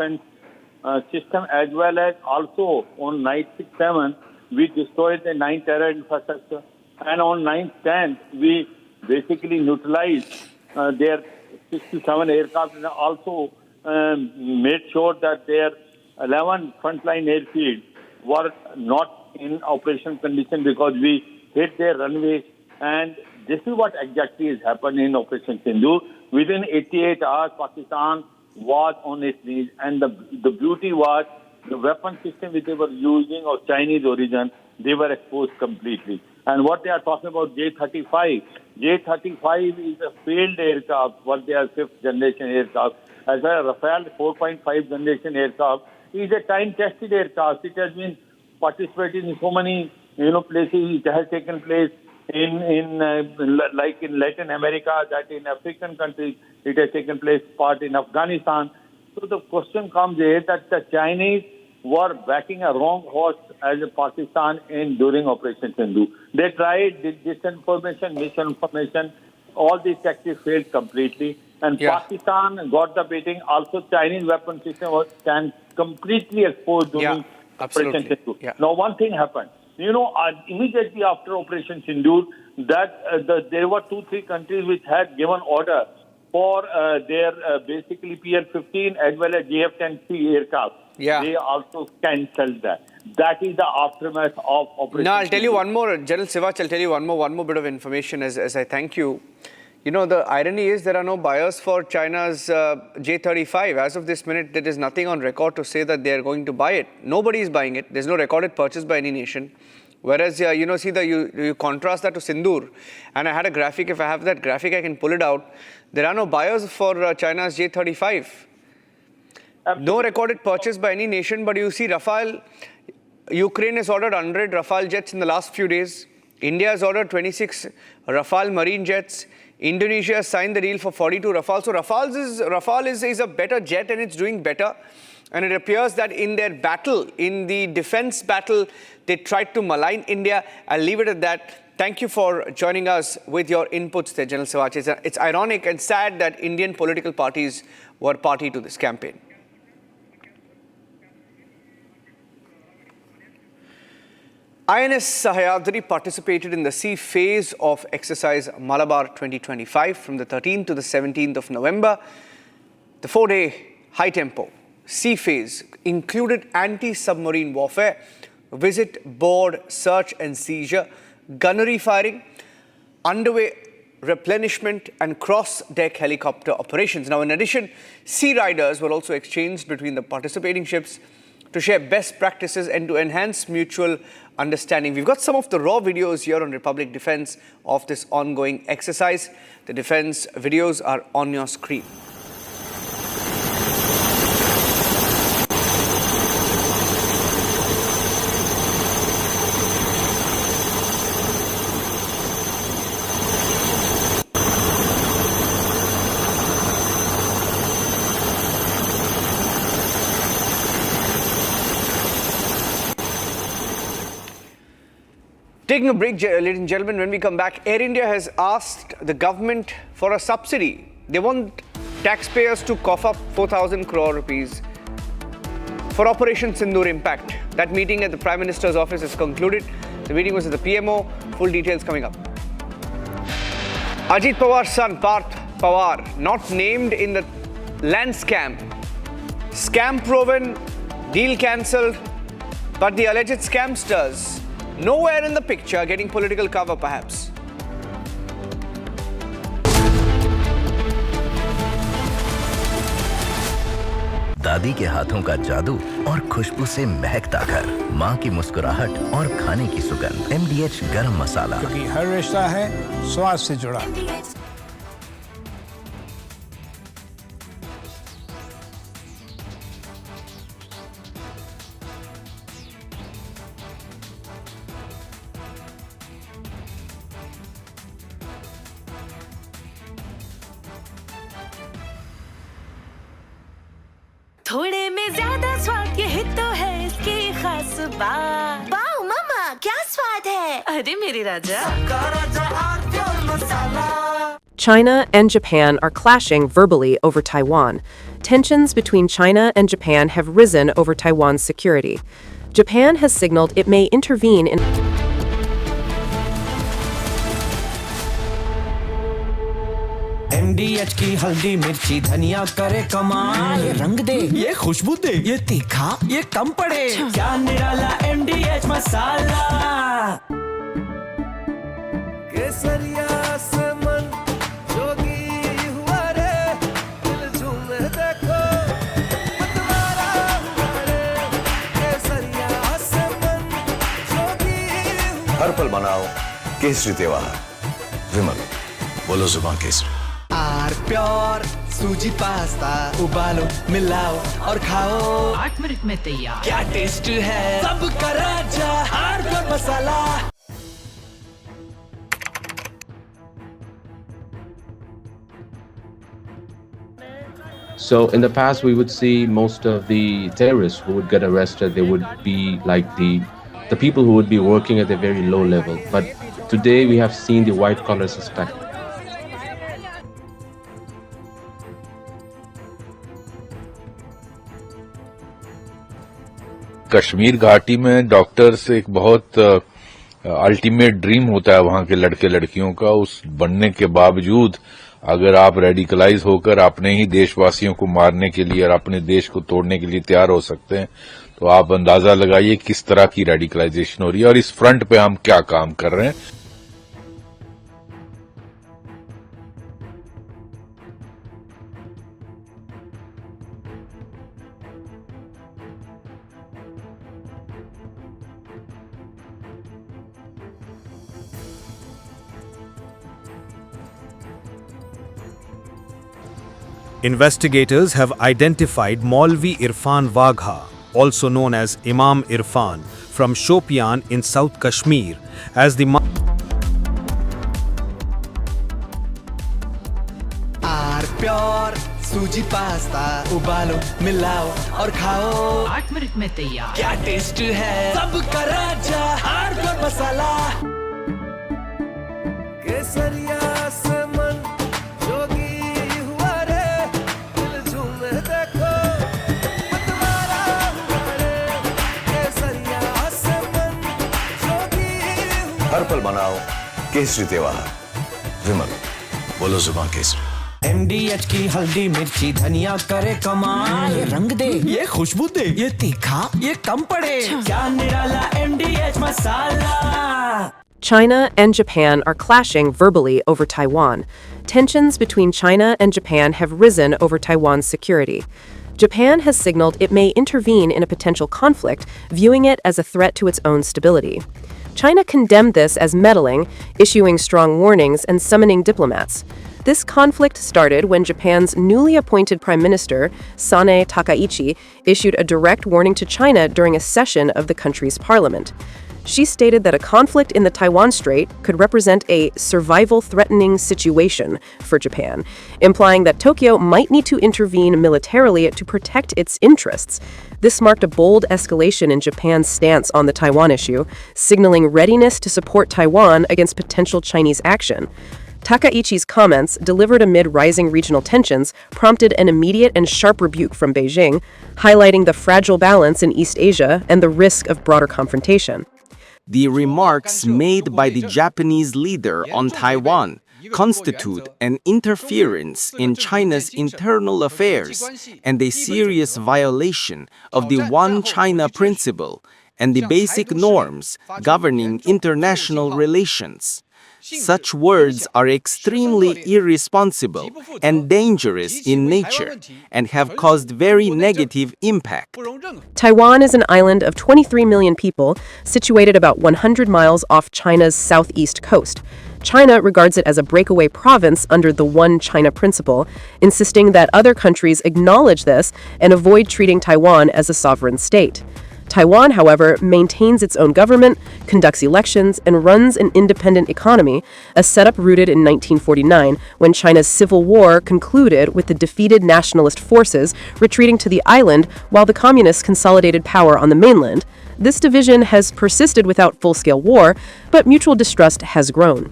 defense system, as well as also on night 6-7, we destroyed the 9 terror infrastructure. And on 9-10, we basically neutralized their 67 aircraft and also made sure that their 11 frontline airfields were not in operation condition because we hit their runways. And this is what exactly has happened in Operation Sindoor. Within 88 hours, Pakistan was on its knees. And the beauty was the weapon system which they were using of Chinese origin, they were exposed completely. And what they are talking about, J-35. J-35 is a failed aircraft, what they are 5th generation aircraft. As a Rafale 4.5 generation aircraft, is a time-tested aircraft. It has been participated in so many places. It has taken place in Latin America, that in African countries, it has taken place part in Afghanistan. So the question comes here that the Chinese were backing a wrong horse as a Pakistan during Operation Sindoor. They tried disinformation, misinformation. All these tactics failed completely. And Pakistan got the beating. Also, Chinese weapon system was completely exposed during Operation Sindoor. Yeah. Now, one thing happened. Immediately after Operation Sindoor, that there were 2-3 countries which had given order for their basically PL-15 as well as JF-10C aircraft. Yeah. They also cancelled that. That is the aftermath of Operation Now, I'll tell you one more, General Sivach, I'll tell you one more bit of information as I thank you. The irony is there are no buyers for China's J-35. As of this minute, there is nothing on record to say that they are going to buy it. Nobody is buying it. There's no recorded purchase by any nation. Whereas, you contrast that to Sindoor. And I had a graphic. If I have that graphic, I can pull it out. There are no buyers for China's J-35. No recorded purchase by any nation, but you see Rafale, Ukraine has ordered 100 Rafale jets in the last few days. India has ordered 26 Rafale marine jets. Indonesia has signed the deal for 42 Rafale. So Rafale is a better jet and it's doing better. And it appears that in their battle, in the defense battle, they tried to malign India. I'll leave it at that. Thank you for joining us with your inputs there, General Sivach. It's ironic and sad that Indian political parties were party to this campaign. INS Sahyadri participated in the sea phase of exercise Malabar 2025 from the 13th to the 17th of November. The 4-day high-tempo sea phase included anti-submarine warfare, visit, board, search and seizure, gunnery firing, underway replenishment and cross-deck helicopter operations. Now, in addition, sea riders were also exchanged between the participating ships to share best practices and to enhance mutual understanding. We've got some of the raw videos here on Republic Defense of this ongoing exercise. The defense videos are on your screen. Taking a break, ladies and gentlemen, when we come back, Air India has asked the government for a subsidy. They want taxpayers to cough up 4,000 crore rupees for Operation Sindoor impact. That meeting at the Prime Minister's office is concluded. The meeting was at the PMO. Full details coming up. Ajit Pawar's son, Parth Pawar, not named in the land scam. Scam proven, deal cancelled, but the alleged scamsters nowhere in the picture, getting political cover perhaps. दादी के हाथों का जादू और खुशबू से महकता घर, माँ की मुस्कुराहट और खाने की सुगंध, MDH गरम मसाला, क्योंकि हर रिश्ता है स्वाद से जुड़ा। थोड़े में ज्यादा स्वाद, यही तो है इसकी खास बात। वाओ मम्मा, क्या स्वाद है? अरे मेरे राजा, China and Japan are clashing verbally over Taiwan. Tensions between China and Japan have risen over Taiwan's security. Japan has signaled it may intervene in NDH की हल्दी मिर्ची धनिया करे कमाल, ये रंग दे, ये खुशबू दे, ये तीखा, ये कम पड़े, क्या निराला NDH मसाला। केसरिया से मन जोगी हुआ रे, दिल झूमे देखो मतवारा हुआ रे, केसरिया से मन जोगी हुआ। हर पल मनाओ केसरी त्योहार। विमल, बोलो जुबान केसरी। आर प्योर सूजी पास्ता उबालो मिलाओ और खाओ, 8 मिनट में तैयार। क्या टेस्ट है सबका राजा आर प्योर मसाला। So in the past, we would see most of the terrorists who would get arrested, they would be like the people who would be working at a very low level. But today we have seen the white collar suspect. Kashmir घाटी में doctors एक बहुत ultimate dream होता है वहां के लड़के लड़कियों का। उस बनने के बावजूद अगर आप रेडिकलाइज होकर अपने ही देशवासियों को मारने के लिए और अपने देश को तोड़ने के लिए तैयार हो सकते हैं, तो आप अंदाजा लगाइए किस तरह की रेडिकलाइजेशन हो रही है और इस फ्रंट पे हम क्या काम कर रहे हैं। Investigators have identified Maulvi Irfan Wagha, also known as Imam Irfan, from Shopian in South Kashmir, as the are pure सूजी पास्ता उबालो मिलाओ और खाओ, 8 मिनट में तैयार। क्या टेस्ट है सबका राजा आर प्योर मसाला। केसरिया से मन जोगी हुआ रे, दिल झूमे देखो मतवारा हुआ रे, केसरिया से मन जोगी हुआ। हर पल मनाओ केसरी त्योहार। विमल, बोलो जुबान केसरी। NDH की हल्दी मिर्ची धनिया करे कमाल, ये रंग दे, ये खुशबू दे, ये तीखा, ये कम पड़े, क्या निराला NDH masala. China and Japan are clashing verbally over Taiwan. Tensions between China and Japan have risen over Taiwan's security. Japan has signaled it may intervene in a potential conflict, viewing it as a threat to its own stability. China condemned this as meddling, issuing strong warnings and summoning diplomats. This conflict started when Japan's newly appointed Prime Minister, Sanae Takaichi, issued a direct warning to China during a session of the country's parliament. She stated that a conflict in the Taiwan Strait could represent a survival-threatening situation for Japan, implying that Tokyo might need to intervene militarily to protect its interests. This marked a bold escalation in Japan's stance on the Taiwan issue, signaling readiness to support Taiwan against potential Chinese action. Takaichi's comments, delivered amid rising regional tensions, prompted an immediate and sharp rebuke from Beijing, highlighting the fragile balance in East Asia and the risk of broader confrontation. The remarks made by the Japanese leader on Taiwan constitute an interference in China's internal affairs and a serious violation of the One China principle and the basic norms governing international relations. Such words are extremely irresponsible and dangerous in nature and have caused very negative impact. Taiwan is an island of 23 million people, situated about 100 miles off China's southeast coast. China regards it as a breakaway province under the One China principle, insisting that other countries acknowledge this and avoid treating Taiwan as a sovereign state. Taiwan, however, maintains its own government, conducts elections, and runs an independent economy, a setup rooted in 1949 when China's civil war concluded with the defeated nationalist forces retreating to the island while the communists consolidated power on the mainland. This division has persisted without full-scale war, but mutual distrust has grown.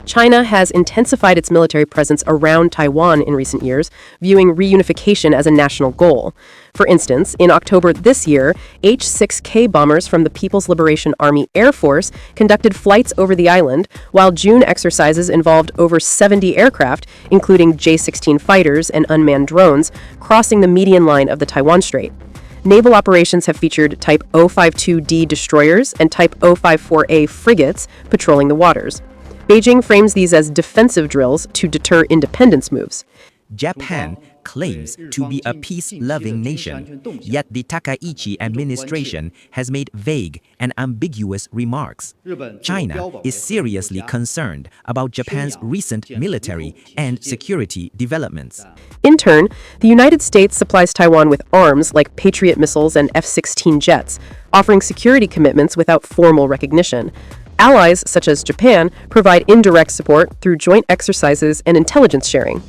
China has intensified its military presence around Taiwan in recent years, viewing reunification as a national goal. For instance, in October this year, H-6K bombers from the People's Liberation Army Air Force conducted flights over the island, while June exercises involved over 70 aircraft, including J-16 fighters and unmanned drones, crossing the median line of the Taiwan Strait. Naval operations have featured Type 052D destroyers and Type 054A frigates patrolling the waters. Beijing frames these as defensive drills to deter independence moves. Japan claims to be a peace-loving nation, yet the Takaichi administration has made vague and ambiguous remarks. China is seriously concerned about Japan's recent military and security developments. In turn, the United States supplies Taiwan with arms like Patriot missiles and F-16 jets, offering security commitments without formal recognition. Allies, such as Japan, provide indirect support through joint exercises and intelligence sharing.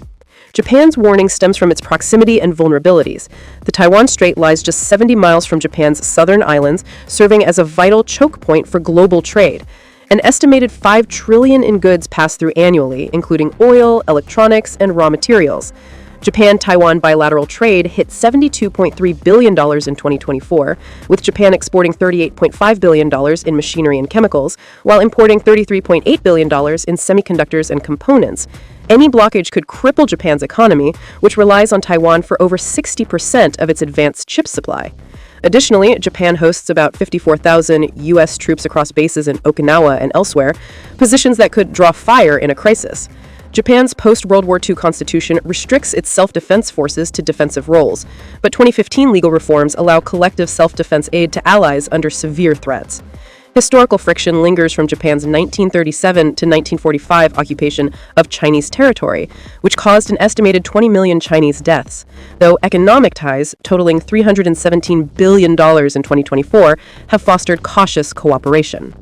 Japan's warning stems from its proximity and vulnerabilities. The Taiwan Strait lies just 70 miles from Japan's southern islands, serving as a vital choke point for global trade. An estimated $5 trillion in goods pass through annually, including oil, electronics, and raw materials. Japan-Taiwan bilateral trade hit $72.3 billion in 2024, with Japan exporting $38.5 billion in machinery and chemicals, while importing $33.8 billion in semiconductors and components. Any blockage could cripple Japan's economy, which relies on Taiwan for over 60% of its advanced chip supply. Additionally, Japan hosts about 54,000 U.S. troops across bases in Okinawa and elsewhere, positions that could draw fire in a crisis. Japan's post-World War II constitution restricts its self-defense forces to defensive roles, but 2015 legal reforms allow collective self-defense aid to allies under severe threats. Historical friction lingers from Japan's 1937 to 1945 occupation of Chinese territory, which caused an estimated 20 million Chinese deaths, though economic ties, totaling $317 billion in 2024, have fostered cautious cooperation.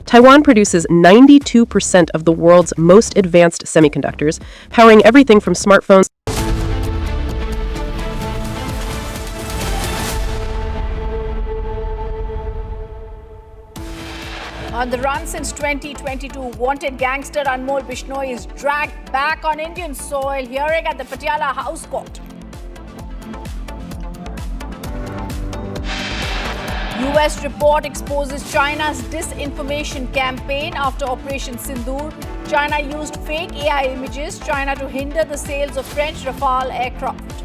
Taiwan produces 92% of the world's most advanced semiconductors, powering everything from smartphones. On the run since 2022, wanted gangster Anmol Bishnoi is dragged back on Indian soil, hearing at the Patiala House Court. US report exposes China's disinformation campaign after Operation Sindoor. China used fake AI images, China to hinder the sales of French Rafale aircraft.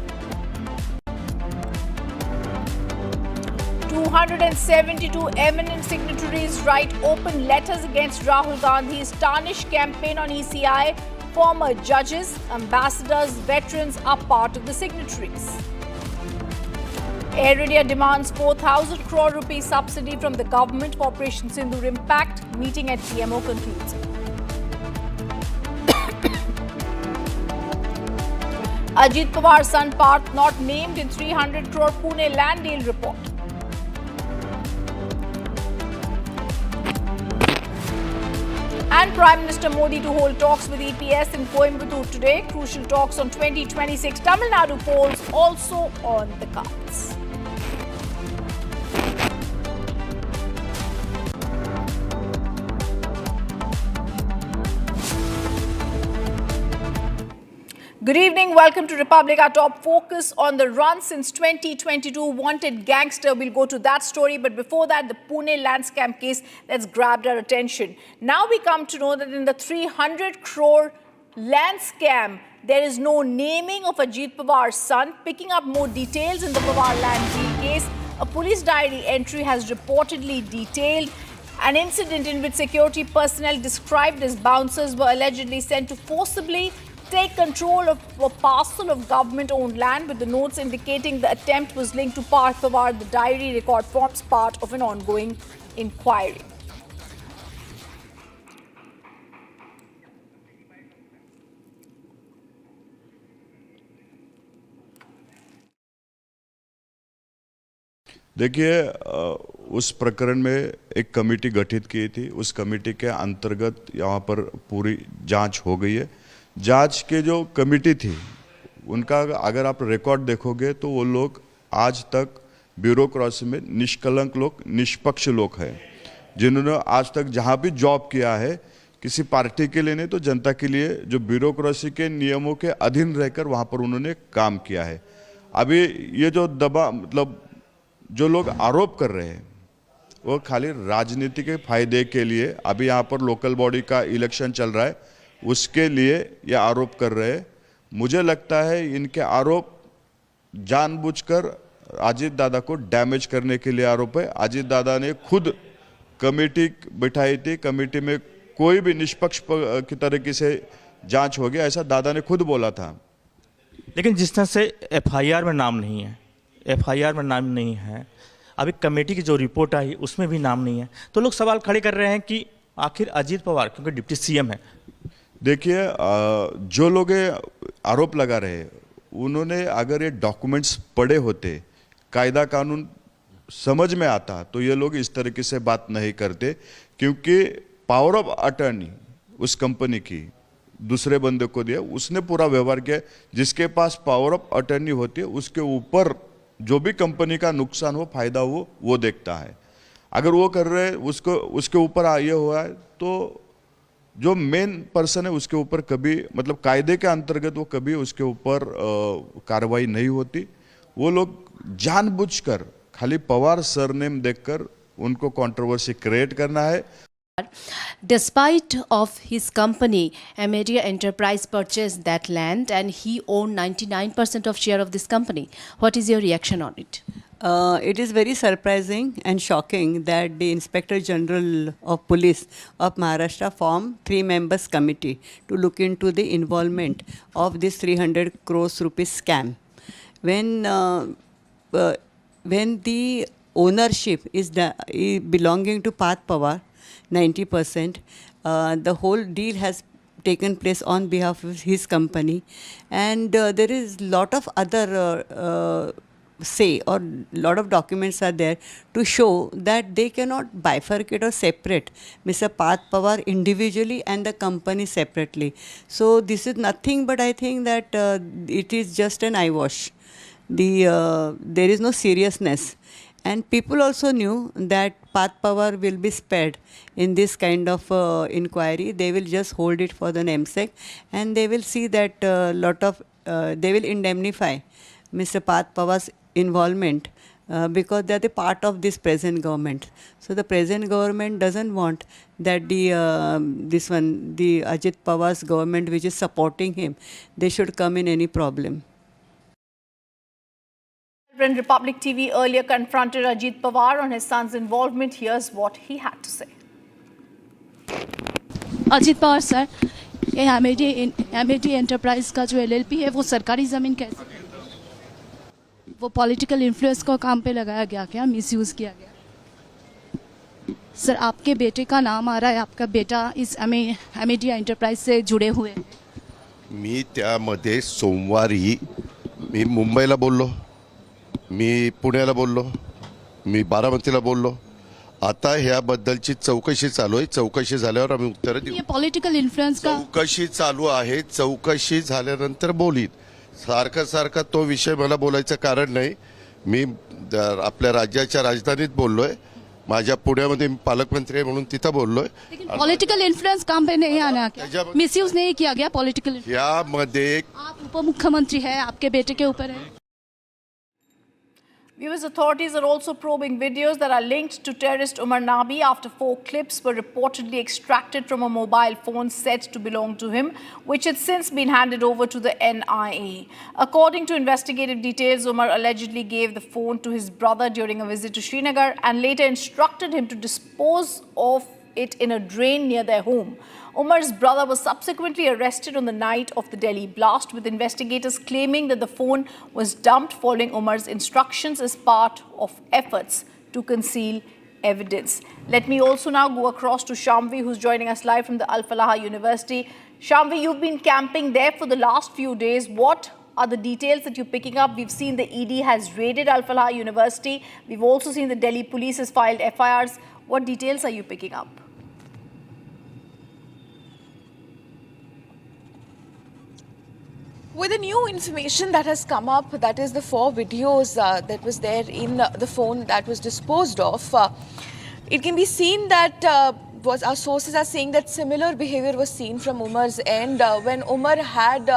272 eminent signatories write open letters against Rahul Gandhi's tarnished campaign on ECI. Former judges, ambassadors, veterans are part of the signatories. Air India demands 4,000 crore rupee subsidy from the government for Operation Sindoor impact. Meeting at PMO concludes. Ajit Pawar's son Parth not named in 300 crore Pune land deal report. And Prime Minister Modi to hold talks with EPS in Coimbatore today. Crucial talks on 2026 Tamil Nadu polls also on the cards. Good evening. Welcome to Republic. Our top focus on the run since 2022 wanted gangster. We'll go to that story. But before that, the Pune land scam case that's grabbed our attention. Now we come to know that in the 300 crore land scam, there is no naming of Ajit Pawar's son. Picking up more details in the Pawar land deal case, a police diary entry has reportedly detailed an incident in which security personnel described as bouncers were allegedly sent to forcibly take control of a parcel of government-owned land, with the notes indicating the attempt was linked to Parth Pawar. The diary record forms part of an ongoing inquiry. देखिए, उस प्रकरण में एक committee गठित की थी. उस committee के अंतर्गत यहाँ पर पूरी जांच हो गई है. जांच के जो कमेटी थी उनका अगर आप रिकॉर्ड देखोगे तो वो लोग आज तक ब्यूरोक्रेसी में निष्कलंक लोग, निष्पक्ष लोग हैं, जिन्होंने आज तक जहाँ भी जॉब किया है किसी पार्टी के लिए नहीं तो जनता के लिए, जो ब्यूरोक्रेसी के नियमों के अधीन रहकर वहाँ पर उन्होंने काम किया है। अभी ये जो मतलब जो लोग आरोप कर रहे हैं वो खाली राजनीति के फायदे के लिए, अभी यहाँ पर लोकल बॉडी का इलेक्शन चल रहा है उसके लिए ये आरोप कर रहे हैं। मुझे लगता है इनके आरोप जानबूझकर अजीत दादा को डैमेज करने के लिए आरोप है। अजीत दादा ने खुद कमेटी बिठाई थी, कमेटी में कोई भी निष्पक्ष की तरीके से जांच होगी ऐसा दादा ने खुद बोला था। लेकिन जिस तरह से एफआईआर में नाम नहीं है, एफआईआर में नाम नहीं है, अभी कमेटी की जो रिपोर्ट आई उसमें भी नाम नहीं है, तो लोग सवाल खड़े कर रहे हैं कि आखिर अजीत पवार, क्योंकि डिप्टी सीएम है। देखिए, जो लोग आरोप लगा रहे हैं उन्होंने अगर ये डॉक्यूमेंट्स पढ़े होते, कायदा कानून समझ में आता, तो ये लोग इस तरीके से बात नहीं करते। क्योंकि पावर ऑफ अटर्नी उस कंपनी की दूसरे बंदे को दिया, उसने पूरा व्यवहार किया। जिसके पास पावर ऑफ अटर्नी होती है उसके ऊपर जो भी कंपनी का नुकसान हो, फायदा हो, वो देखता है। अगर वो कर रहे उसको उसके ऊपर ये हुआ है तो जो मेन पर्सन है उसके ऊपर कभी, मतलब कायदे के अंतर्गत वो कभी उसके ऊपर कार्रवाई नहीं होती। वो लोग जानबूझकर खाली पवार सरनेम देखकर उनको कंट्रोवर्सी क्रिएट करना है। Despite of his company, Media Enterprise purchased that land and he owned 99% of share of this company. What is your reaction on it? It is very surprising and shocking that the Inspector General of Police of Maharashtra formed 3 members committee to look into the involvement of this 300 crores rupees scam. When the ownership is belonging to Path Pawar, 90%, the whole deal has taken place on behalf of his company, and there is lot of other say or lot of documents are there to show that they cannot bifurcate or separate Mr. Path Pawar individually and the company separately. So this is nothing but I think that it is just an eyewash. There is no seriousness. And people also knew that Path Pawar will be spared in this kind of inquiry. They will just hold it for the namesake, and they will see that they will indemnify Mr. Path Pawar's involvement because they are the part of this present government. So the present government doesn't want that the Ajit Pawar's government, which is supporting him, they should come in any problem. Republic TV earlier confronted Ajit Pawar on his son's involvement. Here's what he had to say. Ajit Pawar sir, ये MAD enterprise का जो LLP है वो सरकारी ज़मीन कैसे, वो political influence को काम पे लगाया गया क्या, मिसयूज़ किया गया? सर, आपके बेटे का नाम आ रहा है, आपका बेटा इस एमएडी एंटरप्राइज से जुड़े हुए। मी त्यामध्ये सोमवारी मी मुंबईला बोललो, मी पुण्याला बोललो, मी बारामतीला बोललो. आता ह्याबद्दलची चौकशी चालू आहे. चौकशी झाल्यावर आम्ही उत्तर देऊ. ये पॉलिटिकल इन्फ्लुएंस का चौकशी चालू आहे. चौकशी झाल्यानंतर बोलीन. सारखा तो विषय मला बोलायचं कारण नाही. मी आपल्या राज्याच्या राजधानीत बोललोय. माझ्या पुण्यामध्ये पालकमंत्री आहे म्हणून तिथं बोललोय. पॉलिटिकल इन्फ्लुएंस काम पे नहीं आना क्या, मिसयूज नहीं किया गया पॉलिटिकल? यामध्ये आप उपमुख्यमंत्री है, आपके बेटे के ऊपर है. Viewers, authorities are also probing videos that are linked to terrorist Umar Nabi after 4 clips were reportedly extracted from a mobile phone said to belong to him, which had since been handed over to the NIA. According to investigative details, Umar allegedly gave the phone to his brother during a visit to Srinagar and later instructed him to dispose of it in a drain near their home. Umar's brother was subsequently arrested on the night of the Delhi blast, with investigators claiming that the phone was dumped following Umar's instructions as part of efforts to conceal evidence. Let me also now go across to Shamvi, who's joining us live from the Al Falaha University. Shamvi, you've been camping there for the last few days. What are the details that you're picking up? We've seen the ED has raided Al Falaha University. We've also seen the Delhi police has filed FIRs. What details are you picking up? With the new information that has come up, that is the 4 videos that was there in the phone that was disposed of, it can be seen that our sources are saying that similar behavior was seen from Umar's end when Umar had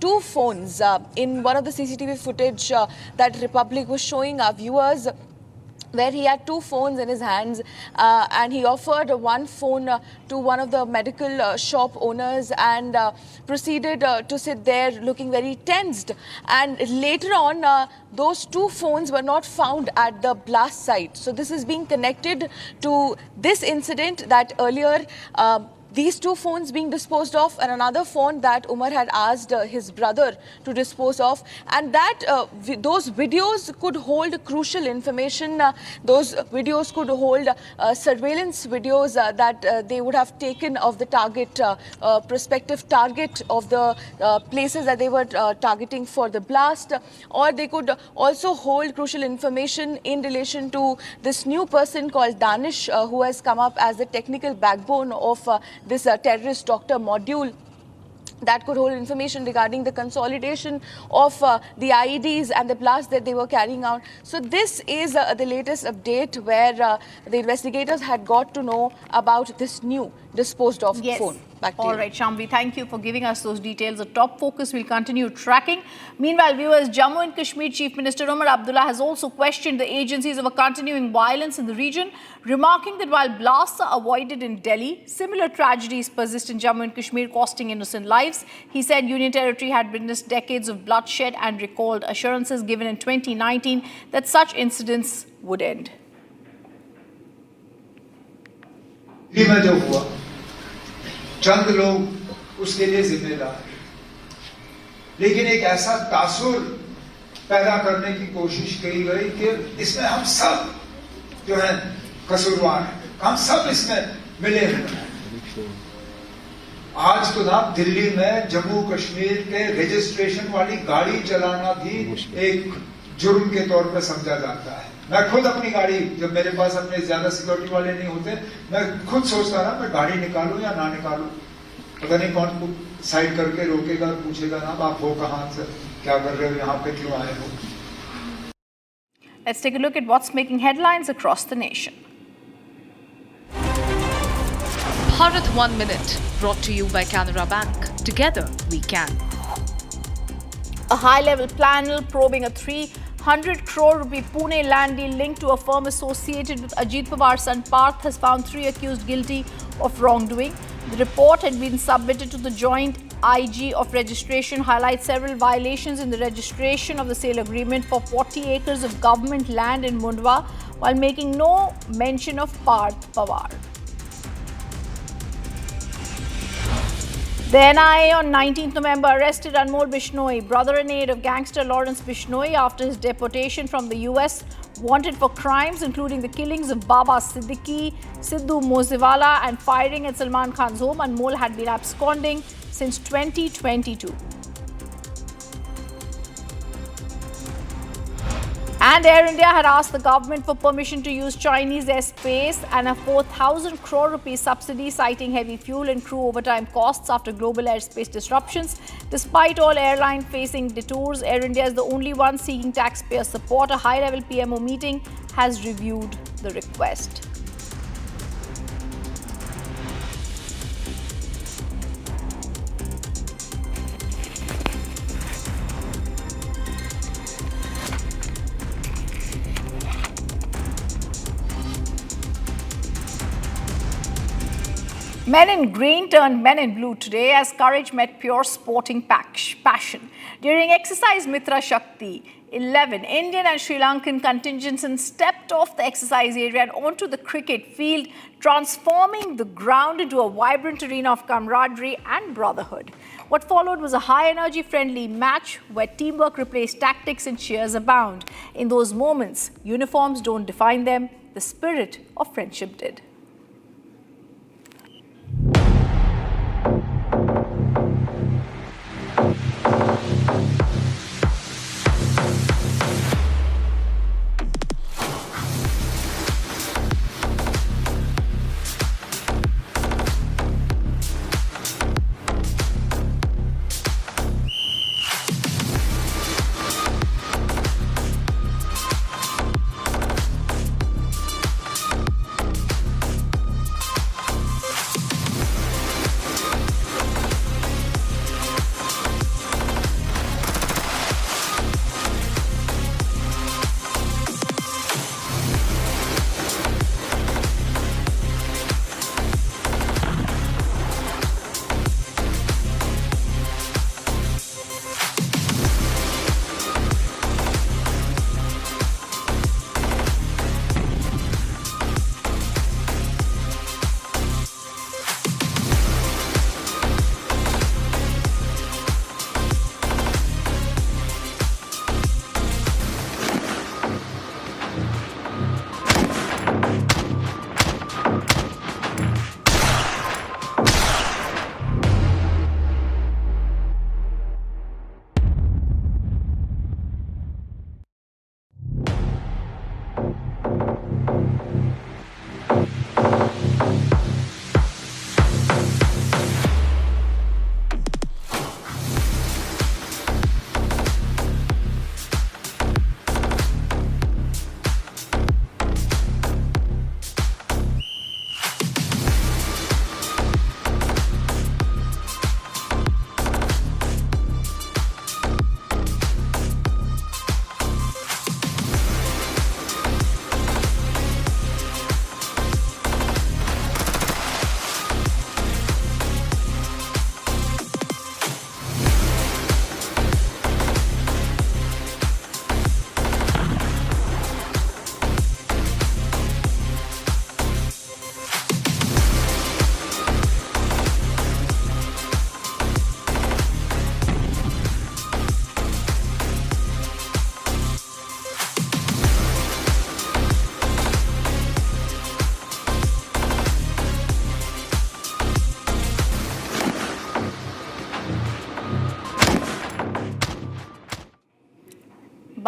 two phones in one of the CCTV footage that Republic was showing our viewers, where he had two phones in his hands and he offered one phone to one of the medical shop owners and proceeded to sit there looking very tensed. And later on, those two phones were not found at the blast site. So this is being connected to this incident that earlier these two phones being disposed of and another phone that Umar had asked his brother to dispose of, and that those videos could hold crucial information. Those videos could hold surveillance videos that they would have taken of the target, prospective target of the places that they were targeting for the blast, or they could also hold crucial information in relation to this new person called Danish who has come up as the technical backbone of this terrorist doctor module that could hold information regarding the consolidation of the IEDs and the blast that they were carrying out. So this is the latest update where the investigators had got to know about this new disposed of phone. Back to All right, Shamvi, thank you for giving us those details. The top focus will continue tracking. Meanwhile, viewers, Jammu and Kashmir Chief Minister Omar Abdullah has also questioned the agencies over continuing violence in the region, remarking that while blasts are avoided in Delhi, similar tragedies persist in Jammu and Kashmir, costing innocent lives. He said Union Territory had witnessed decades of bloodshed and recalled assurances given in 2019 that such incidents would end. चंद लोग उसके लिए जिम्मेदार हैं, लेकिन एक ऐसा तासुर पैदा करने की कोशिश की गई कि इसमें हम सब जो हैं कसूरवार हैं, हम सब इसमें मिले हुए हैं। आज तो ना दिल्ली में जम्मू कश्मीर के रजिस्ट्रेशन वाली गाड़ी चलाना भी एक जुर्म के तौर पर समझा जाता है। मैं खुद अपनी गाड़ी, जब मेरे पास अपने ज्यादा सिक्योरिटी वाले नहीं होते, मैं खुद सोचता ना मैं गाड़ी निकालूं या ना निकालूं, पता नहीं कौन साइड करके रोकेगा, पूछेगा ना आप हो कहां से, क्या कर रहे हो, यहाँ पे क्यों आए हो। Let's take a look at what's making headlines across the nation. Bharat 1 Minute, brought to you by Canara Bank. Together we can. A high-level panel probing a 300 crore rupee Pune land deal linked to a firm associated with Ajit Pawar's son Parth has found 3 accused guilty of wrongdoing. The report had been submitted to the Joint IG of Registration, highlights several violations in the registration of the sale agreement for 40 acres of government land in Mundwa, while making no mention of Parth Pawar. The NIA on 19th November arrested Anmol Bishnoi, brother and aide of gangster Lawrence Bishnoi, after his deportation from the US, wanted for crimes including the killings of Baba Siddiqui, Sidhu Moziwala and firing at Salman Khan's home. Anmol had been absconding since 2022. And Air India had asked the government for permission to use Chinese airspace and a 4,000 crore rupee subsidy, citing heavy fuel and crew overtime costs after global airspace disruptions. Despite all airline facing detours, Air India is the only one seeking taxpayer support. A high-level PMO meeting has reviewed the request. Men in green turned men in blue today as courage met pure sporting passion. During exercise Mitra Shakti, 11 Indian and Sri Lankan contingents stepped off the exercise area and onto the cricket field, transforming the ground into a vibrant arena of camaraderie and brotherhood. What followed was a high-energy friendly match where teamwork replaced tactics and cheers abound. In those moments, uniforms don't define them, the spirit of friendship did.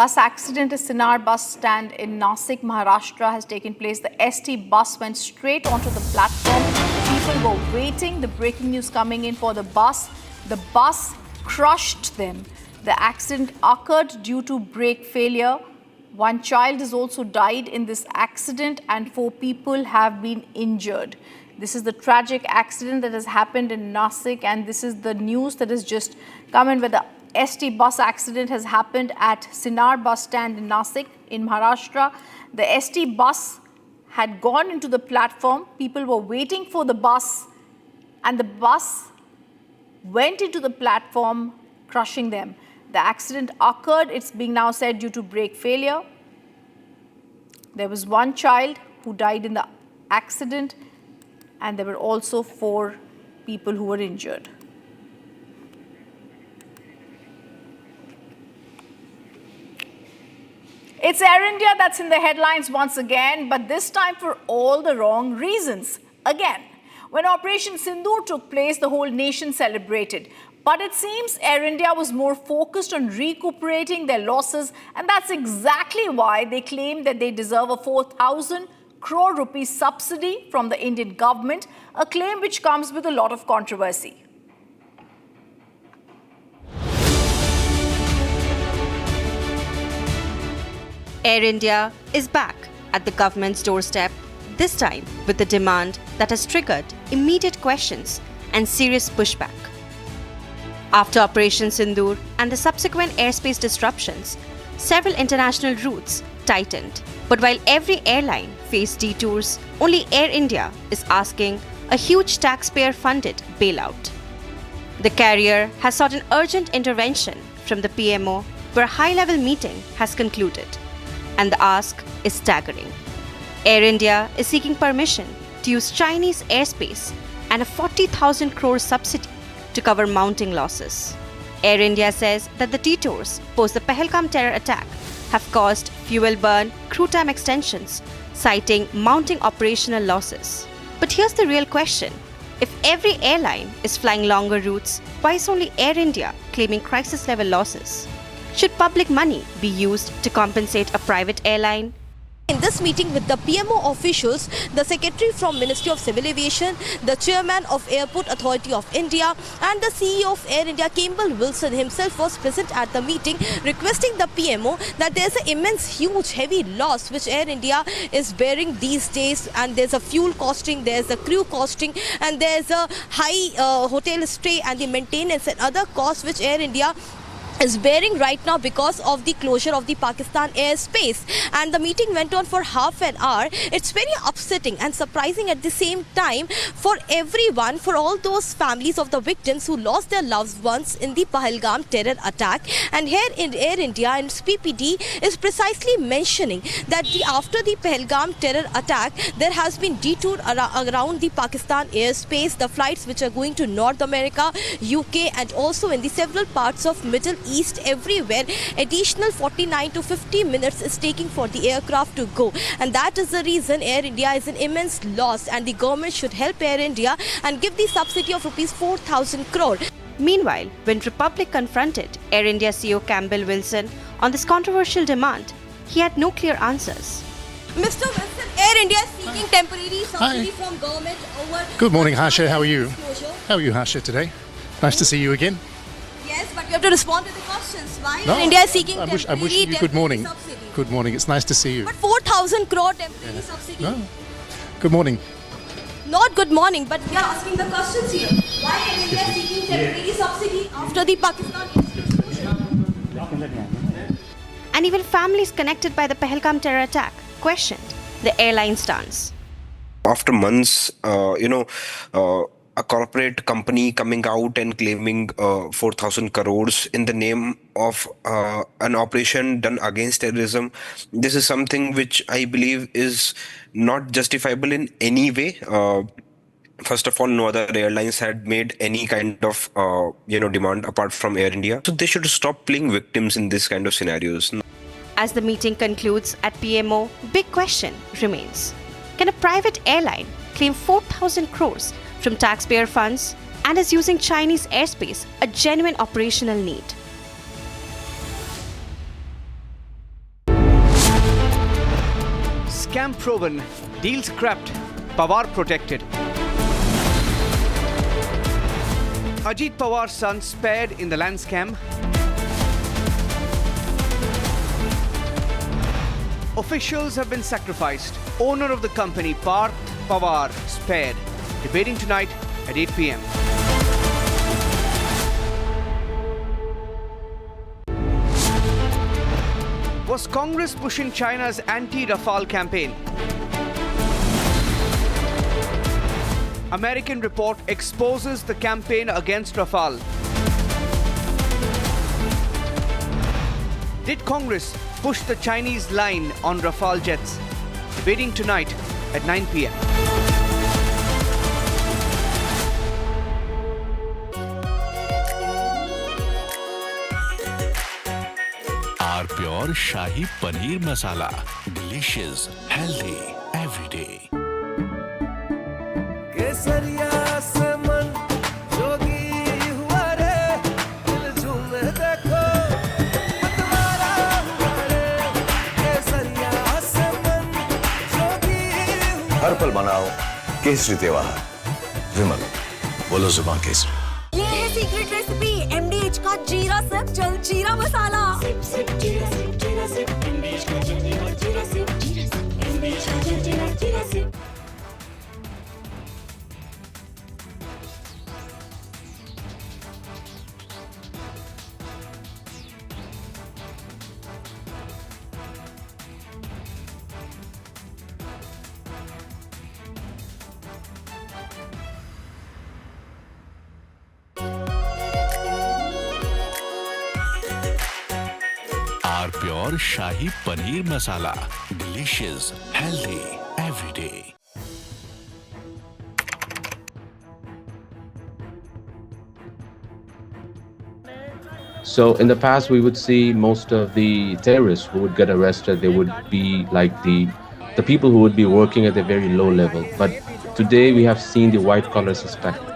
Bus accident at Sinar bus stand in Nasik, Maharashtra has taken place. The ST bus went straight onto the platform. People were waiting. The breaking news coming in for the bus. The bus crushed them. The accident occurred due to brake failure. One child has also died in this accident and 4 people have been injured. This is the tragic accident that has happened in Nasik, and this is the news that has just come in, where the ST bus accident has happened at Sinar bus stand in Nasik in Maharashtra. The ST bus had gone into the platform. People were waiting for the bus, and the bus went into the platform, crushing them. The accident occurred, it's being now said, due to brake failure. There was one child who died in the accident, and there were also 4 people who were injured. It's Air India that's in the headlines once again, but this time for all the wrong reasons. Again, when Operation Sindoor took place, the whole nation celebrated. But it seems Air India was more focused on recuperating their losses, and that's exactly why they claim that they deserve a 4,000 crore rupee subsidy from the Indian government, a claim which comes with a lot of controversy. Air India is back at the government's doorstep, this time with the demand that has triggered immediate questions and serious pushback. After Operation Sindoor and the subsequent airspace disruptions, several international routes tightened. But while every airline faced detours, only Air India is asking a huge taxpayer-funded bailout. The carrier has sought an urgent intervention from the PMO, where a high-level meeting has concluded. And the ask is staggering. Air India is seeking permission to use Chinese airspace and a 40,000 crore subsidy to cover mounting losses. Air India says that the detours post the Pahalgam terror attack have caused fuel burn, crew time extensions, citing mounting operational losses. But here's the real question. If every airline is flying longer routes, why is only Air India claiming crisis-level losses? Should public money be used to compensate a private airline? In this meeting with the PMO officials, the Secretary from Ministry of Civil Aviation, the Chairman of Airport Authority of India and the CEO of Air India, Campbell Wilson himself was present at the meeting, requesting the PMO that there's an immense, huge, heavy loss which Air India is bearing these days, and there's a fuel costing, there's a crew costing, and there's a high hotel stay and the maintenance and other costs which Air India is bearing right now because of the closure of the Pakistan airspace. And the meeting went on for half an hour. It's very upsetting and surprising at the same time for everyone, for all those families of the victims who lost their loved ones in the Pahalgam terror attack. And here in Air India and its PPD is precisely mentioning that after the Pahalgam terror attack, there has been detour around the Pakistan airspace, the flights which are going to North America, UK and also in the several parts of Middle East, everywhere. Additional 49 to 50 minutes is taking for the aircraft to go, and that is the reason Air India is an immense loss, and the government should help Air India and give the subsidy of rupees 4,000 crore. Meanwhile, when Republic confronted Air India CEO Campbell Wilson on this controversial demand, he had no clear answers. Mr. Wilson, Air India is seeking temporary subsidy from government over... Good morning, Harsha. How are you? How are you, Harsha, today? Nice to see you again. Yes, but you have to respond to the questions. Why Air India is seeking temporary I'm wishing you good morning. Subsidy. Good morning. It's nice to see you. But 4,000 crore temporary subsidy. No. Good morning. Not good morning, but we are asking the questions here. Why Air India is seeking temporary subsidy after the Pakistan... And even families connected by the Pahalgam terror attack questioned the airline stance. After months, a corporate company coming out and claiming 4,000 crores in the name of an operation done against terrorism. This is something which I believe is not justifiable in any way. First of all, no other airlines had made any kind of demand apart from Air India. So they should stop playing victims in this kind of scenarios. As the meeting concludes at PMO, big question remains. Can a private airline claim 4,000 crores from taxpayer funds and is using Chinese airspace a genuine operational need? Scam proven, deal scrapped, Pawar protected. Ajit Pawar's son spared in the land scam. Officials have been sacrificed. Owner of the company, Parth Pawar, spared. Debating tonight at 8 p.m. Was Congress pushing China's anti-Rafale campaign? American report exposes the campaign against Rafale. Did Congress push the Chinese line on Rafale jets? Debating tonight at 9 p.m. Pure Shahi Paneer Masala. Delicious, healthy, every day. केसरिया से मन जोगी हुआ रे दिल झूमे देखो मतवारा हुआ रे केसरिया से मन जोगी हर पल मनाओ केसरी त्योहार। विमल, बोलो जुबान केसरी। ये है सीक्रेट रेसिपी MDH का जीरा सिप जल जीरा मसाला। सिप सिप जीरा सिप MDH का जल जीरा सिप MDH का जल जीरा SIP. Pure Shahi Paneer Masala. Delicious, healthy, every day. So in the past, we would see most of the terrorists who would get arrested, they would be like the people who would be working at a very low level. But today we have seen the white-collar suspect.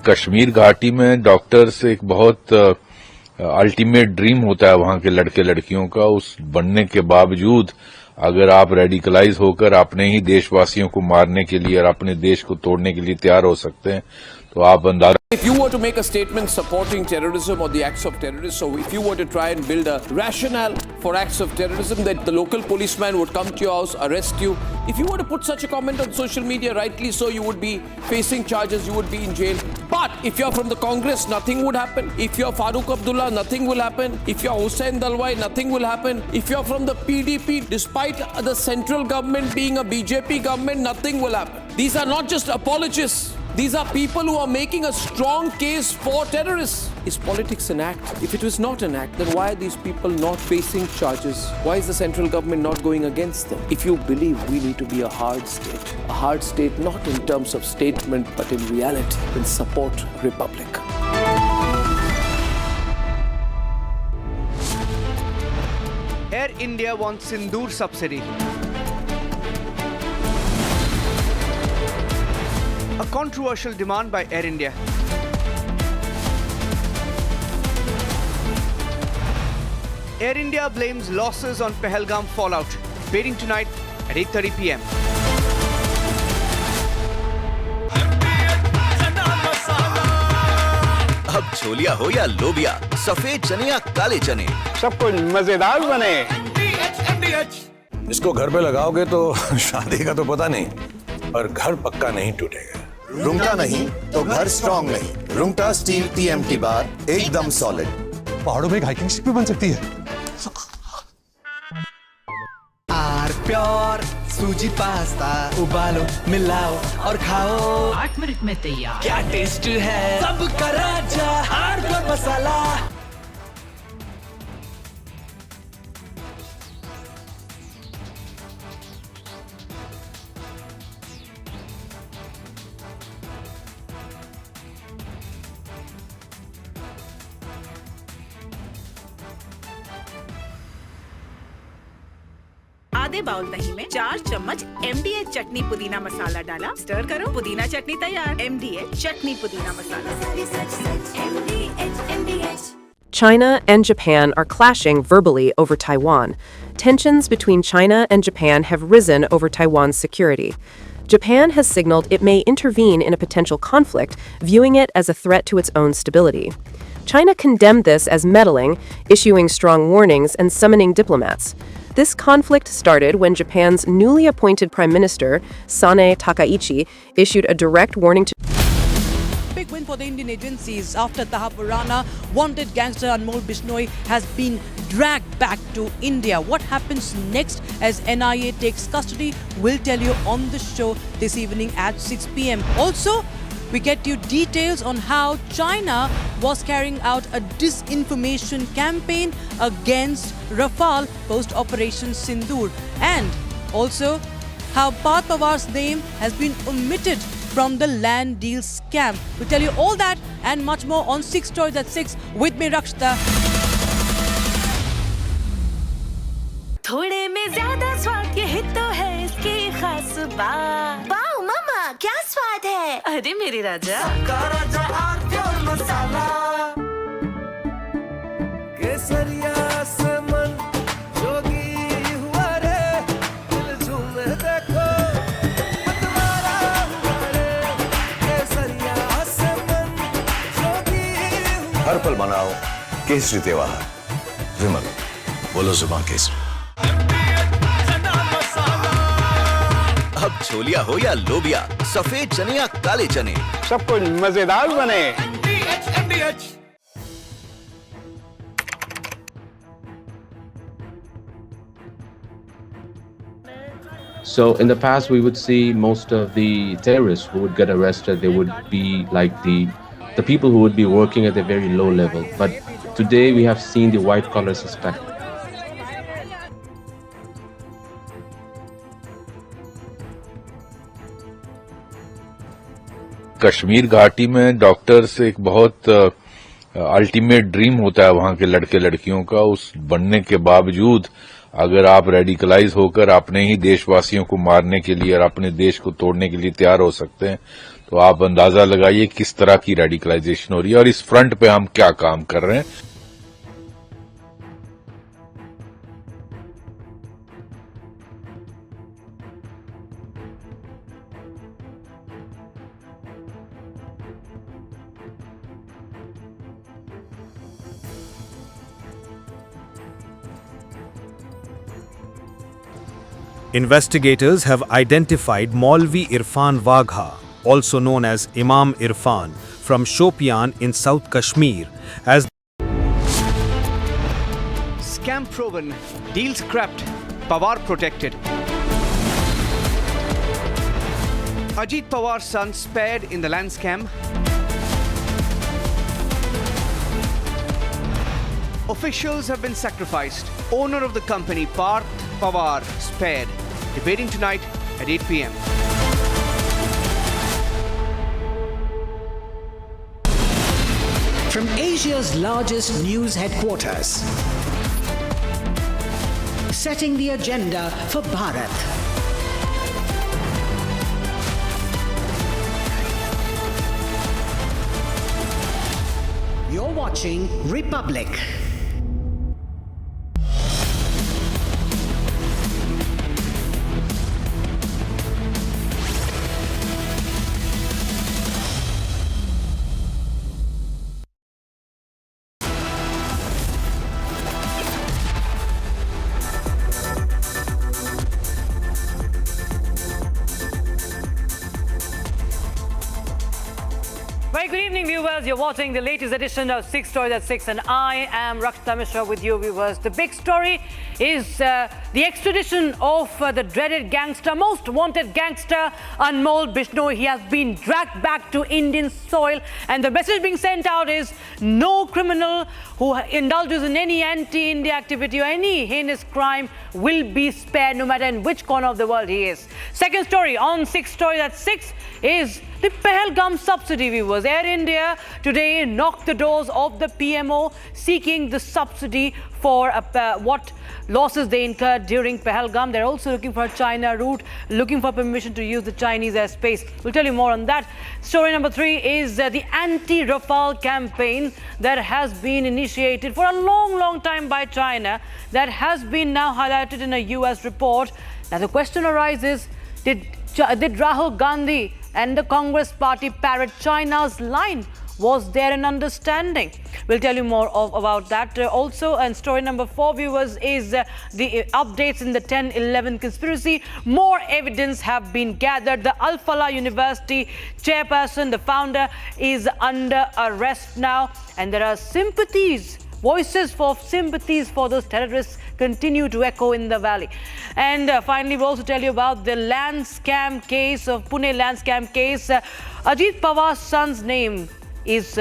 Kashmir घाटी में doctors एक बहुत ultimate dream होता है वहां के लड़के लड़कियों का। उस बनने के बावजूद अगर आप रेडिकलाइज होकर अपने ही देशवासियों को मारने के लिए और अपने देश को तोड़ने के लिए तैयार हो सकते हैं तो आप अंदाजा। If you were to make a statement supporting terrorism or the acts of terrorists, so if you were to try and build a rationale for acts of terrorism, that the local policeman would come to your house, arrest you. If you were to put such a comment on social media, rightly so, you would be facing charges, you would be in jail. But if you're from the Congress, nothing would happen. If you're Farooq Abdullah, nothing will happen. If you're Hussain Dalwai, nothing will happen. If you're from the PDP, despite the central government being a BJP government, nothing will happen. These are not just apologists. These are people who are making a strong case for terrorists. Is politics an act? If it was not an act, then why are these people not facing charges? Why is the central government not going against them? If you believe we need to be a hard state not in terms of statement but in reality, then support Republic. Air India wants Sindoor subsidy. A controversial demand by Air India. Air India blames losses on Pahalgam fallout. Waiting tonight at 8:30 p.m. अब छोलिया हो या लोबिया, सफेद चने या काले चने, सब कुछ मजेदार बने। इसको घर पे लगाओगे तो शादी का तो पता नहीं, पर घर पक्का नहीं टूटेगा। रुंगटा नहीं तो घर स्ट्रॉन्ग नहीं। रुंगटा स्टील TMT बार एकदम सॉलिड। पहाड़ों में एक हाइकिंग स्टिक भी बन सकती है। आर प्योर सूजी पास्ता उबालो मिलाओ और खाओ 8 मिनट में तैयार। क्या टेस्ट है सबका राजा हार्डकोर मसाला। आधे बाउल दही में 4 चम्मच MDH चटनी पुदीना मसाला डाला, स्टर करो, पुदीना चटनी तैयार। MDH चटनी पुदीना मसाला। China and Japan are clashing verbally over Taiwan. Tensions between China and Japan have risen over Taiwan's security. Japan has signaled it may intervene in a potential conflict, viewing it as a threat to its own stability. China condemned this as meddling, issuing strong warnings and summoning diplomats. This conflict started when Japan's newly appointed Prime Minister, Sanae Takaichi, issued a direct warning to Big win for the Indian agencies after Tahapurana. Wanted gangster Anmol Bishnoi has been dragged back to India. What happens next as NIA takes custody? We'll tell you on the show this evening at 6 p.m. Also, we get you details on how China was carrying out a disinformation campaign against Rafale post-Operation Sindoor. And also, how Parth Pawar's name has been omitted from the land deal scam. We'll tell you all that and much more on 6 Stories at 6 with me, Rakshita. थोड़े में ज्यादा स्वाद ये तो है इसकी खास बात। वाओ मामा क्या स्वाद है? अरे मेरे राजा सबका राजा और प्योर मसाला केसरिया से मन जोगी हुआ रे दिल झूमे देखो मतवारा हुआ रे केसरिया से मन जोगी हर पल मनाओ केसरी त्योहार विमल बोलो जुबान केसरी। अब छोलिया हो या लोबिया, सफेद चने या काले चने, सब कुछ मजेदार बने। So in the past, we would see most of the terrorists who would get arrested, they would be like the people who would be working at a very low level. But today we have seen the white-collar suspect. Kashmir घाटी में doctors एक बहुत ultimate dream होता है वहां के लड़के लड़कियों का। उस बनने के बावजूद अगर आप रेडिकलाइज होकर अपने ही देशवासियों को मारने के लिए और अपने देश को तोड़ने के लिए तैयार हो सकते हैं, तो आप अंदाजा लगाइए किस तरह की रेडिकलाइजेशन हो रही है और इस फ्रंट पे हम क्या काम कर रहे हैं। Investigators have identified Maulvi Irfan Wagha, also known as Imam Irfan, from Shopian in South Kashmir as Scam proven, deal scrapped, Pawar protected. Ajit Pawar's son spared in the land scam. Officials have been sacrificed. Owner of the company, Parth Pawar, spared. Debating tonight at 8 p.m. From Asia's largest news headquarters, setting the agenda for Bharat. You're watching Republic. Very good evening, viewers. You're watching the latest edition of 6 Stories at 6, and I am Rakshita Mishra with you, viewers. The big story is the extradition of the dreaded gangster, most wanted gangster, Anmol Bishnoi. He has been dragged back to Indian soil, and the message being sent out is no criminal who indulges in any anti-India activity or any heinous crime will be spared, no matter in which corner of the world he is. Second story on 6 Stories at 6 is The Pahalgam subsidy, viewers. Air India today knocked the doors of the PMO seeking the subsidy for what losses they incurred during Pahalgam. They're also looking for a China route, looking for permission to use the Chinese airspace. We'll tell you more on that. Story number 3 is the anti-Rafale campaign that has been initiated for a long time by China, that has been now highlighted in a US report. Now the question arises, did Rahul Gandhi and the Congress party parrot China's line? Was there an understanding? We'll tell you more about that. Also, and story number 4, viewers, is the updates in the 10/11 conspiracy. More evidence have been gathered. The Al Falah University chairperson, the founder, is under arrest now, and there are voices for sympathies for those terrorists continue to echo in the valley. And finally, we'll also tell you about the land scam case of Pune land scam case. Ajit Pawar's son's name is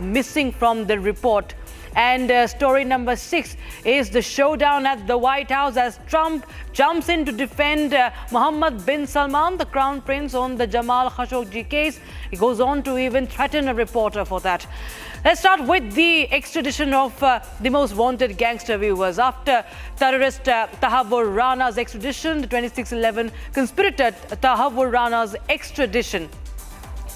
missing from the report. And story number 6 is the showdown at the White House as Trump jumps in to defend Mohammed bin Salman, the crown prince, on the Jamal Khashoggi case. He goes on to even threaten a reporter for that. Let's start with the extradition of the most wanted gangster, viewers. After terrorist Tahavur Rana's extradition, the 26/11 conspirator Tahavur Rana's extradition,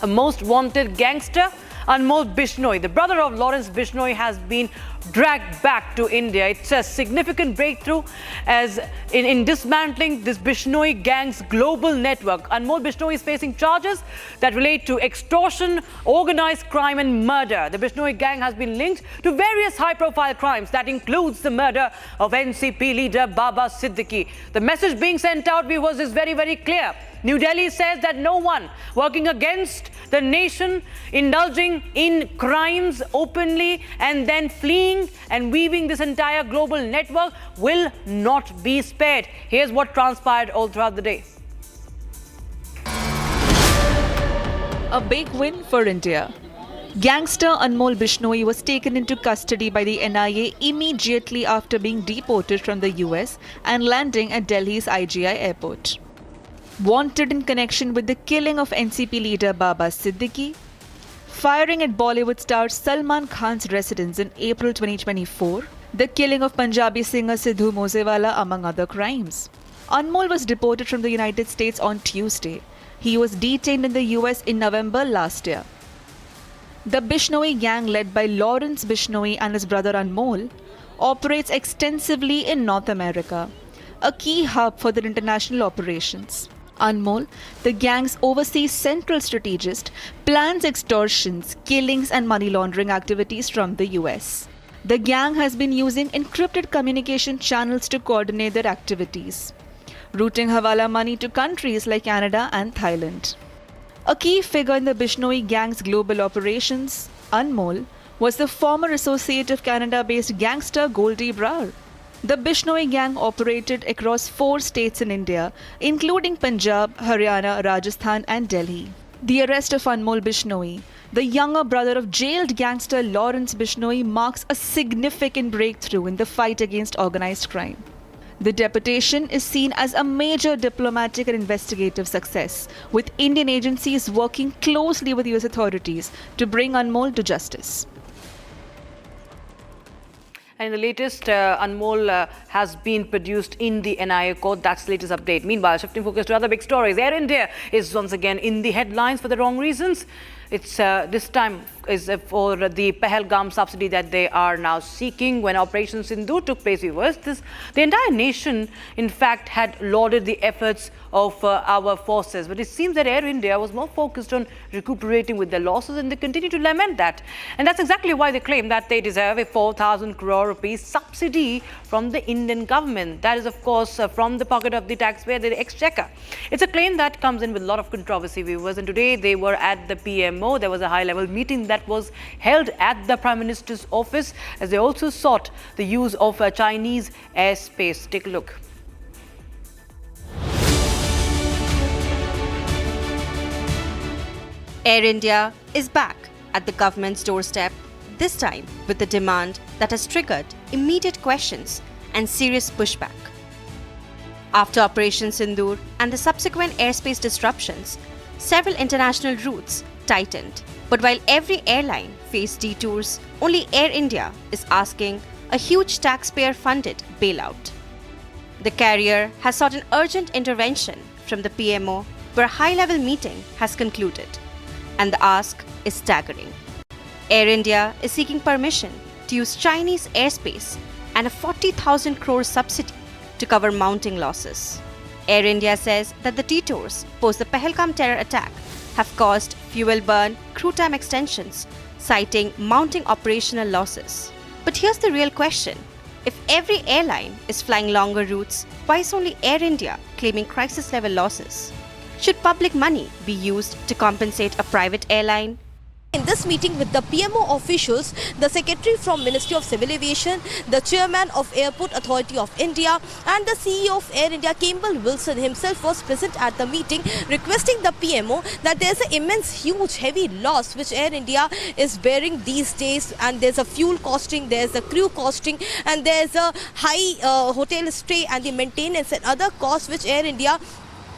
a most wanted gangster, Anmol Bishnoi, the brother of Lawrence Bishnoi, has been dragged back to India. It's a significant breakthrough as in dismantling this Bishnoi gang's global network. Anmol Bishnoi is facing charges that relate to extortion, organized crime and murder. The Bishnoi gang has been linked to various high-profile crimes. That includes the murder of NCP leader Baba Siddiqui. The message being sent out, viewers, is very clear. New Delhi says that no one working against the nation, indulging in crimes openly and then fleeing and weaving this entire global network will not be spared. Here's what transpired all throughout the day. A big win for India. Gangster Anmol Bishnoi was taken into custody by the NIA immediately after being deported from the US and landing at Delhi's IGI airport. Wanted in connection with the killing of NCP leader Baba Siddiqui, firing at Bollywood star Salman Khan's residence in April 2024, the killing of Punjabi singer Sidhu Moosewala, among other crimes. Anmol was deported from the United States on Tuesday. He was detained in the US in November last year. The Bishnoi gang, led by Lawrence Bishnoi and his brother Anmol, operates extensively in North America, a key hub for their international operations. Anmol, the gang's overseas central strategist, plans extortions, killings and money laundering activities from the US. The gang has been using encrypted communication channels to coordinate their activities, routing hawala money to countries like Canada and Thailand. A key figure in the Bishnoi gang's global operations, Anmol, was the former associate of Canada-based gangster Goldie Brower. The Bishnoi gang operated across 4 states in India, including Punjab, Haryana, Rajasthan and Delhi. The arrest of Anmol Bishnoi, the younger brother of jailed gangster Lawrence Bishnoi, marks a significant breakthrough in the fight against organized crime. The deportation is seen as a major diplomatic and investigative success, with Indian agencies working closely with US authorities to bring Anmol to justice. And in the latest, Anmol has been produced in the NIA court. That's the latest update. Meanwhile, shifting focus to other big stories. Air India is once again in the headlines for the wrong reasons. It's this time is for the Pahalgam subsidy that they are now seeking. When Operation Sindoor took place, the entire nation, in fact, had lauded the efforts of our forces. But it seems that Air India was more focused on recuperating with their losses, and they continue to lament that. And that's exactly why they claim that they deserve a 4,000 crore rupees subsidy from the Indian government. That is, of course, from the pocket of the taxpayer, the exchequer. It's a claim that comes in with a lot of controversy, viewers. And today they were at the PMO. There was a high-level meeting that was held at the Prime Minister's office, as they also sought the use of Chinese airspace. Take a look. Air India is back at the government's doorstep, this time with a demand that has triggered immediate questions and serious pushback. After Operation Sindoor and the subsequent airspace disruptions, several international routes tightened. But while every airline faced detours, only Air India is asking a huge taxpayer-funded bailout. The carrier has sought an urgent intervention from the PMO, where a high-level meeting has concluded, and the ask is staggering. Air India is seeking permission to use Chinese airspace and a 40,000 crore subsidy to cover mounting losses. Air India says that the detours post the Pahalgam terror attack have caused fuel burn, crew time extensions, citing mounting operational losses. But here's the real question. If every airline is flying longer routes, why is only Air India claiming crisis-level losses? Should public money be used to compensate a private airline? In this meeting with the PMO officials, the Secretary from Ministry of Civil Aviation, the Chairman of Airport Authority of India and the CEO of Air India, Campbell Wilson himself was present at the meeting, requesting the PMO that there's an immense, huge, heavy loss which Air India is bearing these days, and there's a fuel costing, there's a crew costing, and there's a high hotel stay and the maintenance and other costs which Air India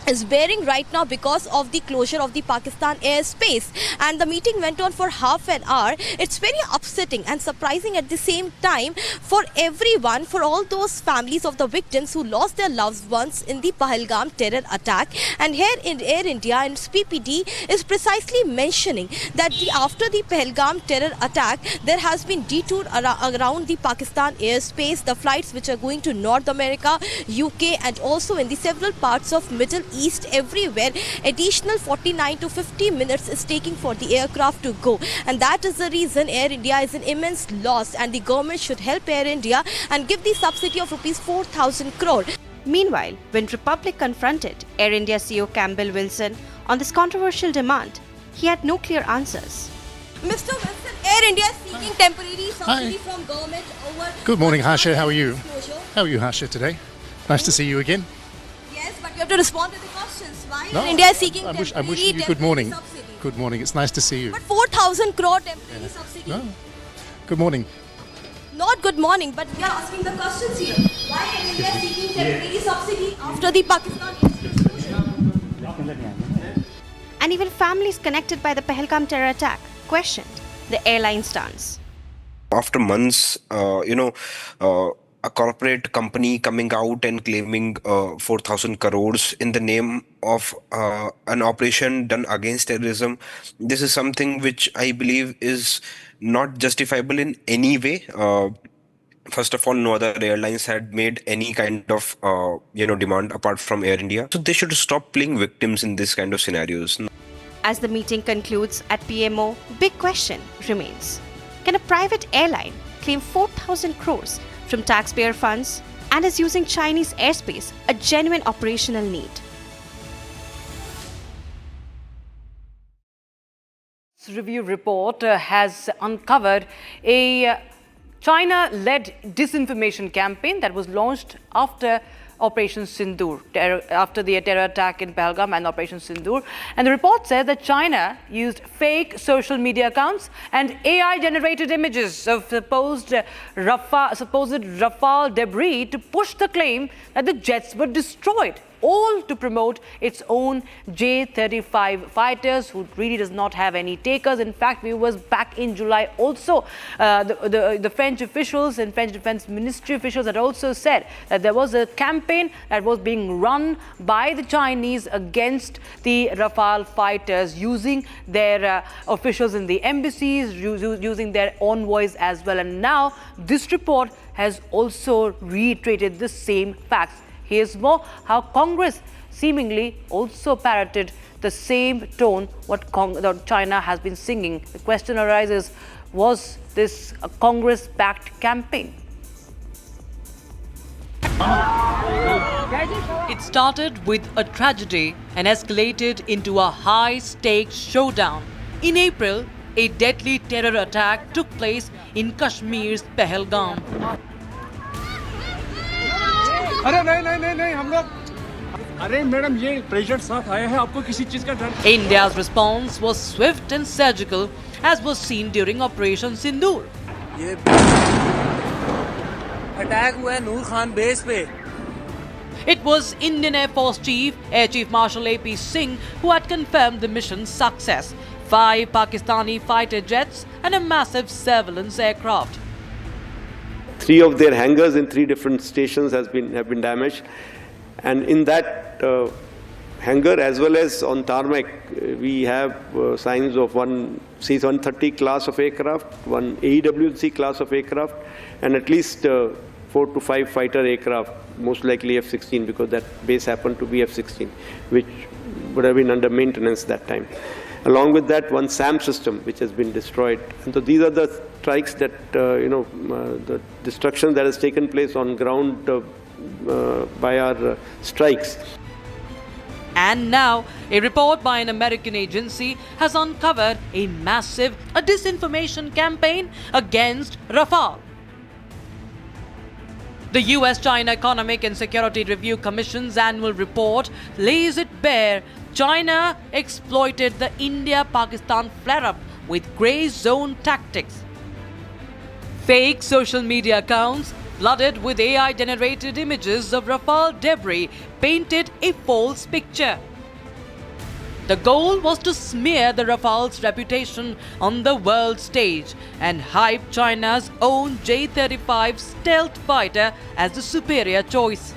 is bearing right now because of the closure of the Pakistan airspace. And the meeting went on for half an hour. It's very upsetting and surprising at the same time for everyone, for all those families of the victims who lost their loved ones in the Pahalgam terror attack. And here in Air India and its PPD is precisely mentioning that after the Pahalgam terror attack, there has been detour around the Pakistan airspace, the flights which are going to North America, UK and also in the several parts of Middle East, everywhere additional 49 to 50 minutes is taking for the aircraft to go, and that is the reason Air India is an immense loss, and the government should help Air India and give the subsidy of rupees 4,000 crore. Meanwhile, when Republic confronted Air India CEO Campbell Wilson on this controversial demand, he had no clear answers. Mr. Wilson, Air India is seeking temporary subsidy from government over... Good morning, Harsha. How are you? How are you, Harsha, today? Nice to see you again. You have to respond to the questions. Why No, India is seeking I'm temporary wishing you good morning. subsidy? Good morning. It's nice to see you. But 4,000 crore temporary subsidy. No. Good morning. Not good morning, but we are asking the questions here. Why is India seeking temporary subsidy after the Pakistan airspace? And even families connected by the Pahalgam terror attack questioned the airline stance. After months, a corporate company coming out and claiming 4,000 crores in the name of an operation done against terrorism. This is something which I believe is not justifiable in any way. First of all, no other airlines had made any kind of demand apart from Air India. So they should stop playing victims in this kind of scenarios. As the meeting concludes at PMO, big question remains. Can a private airline claim 4,000 crores from taxpayer funds and is using Chinese airspace a genuine operational need? This review report has uncovered a China-led disinformation campaign that was launched after Operation Sindoor, after the terror attack in Pahalgam and Operation Sindoor. And the report said that China used fake social media accounts and AI-generated images of supposed Rafale debris to push the claim that the jets were destroyed, all to promote its own J-35 fighters, who really does not have any takers. In fact, we was back in July also, the French officials and French Defense Ministry officials had also said that there was a campaign that was being run by the Chinese against the Rafale fighters, using their officials in the embassies, using their envoys as well. And now this report has also reiterated the same facts. Here's more how Congress seemingly also parroted the same tone what China has been singing. The question arises, was this a Congress-backed campaign? It started with a tragedy and escalated into a high-stakes showdown. In April, a deadly terror attack took place in Kashmir's Pahalgam. अरे नहीं हम लोग अरे madam ये pressure साथ आया है आपको किसी चीज का डर India's response was swift and surgical, as was seen during Operation Sindoor. ये अटैक हुआ है नूर खान बेस पे It was Indian Air Force Chief, Air Chief Marshal A.P. Singh, who had confirmed the mission's success. 5 Pakistani fighter jets and a massive surveillance aircraft. 3 of their hangars in 3 different stations have been damaged, and in that hangar as well as on tarmac, we have signs of one C-130 class of aircraft, one AEWC class of aircraft, and at least 4 to 5 fighter aircraft, most likely F-16, because that base happened to be F-16, which would have been under maintenance that time. Along with that, one SAM system which has been destroyed. And so these are the strikes that, the destruction that has taken place on ground by our strikes. And now, a report by an American agency has uncovered a massive disinformation campaign against Rafale. The US-China Economic and Security Review Commission's annual report lays it bare. China exploited the India-Pakistan flare-up with grey zone tactics. Fake social media accounts flooded with AI-generated images of Rafale debris painted a false picture. The goal was to smear the Rafale's reputation on the world stage and hype China's own J-35 stealth fighter as the superior choice.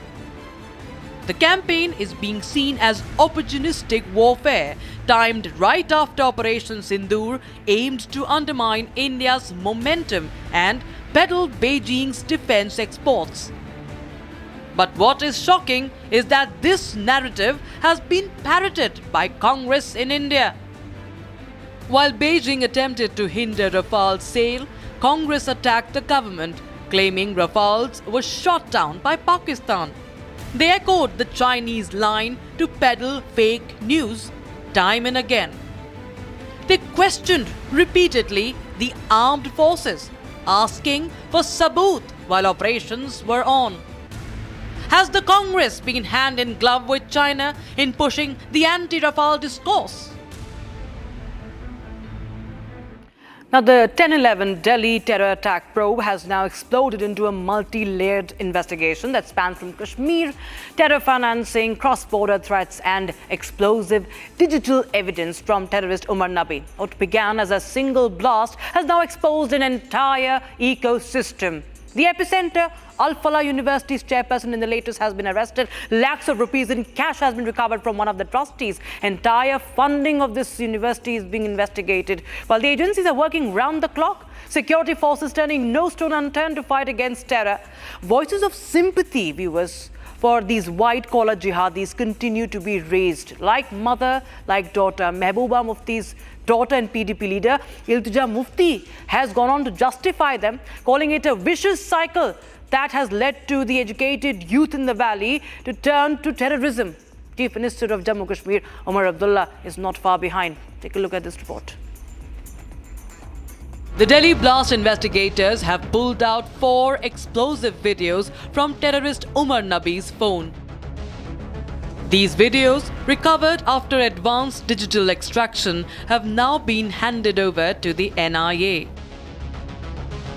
The campaign is being seen as opportunistic warfare, timed right after Operation Sindoor, aimed to undermine India's momentum and peddle Beijing's defense exports. But what is shocking is that this narrative has been parroted by Congress in India. While Beijing attempted to hinder Rafale's sale, Congress attacked the government, claiming Rafales were shot down by Pakistan. They echoed the Chinese line to peddle fake news time and again. They questioned repeatedly the armed forces, asking for sabut while operations were on. Has the Congress been hand in glove with China in pushing the anti-Rafale discourse? Now, the 10/11 Delhi terror attack probe has now exploded into a multi-layered investigation that spans from Kashmir, terror financing, cross-border threats and explosive digital evidence from terrorist Umar Nabi. What began as a single blast has now exposed an entire ecosystem. The epicenter, Al-Falah University's chairperson in the latest, has been arrested. Lakhs of rupees in cash has been recovered from one of the trustees. Entire funding of this university is being investigated. While the agencies are working round the clock, security forces turning no stone unturned to fight against terror. Voices of sympathy, viewers, for these white-collar jihadis continue to be raised. Like mother, like daughter. Mehbooba Mufti's daughter and PDP leader, Iltija Mufti, has gone on to justify them, calling it a vicious cycle that has led to the educated youth in the valley to turn to terrorism. Chief Minister of Jammu Kashmir, Omar Abdullah, is not far behind. Take a look at this report. The Delhi blast investigators have pulled out 4 explosive videos from terrorist Umar Nabi's phone. These videos, recovered after advanced digital extraction, have now been handed over to the NIA.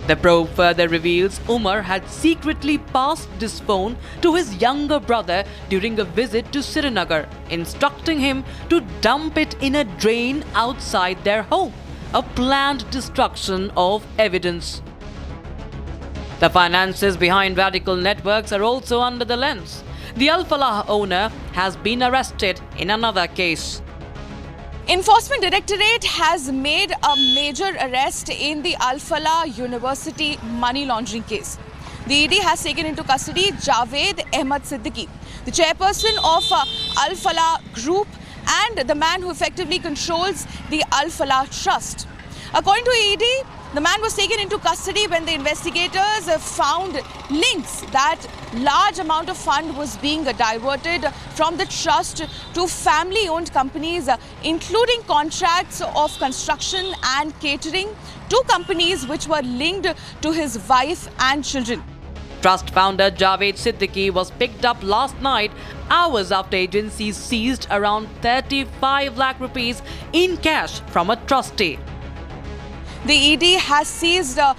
The probe further reveals Umar had secretly passed this phone to his younger brother during a visit to Srinagar, instructing him to dump it in a drain outside their home, a planned destruction of evidence. The finances behind radical networks are also under the lens. The Al-Falah owner has been arrested in another case. Enforcement Directorate has made a major arrest in the Al-Falah University money laundering case. The ED has taken into custody Javed Ahmad Siddiqui, the chairperson of Al-Falah Group and the man who effectively controls the Al-Falah Trust. According to ED, the man was taken into custody when the investigators found links that large amount of fund was being diverted from the trust to family-owned companies, including contracts of construction and catering to companies which were linked to his wife and children. Trust founder Javed Siddiqui was picked up last night, hours after agencies seized around 35 lakh rupees in cash from a trustee. The ED has seized a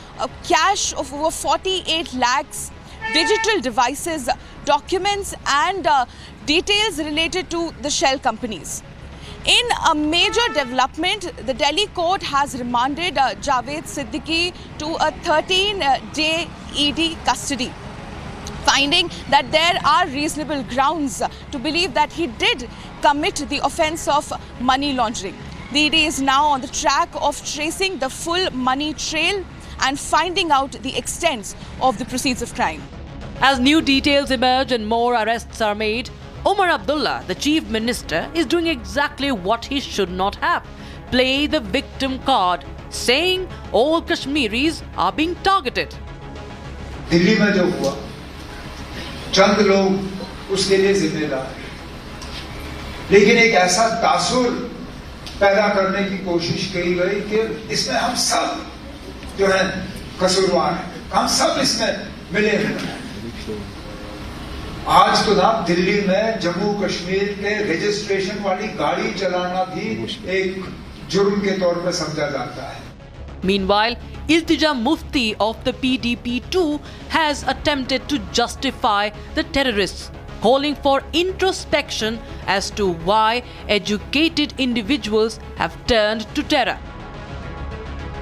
cash of over 48 lakhs digital devices, documents and details related to the shell companies. In a major development, the Delhi court has remanded Javed Siddiqui to a 13-day ED custody, finding that there are reasonable grounds to believe that he did commit the offence of money laundering. The ED is now on the track of tracing the full money trail and finding out the extent of the proceeds of crime. As new details emerge and more arrests are made, Omar Abdullah, the chief minister, is doing exactly what he should not have: play the victim card, saying all Kashmiris are being targeted. Delhi में जो हुआ, चंद लोग उसके लिए जिम्मेदार हैं, लेकिन एक ऐसा तासुर पैदा करने की कोशिश की गई कि इसमें हम सब जो है कसूरवार हैं, हम सब इसमें मिले हुए हैं। आज तो ना दिल्ली में जम्मू कश्मीर के रजिस्ट्रेशन वाली गाड़ी चलाना भी एक जुर्म के तौर पर समझा जाता है। Meanwhile, Iltija Mufti of the PDP too has attempted to justify the terrorists, calling for introspection as to why educated individuals have turned to terror.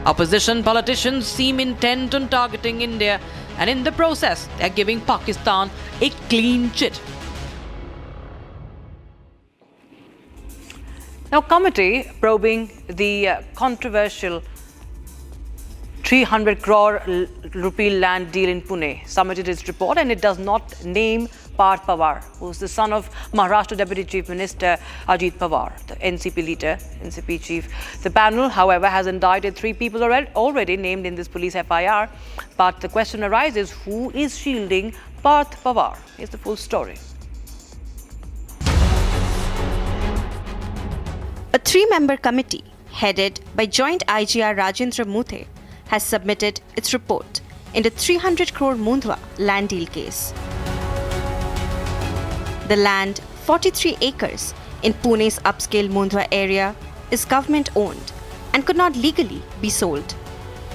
Opposition politicians seem intent on targeting India, and in the process, they're giving Pakistan a clean chit. Now, committee probing the controversial 300 crore rupee land deal in Pune submitted its report, and it does not name Parth Pawar, who is the son of Maharashtra Deputy Chief Minister Ajit Pawar, the NCP leader, NCP chief. The panel, however, has indicted 3 people already named in this police FIR. But the question arises, who is shielding Parth Pawar? Here's the full story. A 3-member committee, headed by Joint IGR Rajendra Muthe, has submitted its report in the 300 crore Mundhwa land deal case. The land, 43 acres, in Pune's upscale Mundhwa area, is government-owned and could not legally be sold.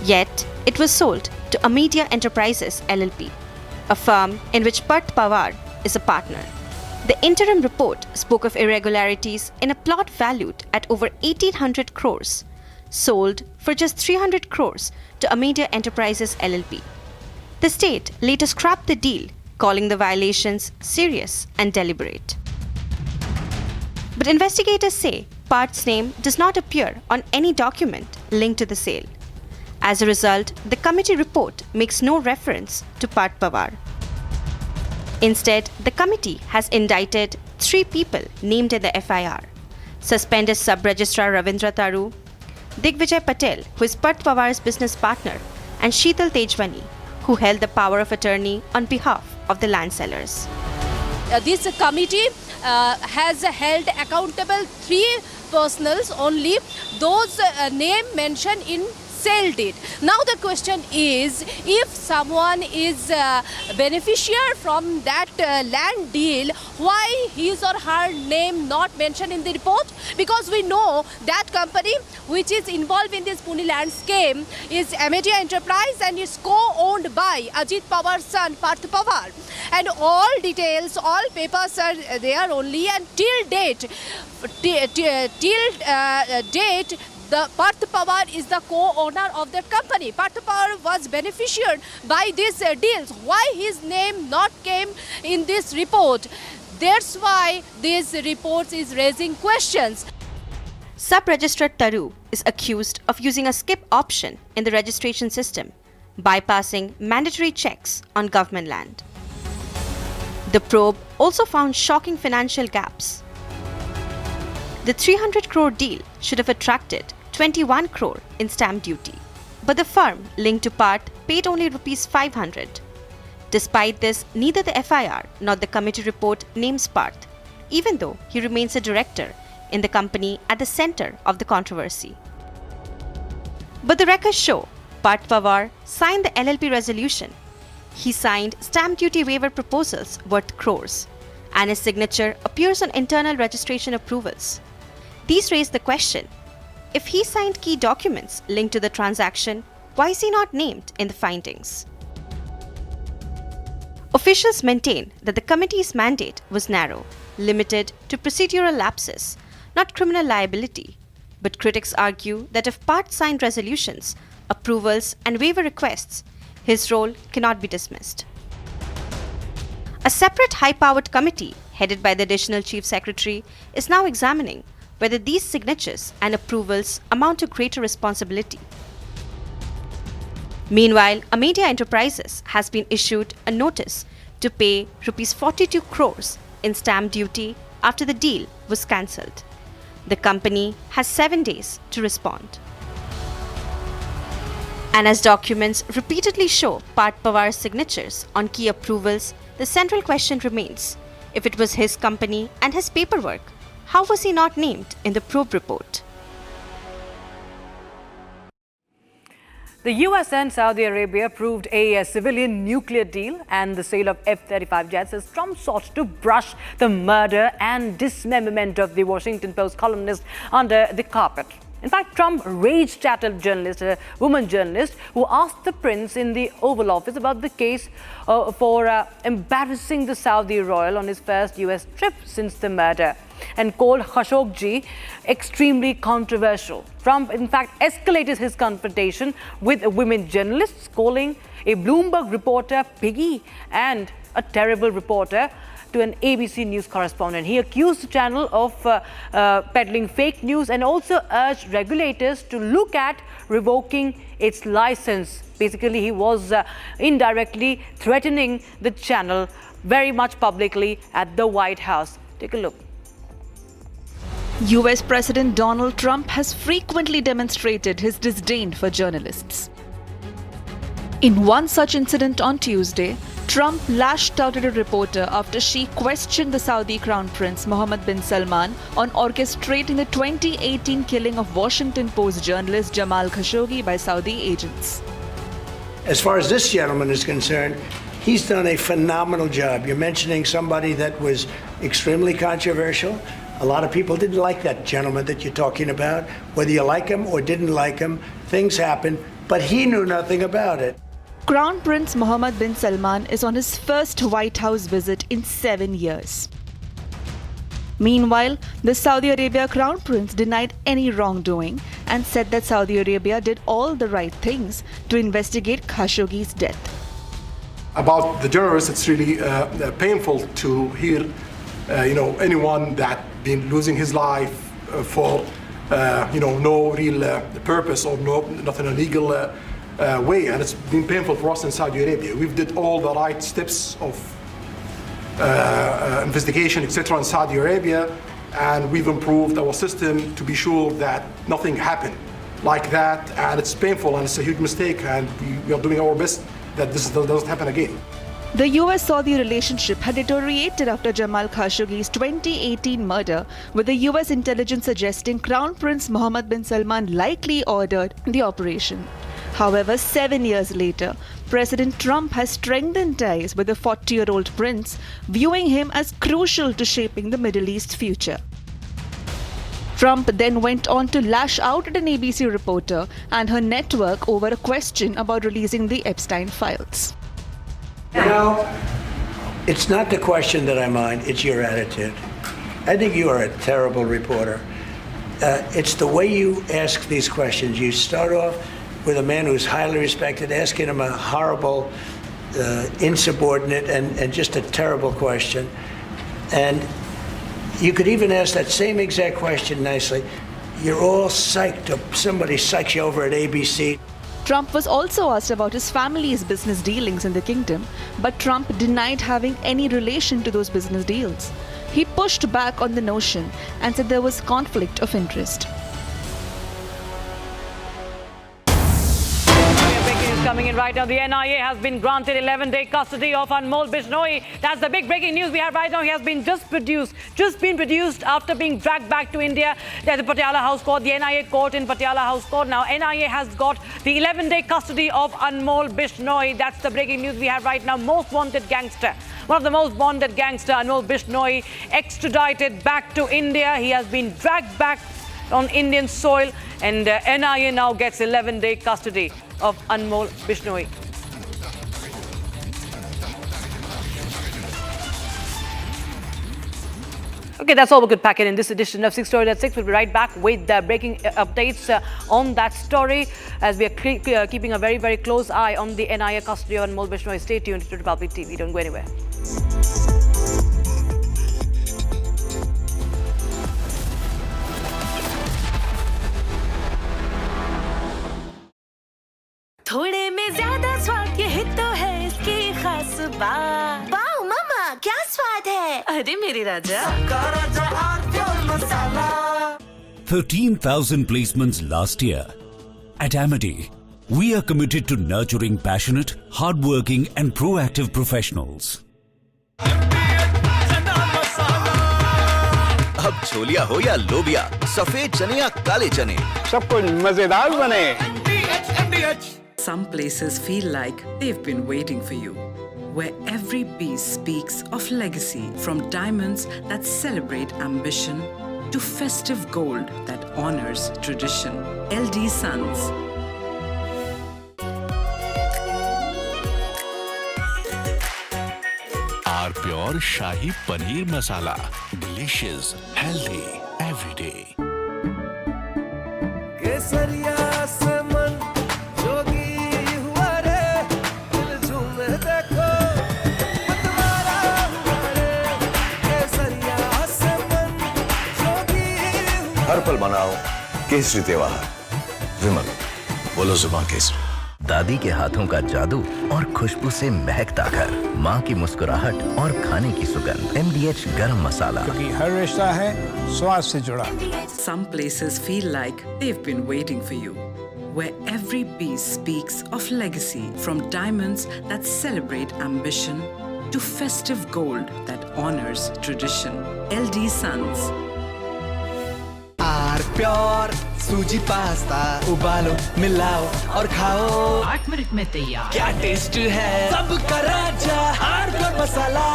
Yet, it was sold to Amedia Enterprises LLP, a firm in which Parth Pawar is a partner. The interim report spoke of irregularities in a plot valued at over 1,800 crores, sold for just 300 crores to Amedia Enterprises LLP. The state later scrapped the deal, calling the violations serious and deliberate. But investigators say Parth's name does not appear on any document linked to the sale. As a result, the committee report makes no reference to Parth Pawar. Instead, the committee has indicted 3 people named in the FIR: suspended Sub-Registrar Ravindra Taru, Digvijay Patel, who is Parth Pawar's business partner, and Sheetal Tejwani, who held the power of attorney on behalf of the land sellers. This committee has held accountable 3 personals only, those name mentioned in sale deed. Now the question is, if someone is beneficiary from that land deal, why his or her name not mentioned in the report? Because we know that company which is involved in this Pune land scheme is Amedia Enterprise and is co-owned by Ajit Pawar's son Parth Pawar. And all details, all papers are there only, and till date, the Parth Pawar is the co-owner of that company. Parth Pawar was beneficiary by these deals. Why his name not came in this report? That's why this report is raising questions. Sub-Registrar Taru is accused of using a skip option in the registration system, bypassing mandatory checks on government land. The probe also found shocking financial gaps. The 300 crore deal should have attracted 21 crore in stamp duty, but the firm linked to Parth paid only Rs 500. Despite this, neither the FIR nor the committee report names Parth, even though he remains a director in the company at the center of the controversy. But the records show Parth Pawar signed the LLP resolution. He signed stamp duty waiver proposals worth crores, and his signature appears on internal registration approvals. These raise the question, if he signed key documents linked to the transaction, why is he not named in the findings? Officials maintain that the committee's mandate was narrow, limited to procedural lapses, not criminal liability. But critics argue that if parts signed resolutions, approvals, and waiver requests, his role cannot be dismissed. A separate high-powered committee, headed by the Additional Chief Secretary, is now examining whether these signatures and approvals amount to greater responsibility. Meanwhile, Media Enterprises has been issued a notice to pay Rs 42 crores in stamp duty after the deal was cancelled. The company has 7 days to respond. And as documents repeatedly show Parth Pawar's signatures on key approvals, the central question remains: if it was his company and his paperwork, how was he not named in the probe report? The US and Saudi Arabia approved a civilian nuclear deal and the sale of F-35 jets as Trump sought to brush the murder and dismemberment of the Washington Post columnist under the carpet. In fact, Trump raged at a woman journalist who asked the prince in the Oval Office about the case for embarrassing the Saudi royal on his first US trip since the murder, and called Khashoggi extremely controversial. Trump, in fact, escalated his confrontation with women journalists, calling a Bloomberg reporter piggy and a terrible reporter to an ABC News correspondent. He accused the channel of peddling fake news and also urged regulators to look at revoking its license. Basically, he was indirectly threatening the channel very much publicly at the White House. Take a look. US President Donald Trump has frequently demonstrated his disdain for journalists. In one such incident on Tuesday, Trump lashed out at a reporter after she questioned the Saudi Crown Prince Mohammed bin Salman on orchestrating the 2018 killing of Washington Post journalist Jamal Khashoggi by Saudi agents. As far as this gentleman is concerned, he's done a phenomenal job. You're mentioning somebody that was extremely controversial. A lot of people didn't like that gentleman that you're talking about. Whether you like him or didn't like him, things happen, but he knew nothing about it. Crown Prince Mohammed bin Salman is on his first White House visit in 7 years. Meanwhile, the Saudi Arabia Crown Prince denied any wrongdoing and said that Saudi Arabia did all the right things to investigate Khashoggi's death. About the journalists, it's really painful to hear, anyone that been losing his life for, no real purpose or nothing illegal way, and it's been painful for us in Saudi Arabia. We've did all the right steps of investigation, etc. in Saudi Arabia, and we've improved our system to be sure that nothing happened like that, and it's painful and it's a huge mistake, and we are doing our best that this doesn't happen again. The US-Saudi relationship had deteriorated after Jamal Khashoggi's 2018 murder, with the US intelligence suggesting Crown Prince Mohammed bin Salman likely ordered the operation. However, 7 years later, President Trump has strengthened ties with the 40-year-old prince, viewing him as crucial to shaping the Middle East's future. Trump then went on to lash out at an ABC reporter and her network over a question about releasing the Epstein files. It's not the question that I mind, it's your attitude. I think you are a terrible reporter. It's the way you ask these questions. You start off with a man who's highly respected, asking him a horrible, insubordinate, and just a terrible question. And you could even ask that same exact question nicely. You're all psyched up. Somebody psychs you over at ABC. Trump was also asked about his family's business dealings in the kingdom, but Trump denied having any relation to those business deals. He pushed back on the notion and said there was conflict of interest. Coming in right now, the NIA has been granted 11-day custody of Anmol Bishnoi. That's the big breaking news we have right now. He has been just been produced after being dragged back to India at the Patiala House Court, the NIA court in Patiala House Court. Now, NIA has got the 11-day custody of Anmol Bishnoi. That's the breaking news we have right now. Most wanted gangster. One of the most wanted gangster, Anmol Bishnoi, extradited back to India. He has been dragged back on Indian soil, and NIA now gets 11-day custody of Anmol Bishnoi. Okay, that's all we could pack in this edition of 6 Story at 6. We'll be right back with breaking updates on that story as we are keeping a very, very close eye on the NIA custody of Anmol Bishnoi. Stay tuned to Republic TV. Don't go anywhere. थोड़े में ज्यादा स्वाद यही तो है इसकी खास बात। वाओ मामा, क्या स्वाद है? अरे मेरे राजा। 13,000 placements last year. At Amity, we are committed to nurturing passionate, hardworking and proactive professionals. अब छोलिया हो या लोबिया, सफेद चने या काले चने, सब कुछ मजेदार बने। Some places feel like they've been waiting for you, where every piece speaks of legacy, from diamonds that celebrate ambition to festive gold that honors tradition. LD Sons. Our pure Shahi Paneer Masala. Delicious, healthy, every day. हर पल बनाओ केसरी त्योहार। विमल, बोलो जुबान केसरी। दादी के हाथों का जादू और खुशबू से महकता घर, माँ की मुस्कुराहट और खाने की सुगंध। MDH गरम मसाला, क्योंकि हर रिश्ता है स्वाद से जुड़ा। Some places feel like they've been waiting for you, where every piece speaks of legacy, from diamonds that celebrate ambition to festive gold that honors tradition. LD Sons. Pure सूजी पास्ता, उबालो मिलाओ और खाओ, 8 मिनट में तैयार। क्या test है, सबका राजा हार्डकोर मसाला।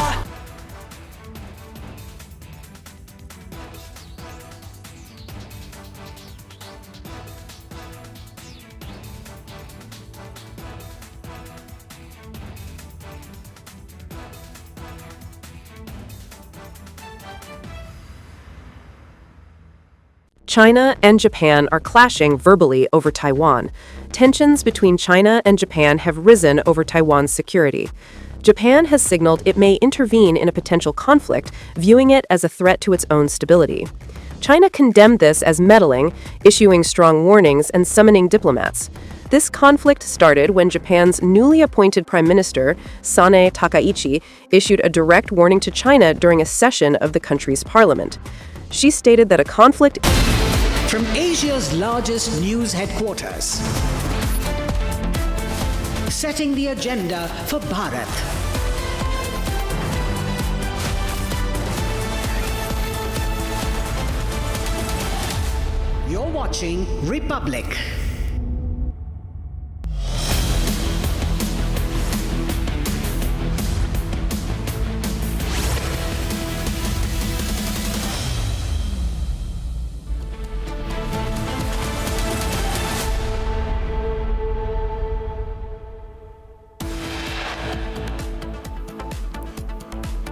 China and Japan are clashing verbally over Taiwan. Tensions between China and Japan have risen over Taiwan's security. Japan has signaled it may intervene in a potential conflict, viewing it as a threat to its own stability. China condemned this as meddling, issuing strong warnings and summoning diplomats. This conflict started when Japan's newly appointed Prime Minister, Sanae Takaichi, issued a direct warning to China during a session of the country's parliament. She stated that a conflict... From Asia's largest news headquarters, setting the agenda for Bharat. You're watching Republic.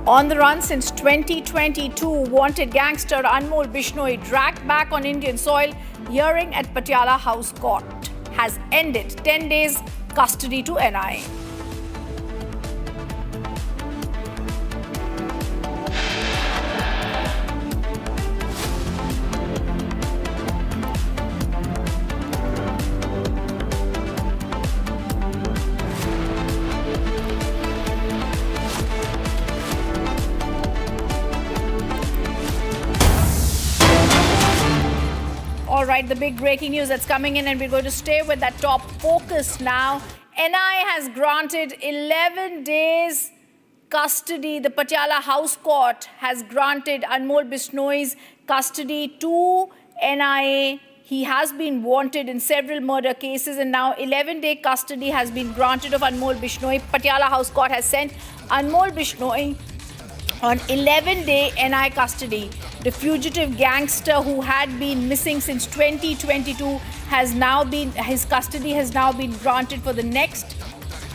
On the run since 2022, wanted gangster Anmol Bishnoi dragged back on Indian soil. Hearing at Patiala House Court has ended 10 days custody to NIA. All right, the big breaking news that's coming in, and we're going to stay with that top focus now. NIA has granted 11 days custody. The Patiala House Court has granted Anmol Bishnoi's custody to NIA. He has been wanted in several murder cases, and now 11-day custody has been granted of Anmol Bishnoi. Patiala House Court has sent Anmol Bishnoi on 11-day NIA custody. The fugitive gangster who had been missing since 2022 has now been, his custody has now been granted for the next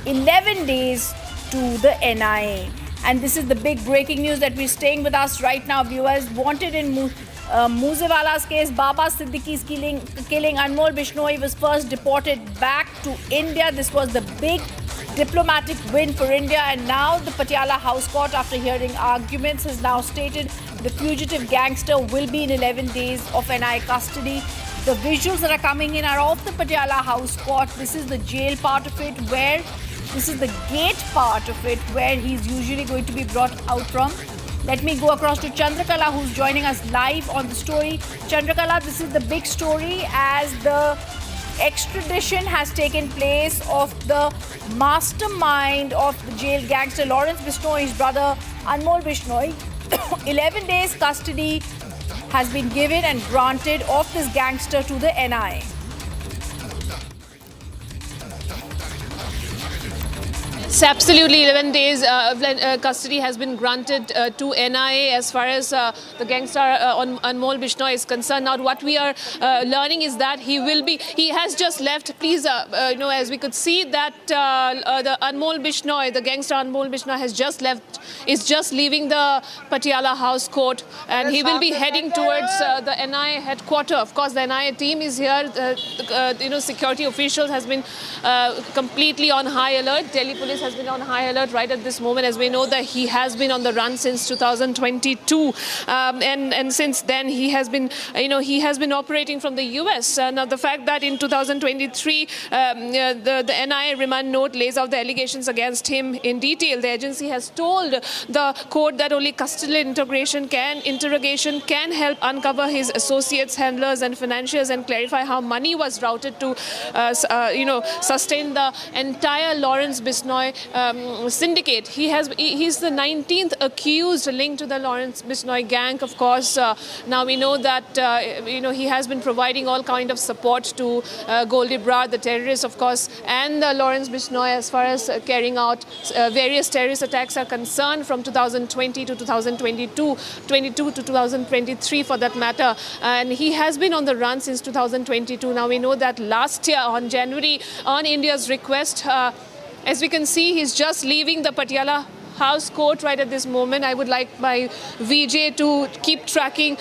11 days to the NIA. And this is the big breaking news that we're staying with us right now, viewers. Wanted in Moosewala's case, Baba Siddiqui's killing, Anmol Bishnoi was first deported back to India. This was the big diplomatic win for India, and now the Patiala House Court, after hearing arguments, has now stated the fugitive gangster will be in 11 days of NIA custody. The visuals that are coming in are of the Patiala House Court. This is the jail part of it, this is the gate part of it, where he's usually going to be brought out from. Let me go across to Chandrakala, who's joining us live on the story. Chandrakala, this is the big story as the extradition has taken place of the mastermind of the jail gangster Lawrence Bishnoi, his brother Anmol Bishnoi. 11 days custody has been given and granted of this gangster to the NIA. Absolutely, 11 days custody has been granted to NIA as far as the gangster Anmol Bishnoi is concerned. Now, what we are learning is that he has just left. Please, as we could see that the Anmol Bishnoi, the gangster Anmol Bishnoi has just left, is just leaving the Patiala House Court, and he will be heading towards the NIA headquarters. Of course, the NIA team is here. Security officials has been completely on high alert. Delhi police has been on high alert right at this moment, as we know that he has been on the run since 2022, and since then he has been operating from the US. Now, the fact that in 2023 the NIA remand note lays out the allegations against him in detail. The agency has told the court that only custodial interrogation can help uncover his associates, handlers, and financiers, and clarify how money was routed to sustain the entire Lawrence Bishnoi syndicate. He's the 19th accused linked to the Lawrence Bishnoi gang. Of course, now we know that he has been providing all kind of support to Goldie Brar, the terrorists, of course, and Lawrence Bishnoi as far as carrying out various terrorist attacks are concerned from 2020 to 2022, 22 to 2023 for that matter. And he has been on the run since 2022. Now we know that last year on January, on India's request, as we can see, he's just leaving the Patiala House Court right at this moment. I would like my VJ to keep tracking,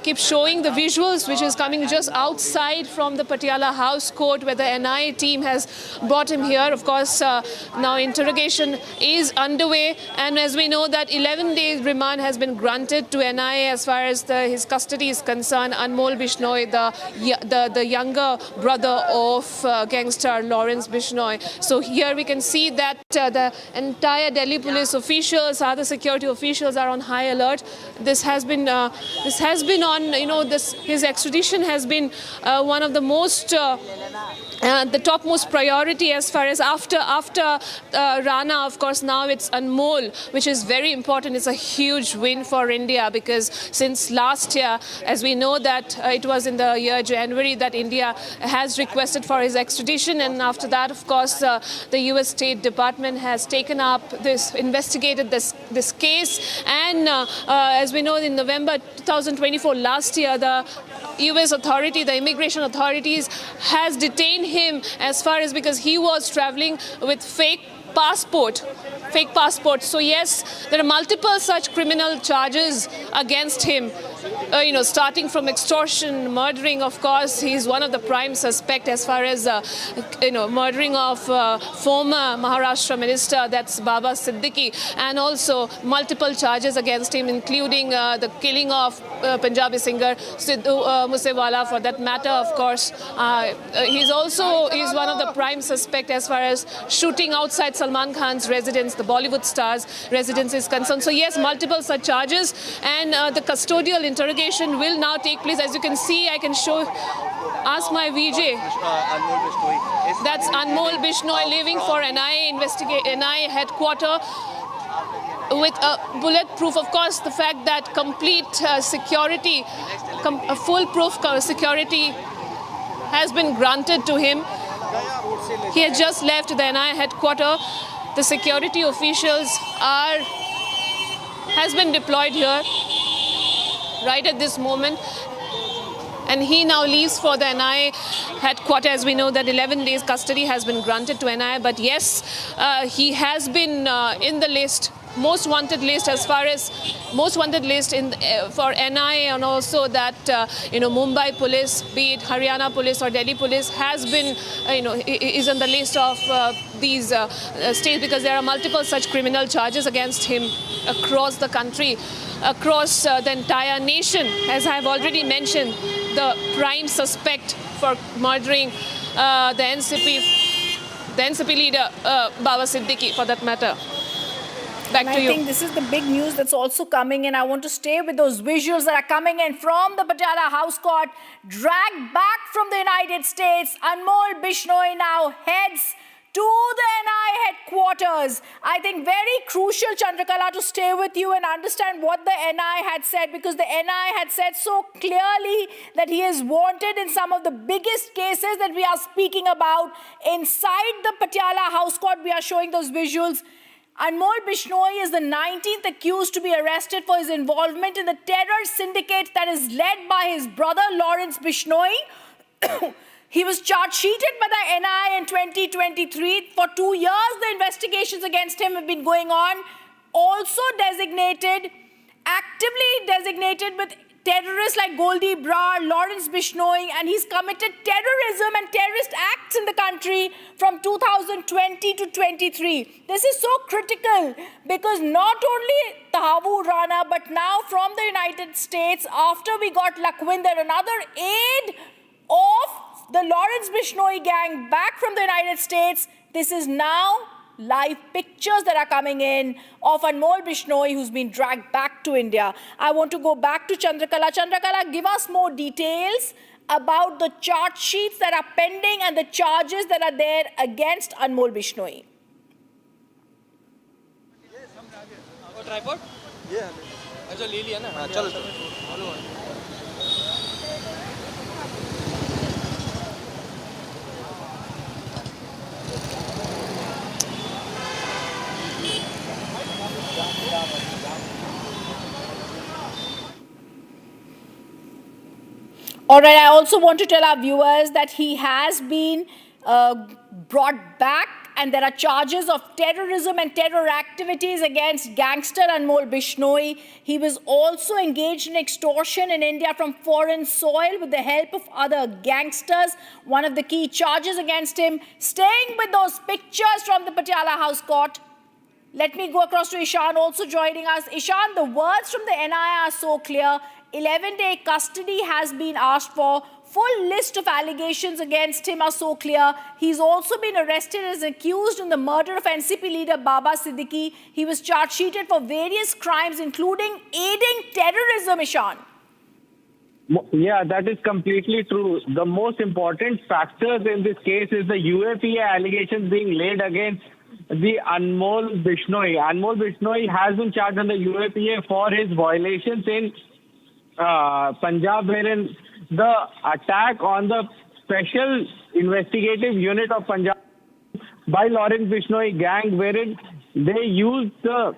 keep showing the visuals, which is coming just outside from the Patiala House Court, where the NIA team has brought him here. Of course, now interrogation is underway, and as we know that 11 days remand has been granted to NIA as far as his custody is concerned. Anmol Bishnoi, the younger brother of gangster Lawrence Bishnoi. So here we can see that the entire Delhi police officials, other security officials are on high alert. This has been on, his extradition has been one of the most the topmost priority as far as after Rana. Of course, now it's Anmol, which is very important. It's a huge win for India, because since last year, as we know that it was in the year January that India has requested for his extradition, and after that, of course, the US State Department has taken up investigated this case, and as we know, in November 2024 last year, the US authority, the immigration authorities, has detained him as far as because he was traveling with fake passport. So yes, there are multiple such criminal charges against him, starting from extortion, murdering. Of course, he's one of the prime suspects as far as murdering of former Maharashtra minister, that's Baba Siddiqui, and also multiple charges against him, including the killing of Punjabi singer Sidhu Moosewala, for that matter. Of course, he's one of the prime suspects as far as shooting outside Salman Khan's residence, the Bollywood star's residence, is concerned. So yes, multiple such charges, and the custodial interrogation will now take place. As you can see, I can ask my VJ. That's Anmol Bishnoi leaving for NIA headquarters with a bulletproof. Of course, the fact that complete security, foolproof security has been granted to him. He has just left the NIA headquarters. The security officials has been deployed here right at this moment, and he now leaves for the NIA headquarters. As we know that 11 days custody has been granted to NIA, but yes, he has been in the list most wanted list as far as most wanted list in for NIA, and also that Mumbai police, be it Haryana police or Delhi police, has been is on the list of these states, because there are multiple such criminal charges against him across the country, across the entire nation. As I have already mentioned, the prime suspect for murdering the NCP leader, Baba Siddiqui, for that matter. Back to you. I think this is the big news that's also coming in. I want to stay with those visuals that are coming in from the Patiala House Court, dragged back from the United States. Anmol Bishnoi now heads to the NIA headquarters. I think very crucial, Chandrakala, to stay with you and understand what the NIA had said, because the NIA had said so clearly that he is wanted in some of the biggest cases that we are speaking about. Inside the Patiala House Court, we are showing those visuals. Anmol Bishnoi is the 19th accused to be arrested for his involvement in the terror syndicate that is led by his brother Lawrence Bishnoi. He was charge-sheeted by the NIA in 2023. For 2 years, the investigations against him have been going on. Also actively designated with terrorists like Goldie Brar, Lawrence Bishnoi, and he's committed terrorism and terrorist acts in the country from 2020 to 23. This is so critical because not only Tahavu Rana, but now from the United States, after we got Lakhwinder, another aide of the Lawrence Bishnoi gang back from the United States. This is now live pictures that are coming in of Anmol Bishnoi, who's been dragged back to India. I want to go back to Chandrakala. Chandrakala, give us more details about the charge sheets that are pending and the charges that are there against Anmol Bishnoi. Tripod ये अच्छा ले लिया ना चलो चलो All right, I also want to tell our viewers that he has been brought back, and there are charges of terrorism and terror activities against Gangster Anmol Bishnoi. He was also engaged in extortion in India from foreign soil with the help of other gangsters. One of the key charges against him. Staying with those pictures from the Patiala House Court, let me go across to Ishan, also joining us. Ishan, the words from the NIA are so clear. 11-day custody has been asked for. Full list of allegations against him are so clear. He's also been arrested as accused in the murder of NCP leader Baba Siddiqui. He was charge-sheeted for various crimes, including aiding terrorism, Ishan. Yeah, that is completely true. The most important factors in this case is the UAPA allegations being laid against the Anmol Bishnoi. Anmol Bishnoi has been charged under UAPA for his violations in Punjab, wherein the attack on the Special Investigative Unit of Punjab by Lawrence Bishnoi gang, wherein they used the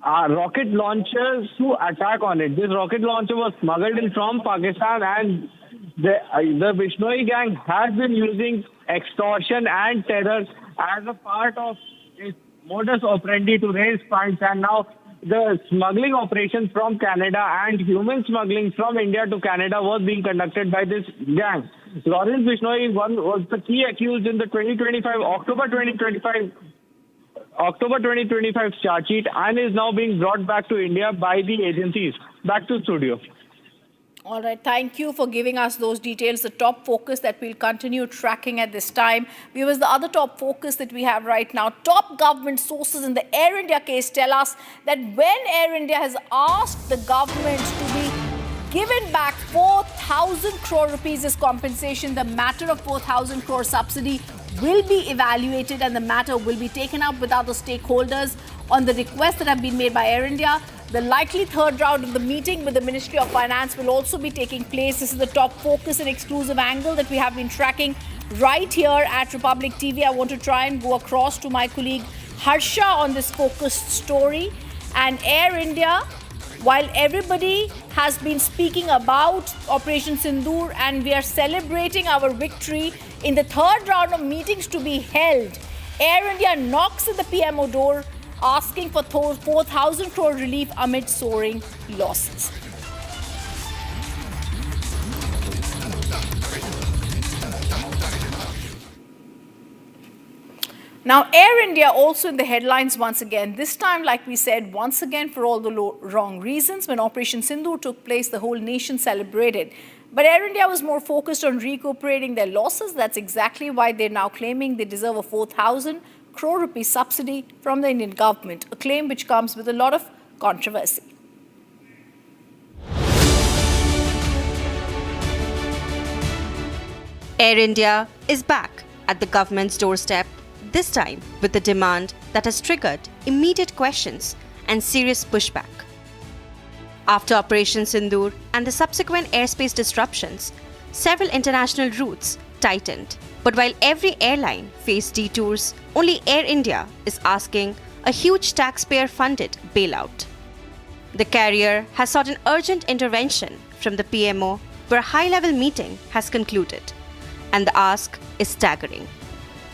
rocket launchers to attack on it. This rocket launcher was smuggled in from Pakistan, and the Bishnoi gang has been using extortion and terror as a part of its modus operandi to raise funds, and now the smuggling operations from Canada and human smuggling from India to Canada was being conducted by this gang. Lawrence Bishnoi was the key accused in the October 2025 charge sheet, and is now being brought back to India by the agencies. Back to studio. All right, thank you for giving us those details. The top focus that we'll continue tracking at this time. Viewers, the other top focus that we have right now, top government sources in the Air India case tell us that when Air India has asked the government to be given back 4,000 crore rupees as compensation, the matter of 4,000 crore subsidy will be evaluated and the matter will be taken up with other stakeholders on the requests that have been made by Air India. The likely third round of the meeting with the Ministry of Finance will also be taking place. This is the top focus and exclusive angle that we have been tracking right here at Republic TV. I want to try and go across to my colleague Harsha on this focused story. And Air India, while everybody has been speaking about Operation Sindoor and we are celebrating our victory, in the third round of meetings to be held, Air India knocks at the PMO door asking for 4,000 crore relief amid soaring losses. Now, Air India also in the headlines once again. This time, like we said, once again for all the wrong reasons. When Operation Sindoor took place, the whole nation celebrated. But Air India was more focused on recuperating their losses. That's exactly why they're now claiming they deserve a 4,000 crore rupee subsidy from the Indian government, a claim which comes with a lot of controversy. Air India is back at the government's doorstep, this time with a demand that has triggered immediate questions and serious pushback. After Operation Sindoor and the subsequent airspace disruptions, several international routes tightened. But while every airline faced detours, only Air India is asking a huge taxpayer-funded bailout. The carrier has sought an urgent intervention from the PMO, where a high-level meeting has concluded, and the ask is staggering.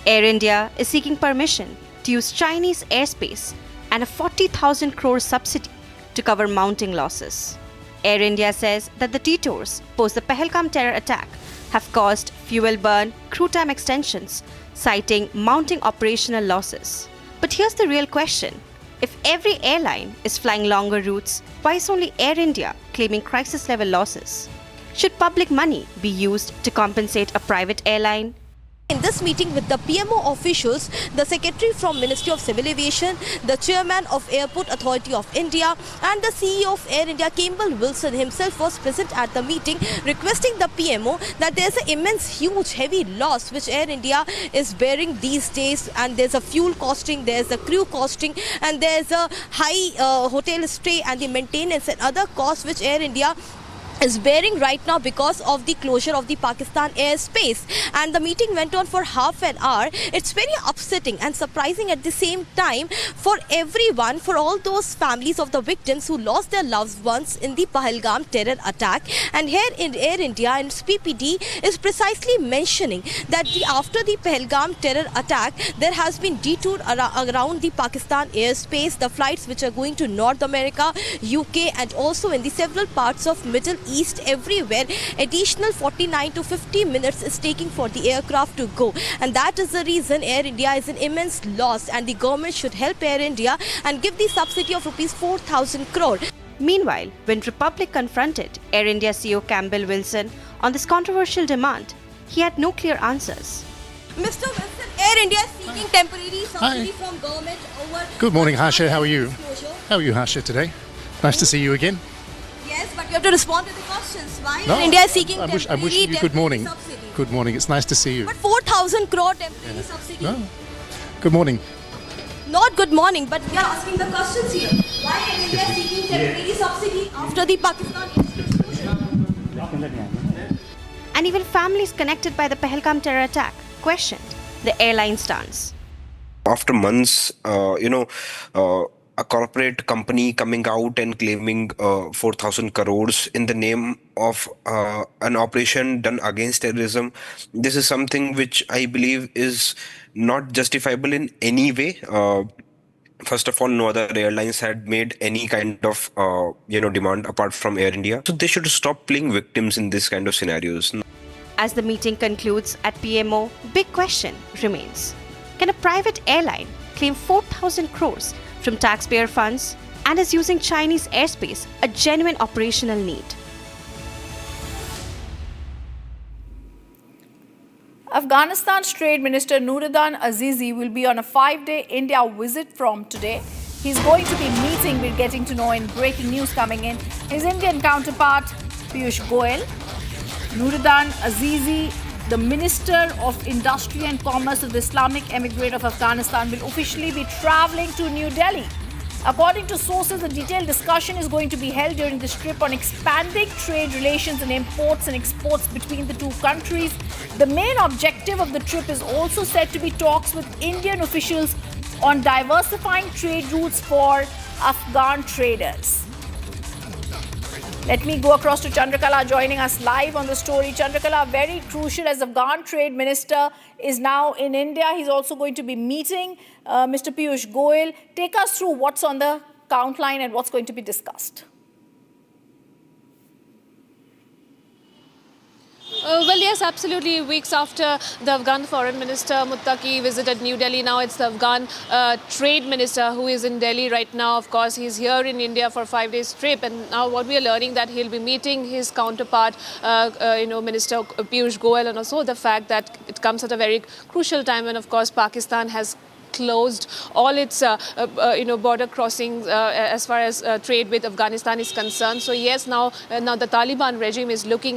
Air India is seeking permission to use Chinese airspace and a 40,000 crore subsidy to cover mounting losses. Air India says that the detours post the Pahalgam terror attack have caused fuel burn, crew time extensions, citing mounting operational losses. But here's the real question. If every airline is flying longer routes, why is only Air India claiming crisis-level losses? Should public money be used to compensate a private airline? In this meeting with the PMO officials, the Secretary from Ministry of Civil Aviation, the Chairman of Airport Authority of India and the CEO of Air India, Campbell Wilson himself was present at the meeting, requesting the PMO that there's an immense, huge, heavy loss which Air India is bearing these days, and there's a fuel costing, there's a crew costing, and there's a high hotel stay and the maintenance and other costs which Air India is bearing right now because of the closure of the Pakistan airspace. And the meeting went on for half an hour. It's very upsetting and surprising at the same time for everyone, for all those families of the victims who lost their loved ones in the Pahalgam terror attack. And here in Air India and its PPD is precisely mentioning that after the Pahalgam terror attack, there has been detour around the Pakistan airspace, the flights which are going to North America, UK and also in the several parts of Middle East, everywhere. Additional 49 to 50 minutes is taking for the aircraft to go, and that is the reason Air India is an immense loss, and the government should help Air India and give the subsidy of rupees 4,000 crore. Meanwhile, when Republic confronted Air India CEO Campbell Wilson on this controversial demand, he had no clear answers. Mr. Wilson, Air India is seeking temporary subsidy from government over... Good morning, Harsha. How are you? How are you, Harsha, today? Nice to see you again. Yes, but you have to respond to the questions. Why Air India is seeking temporary I'm wishing you good morning. Subsidy. Good morning. It's nice to see you. But 4,000 crore temporary subsidy. No. Good morning. Not good morning, but we are asking the questions here. Why Air India is seeking temporary subsidy after the Pakistan airspace? And even families connected by the Pahalgam terror attack questioned the airline stance. After months, a corporate company coming out and claiming 4,000 crores in the name of an operation done against terrorism. This is something which I believe is not justifiable in any way. First of all, no other airlines had made any kind of demand apart from Air India. So they should stop playing victims in this kind of scenarios. As the meeting concludes at PMO, big question remains. Can a private airline claim 4,000 crores from taxpayer funds and is using Chinese airspace a genuine operational need? Afghanistan's Trade Minister Nuruddin Azizi will be on a 5-day India visit from today. He's going to be meeting, we're getting to know in breaking news coming in, his Indian counterpart Piyush Goyal. Nuruddin Azizi, the Minister of Industry and Commerce of the Islamic Emirate of Afghanistan, will officially be travelling to New Delhi. According to sources, a detailed discussion is going to be held during this trip on expanding trade relations and imports and exports between the two countries. The main objective of the trip is also said to be talks with Indian officials on diversifying trade routes for Afghan traders. Let me go across to Chandrakala joining us live on the story. Chandrakala, very crucial as Afghan Trade Minister is now in India. He's also going to be meeting Mr. Piyush Goyal. Take us through what's on the count line and what's going to be discussed. Well, yes, absolutely. Weeks after the Afghan Foreign Minister Muttaqi visited New Delhi, now it's the Afghan Trade Minister who is in Delhi right now. Of course, he's here in India for a 5-day trip, and now what we are learning that he'll be meeting his counterpart, Minister Piyush Goyal, and also the fact that it comes at a very crucial time when, of course, Pakistan has closed all its border crossings as far as trade with Afghanistan is concerned. So yes, now the Taliban regime is looking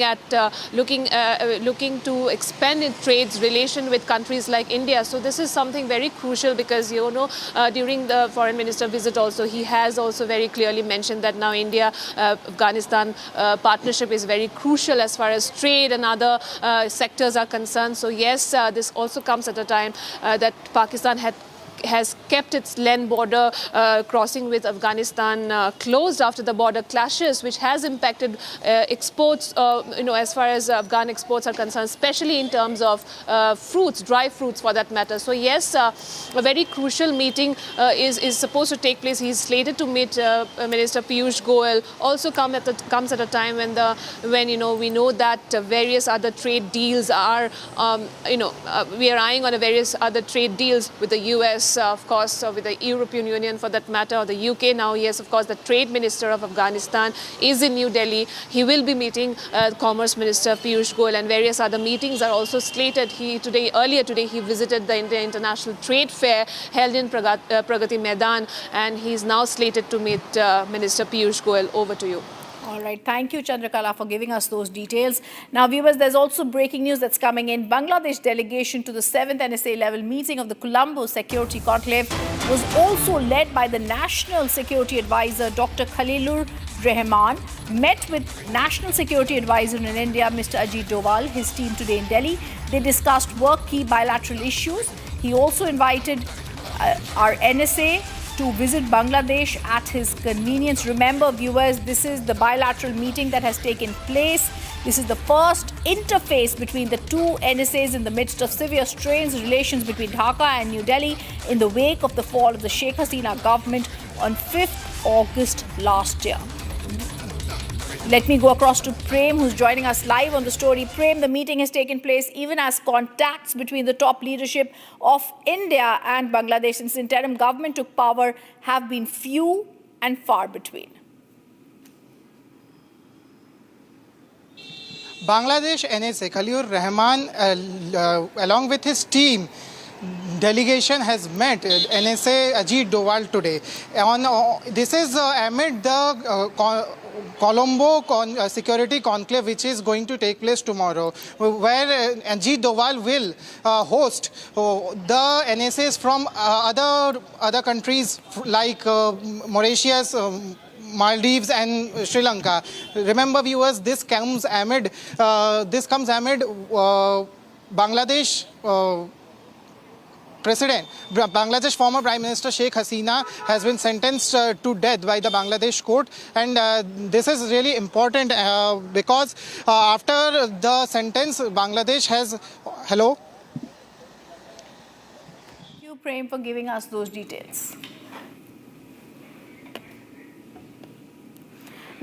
to expand its trade relation with countries like India. So this is something very crucial because during the foreign minister visit also he has also very clearly mentioned that now India Afghanistan partnership is very crucial as far as trade and other sectors are concerned. So yes, this also comes at a time that Pakistan has kept its land border crossing with Afghanistan closed after the border clashes, which has impacted exports, as far as Afghan exports are concerned, especially in terms of fruits, dry fruits for that matter. So yes, a very crucial meeting is supposed to take place. He's slated to meet Minister Piyush Goyal. Also comes at a time when we know that various other trade deals are, we are eyeing on various other trade deals with the US. Of course, with the European Union for that matter, or the UK now. Yes, of course, the Trade Minister of Afghanistan is in New Delhi. He will be meeting Commerce Minister Piyush Goyal, and various other meetings are also slated. Earlier today, he visited the India International Trade Fair held in Pragati Maidan, and he's now slated to meet Minister Piyush Goyal. Over to you. All right. Thank you, Chandrakala, for giving us those details. Now, viewers, there's also breaking news that's coming in. Bangladesh delegation to the 7th NSA level meeting of the Colombo Security Conclave was also led by the National Security Advisor, Dr. Khalilur Rahman, met with National Security Advisor in India, Mr. Ajit Doval, his team today in Delhi. They discussed key bilateral issues. He also invited our NSA to visit Bangladesh at his convenience. Remember, viewers, this is the bilateral meeting that has taken place. This is the first interface between the two NSAs in the midst of severe strains in relations between Dhaka and New Delhi in the wake of the fall of the Sheikh Hasina government on 5th August last year. Let me go across to Prem, who's joining us live on the story. Prem, the meeting has taken place even as contacts between the top leadership of India and Bangladesh since the interim government took power have been few and far between. Bangladesh NSA Khalilur Rahman, along with his team, delegation has met NSA Ajit Doval today. This is amid the Colombo Security Conclave, which is going to take place tomorrow, where Ajit Doval will host the NSAs from other countries like Mauritius, Maldives and Sri Lanka. Remember, viewers, this comes amid Bangladesh Bangladesh former Prime Minister Sheikh Hasina has been sentenced to death by the Bangladesh court, and this is really important because after the sentence, Bangladesh has... Hello? Thank you, Prem, for giving us those details.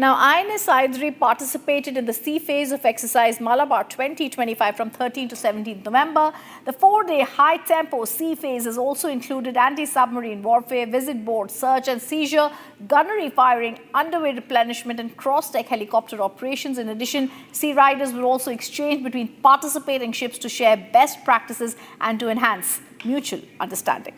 Now, INS Saidri participated in the sea phase of exercise Malabar 2025 from 13 to 17 November. The 4-day high-tempo sea phase has also included anti-submarine warfare, visit board, search and seizure, gunnery firing, underway replenishment and cross-deck helicopter operations. In addition, sea riders will also exchange between participating ships to share best practices and to enhance mutual understanding.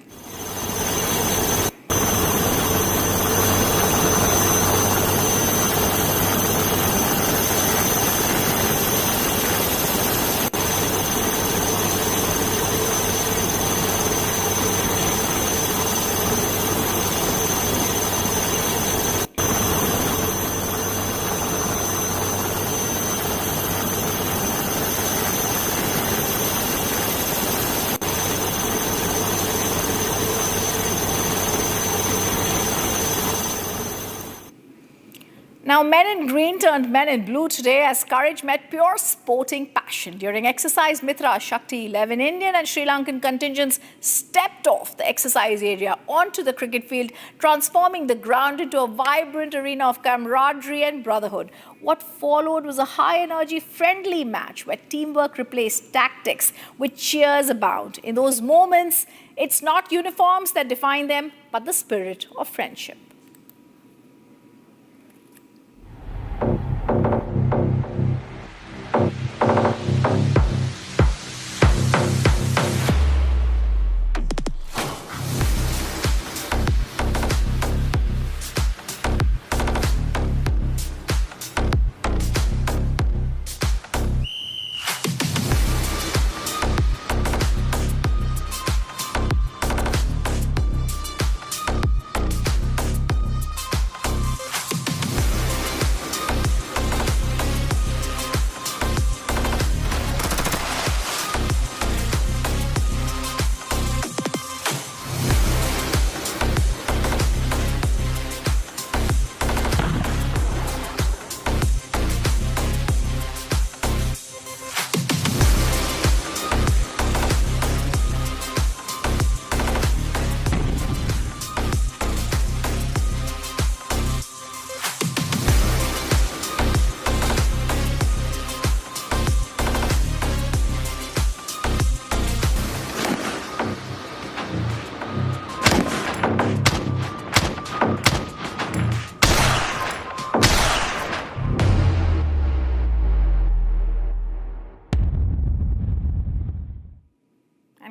Now, men in green turned men in blue today as courage met pure sporting passion. During exercise Mitra Shakti, 11 Indian and Sri Lankan contingents stepped off the exercise area onto the cricket field, transforming the ground into a vibrant arena of camaraderie and brotherhood. What followed was a high-energy, friendly match where teamwork replaced tactics with cheers abound. In those moments, it's not uniforms that define them, but the spirit of friendship.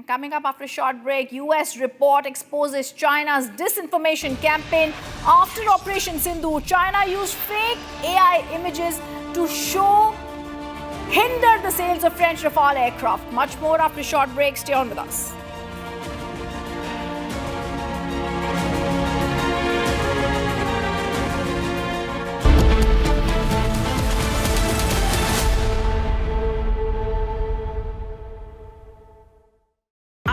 Coming up after a short break, US report exposes China's disinformation campaign. After Operation Sindhu, China used fake AI images to hinder the sales of French Rafale aircraft. Much more after a short break. Stay on with us.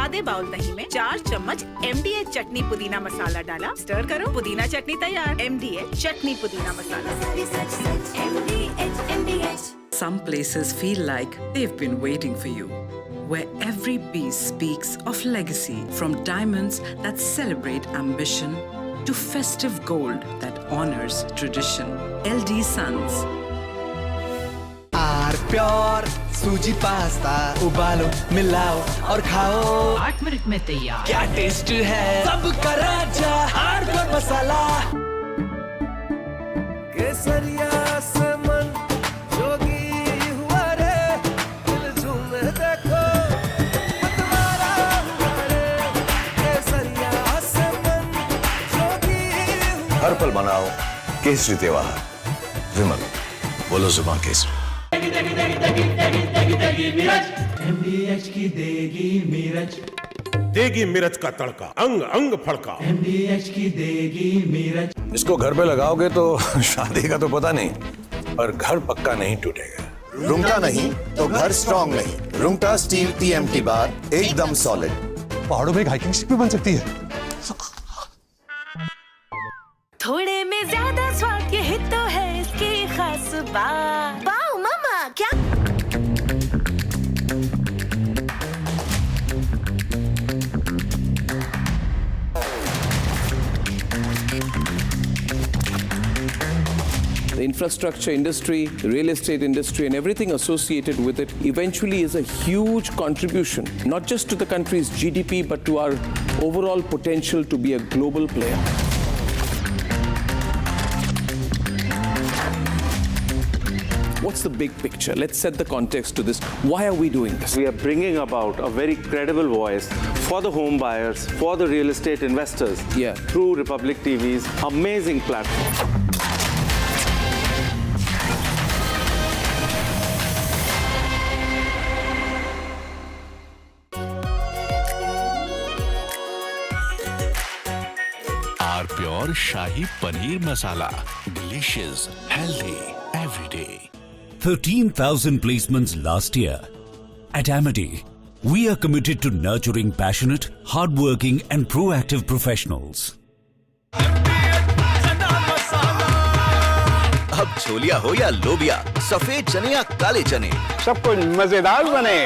आधे bowl दही में 4 चम्मच MDH चटनी पुदीना मसाला डाला, stir करो, पुदीना चटनी तैयार। MDH चटनी पुदीना मसाला। Some places feel like they've been waiting for you, where every piece speaks of legacy, from diamonds that celebrate ambition to festive gold that honors tradition. LD Sons. Pure सूजी pasta उबालो मिलाओ और खाओ 8 minute में तैयार। क्या test है सबका राजा हार्डकोर मसाला। केसरिया से मन जोगी हुआ रे, दिल झूमे देखो मतवारा हुआ रे। केसरिया से मन जोगी हुआ। हर पल मनाओ केसरी त्योहार। विमल, बोलो जुबान केसरी। MDH की देगी मिर्च, देगी मिर्च का तड़का, अंग अंग फड़का। MDH की देगी मिर्च। इसको घर पे लगाओगे तो शादी का तो पता नहीं, पर घर पक्का नहीं टूटेगा। रुंगटा नहीं तो घर स्ट्रॉन्ग नहीं। रुंगटा स्टील TMT बार एकदम सॉलिड। पहाड़ों में हाइकिंग स्टिक भी बन सकती है। थोड़े में ज्यादा स्वाद, यही तो है इसकी खास बात। वाओ मामा क्या The infrastructure industry, the real estate industry, and everything associated with it eventually is a huge contribution, not just to the country's GDP, but to our overall potential to be a global player. What's the big picture? Let's set the context to this. Why are we doing this? We are bringing about a very credible voice for the home buyers, for the real estate investors, through Republic TV's amazing platform. Our pure Shahi Paneer Masala. Delicious, healthy, every day. 13,000 placements last year. At Amity, we are committed to nurturing passionate, hardworking and proactive professionals. अब छोलिया हो या लोबिया, सफेद चने या काले चने, सब कुछ मजेदार बने।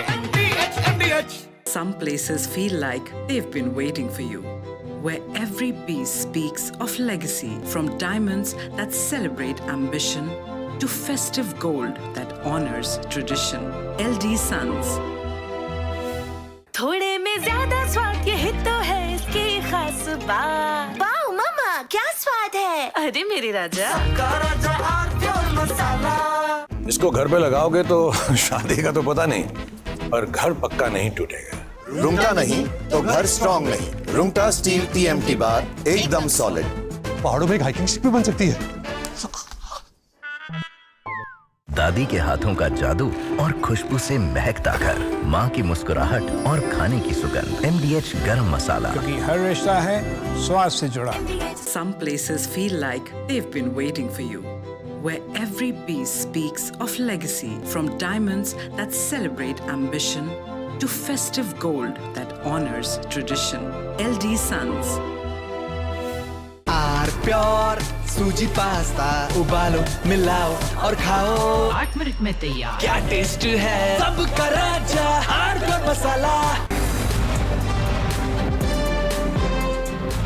Some places feel like they've been waiting for you, where every piece speaks of legacy, from diamonds that celebrate ambition to festive gold that honors tradition. LD Sons. थोड़े में ज्यादा स्वाद, यही तो है इसकी खास बात। वाओ मामा, क्या स्वाद है? अरे मेरे राजा, राजा और प्योर मसाला। इसको घर पे लगाओगे तो शादी का तो पता नहीं, पर घर पक्का नहीं टूटेगा। रूंगटा नहीं तो घर स्ट्रॉन्ग नहीं। रूंगटा स्टील TMT बार एकदम सॉलिड। पहाड़ों में एक हाइकिंग स्टिक भी बन सकती है। दादी के हाथों का जादू और खुशबू से महकता घर, माँ की मुस्कुराहट और खाने की सुगंध। MDH गरम मसाला, क्योंकि हर रिश्ता है स्वाद से जुड़ा। Some places feel like they've been waiting for you, where every piece speaks of legacy, from diamonds that celebrate ambition to festive gold that honors tradition. LD Sons. Are pure सूजी pasta, उबालो मिलाओ और खाओ। 8 minute में तैयार। क्या test है, सबका राजा आर प्योर मसाला।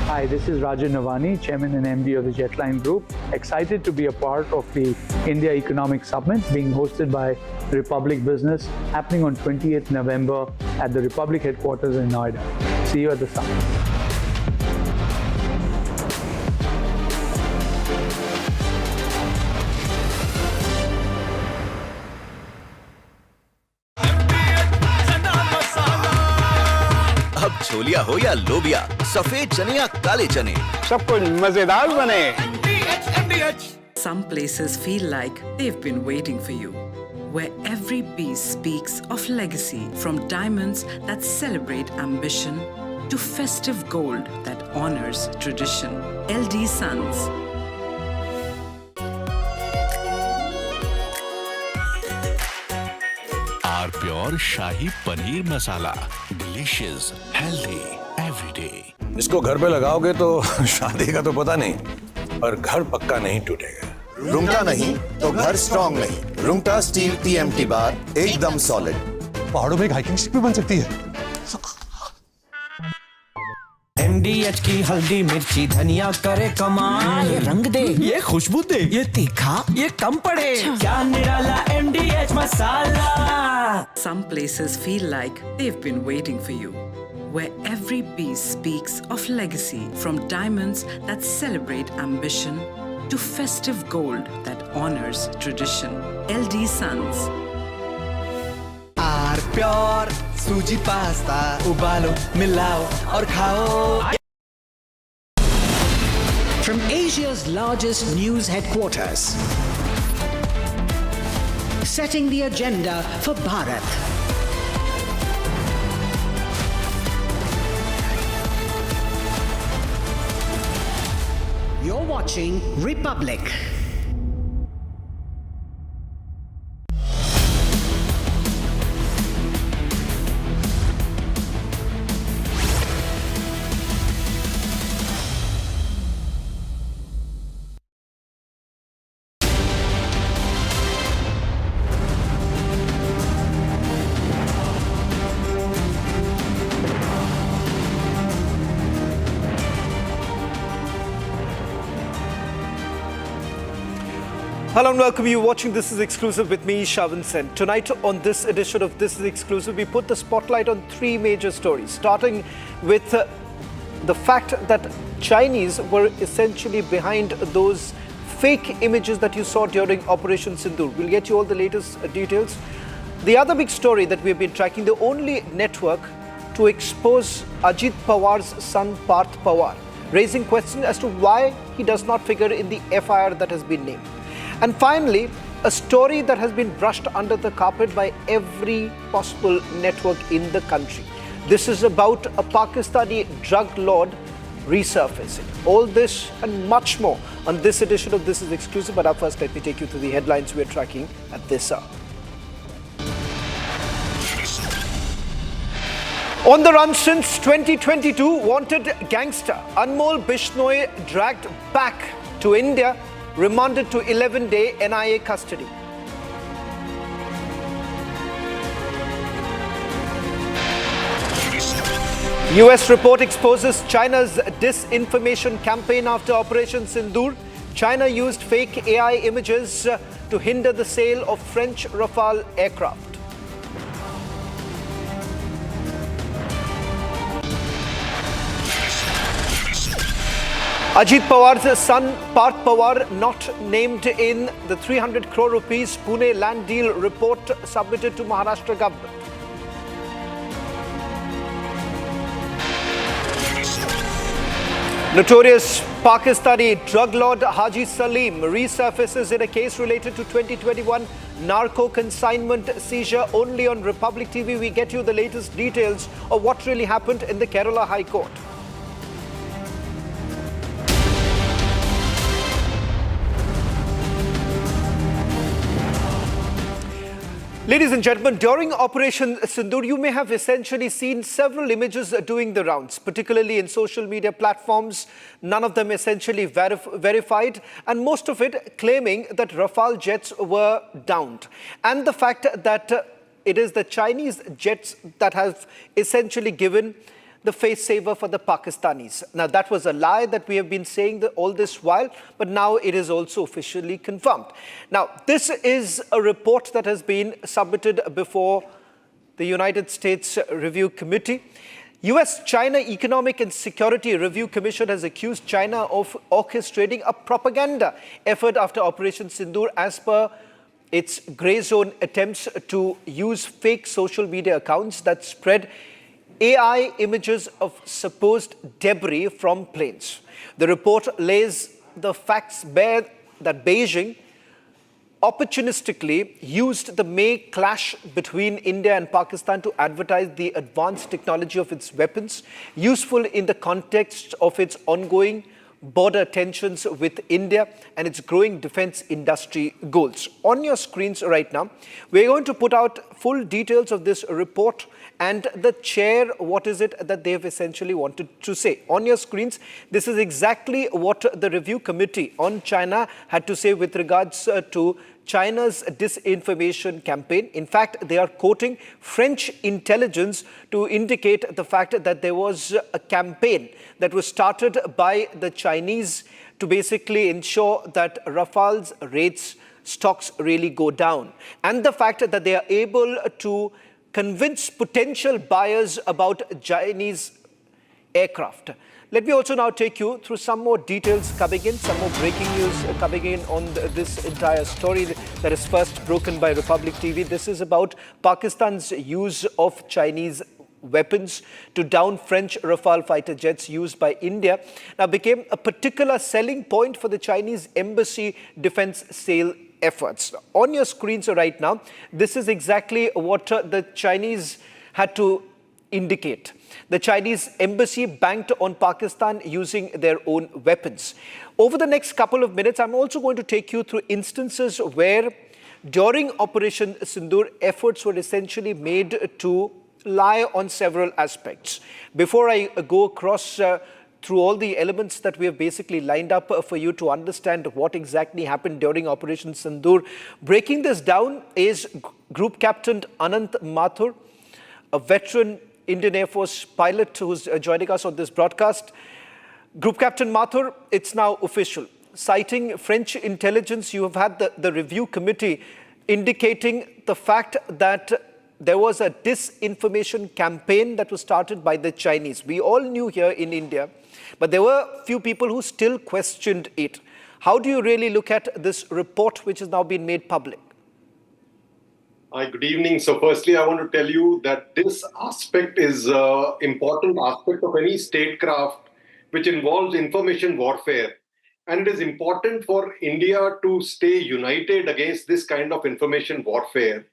Hi, this is Rajan Navani, Chairman and MD of the Jetline Group. Excited to be a part of the India Economic Summit being hosted by Republic Business, happening on 28th November at the Republic headquarters in Noida. See you at the summit. अब छोलिया हो या लोबिया, सफेद चने या काले चने, सब कुछ मजेदार बने। Some places feel like they've been waiting for you, where every piece speaks of legacy, from diamonds that celebrate ambition to festive gold that honors tradition. LD Sons. Are pure shahi paneer masala, delicious, healthy, everyday. इसको घर पे लगाओगे तो शादी का तो पता नहीं, पर घर पक्का नहीं टूटेगा। रूंगटा नहीं तो घर स्ट्रॉन्ग नहीं। रूंगटा स्टील TMT बार एकदम सॉलिड। पहाड़ों में एक हाइकिंग स्टिक भी बन सकती है। MDH की हल्दी मिर्ची धनिया करे कमाल। ये रंग दे, ये खुशबू दे, ये तीखा, ये कम पड़े। क्या निराला MDH masala. Some places feel like they've been waiting for you, where every piece speaks of legacy, from diamonds that celebrate ambition to festive gold that honors tradition. LD Sons. Are pure सूजी pasta, उबालो मिलाओ और खाओ। From Asia's largest news headquarters, setting the agenda for Bharat. You're watching Republic. Hello and welcome. You watching This Is Exclusive with me, Shavan Sen. Tonight on this edition of This Is Exclusive, we put the spotlight on three major stories, starting with the fact that Chinese were essentially behind those fake images that you saw during Operation Sindoor. We'll get you all the latest details. The other big story that we've been tracking, the only network to expose Ajit Pawar's son Parth Pawar, raising questions as to why he does not figure in the FIR that has been named. And finally, a story that has been brushed under the carpet by every possible network in the country. This is about a Pakistani drug lord resurfacing. All this and much more on this edition of This Is Exclusive. But up first, let me take you through the headlines we're tracking at this hour. On the run since 2022, wanted gangster Anmol Bishnoi dragged back to India remanded to 11-day NIA custody. US report exposes China's disinformation campaign after Operation Sindoor. China used fake AI images to hinder the sale of French Rafale aircraft. Ajit Pawar's son Parth Pawar not named in the 300 crore rupees Pune land deal report submitted to Maharashtra government. Notorious Pakistani drug lord Haji Salim resurfaces in a case related to 2021 narco consignment seizure. Only on Republic TV we get you the latest details of what really happened in the Kerala High Court. Ladies and gentlemen, during Operation Sindoor, you may have essentially seen several images doing the rounds, particularly in social media platforms, none of them essentially verified, and most of it claiming that Rafale jets were downed. And the fact that it is the Chinese jets that have essentially given the face saver for the Pakistanis. Now, that was a lie that we have been saying all this while, but now it is also officially confirmed. Now, this is a report that has been submitted before the United States Review Committee. US-China Economic and Security Review Commission has accused China of orchestrating a propaganda effort after Operation Sindoor as per its grey zone attempts to use fake social media accounts that spread AI images of supposed debris from planes. The report lays the facts bare that Beijing opportunistically used the May clash between India and Pakistan to advertise the advanced technology of its weapons, useful in the context of its ongoing border tensions with India and its growing defense industry goals. On your screens right now, we're going to put out full details of this report and the chair, what is it that they've essentially wanted to say. On your screens, this is exactly what the review committee on China had to say with regards to China's disinformation campaign. In fact, they are quoting French intelligence to indicate the fact that there was a campaign that was started by the Chinese to basically ensure that Rafale's rates stocks really go down. And the fact that they are able to convince potential buyers about Chinese aircraft. Let me also now take you through some more details coming in, some more breaking news coming in on this entire story that is first broken by Republic TV. This is about Pakistan's use of Chinese weapons to down French Rafale fighter jets used by India. Now became a particular selling point for the Chinese embassy defense sale efforts. On your screens right now, this is exactly what the Chinese had to indicate. The Chinese embassy banked on Pakistan using their own weapons. Over the next couple of minutes, I'm also going to take you through instances where during Operation Sindoor, efforts were essentially made to lie on several aspects. Before I go across through all the elements that we have basically lined up for you to understand what exactly happened during Operation Sindoor. Breaking this down is Group Captain Anant Mathur, a veteran Indian Air Force pilot who's joining us on this broadcast. Group Captain Mathur, it's now official. Citing French intelligence, you have had the review committee indicating the fact that there was a disinformation campaign that was started by the Chinese. We all knew here in India, but there were few people who still questioned it. How do you really look at this report which has now been made public? Hi, good evening. So firstly, I want to tell you that this aspect is an important aspect of any statecraft which involves information warfare. And it is important for India to stay united against this kind of information warfare.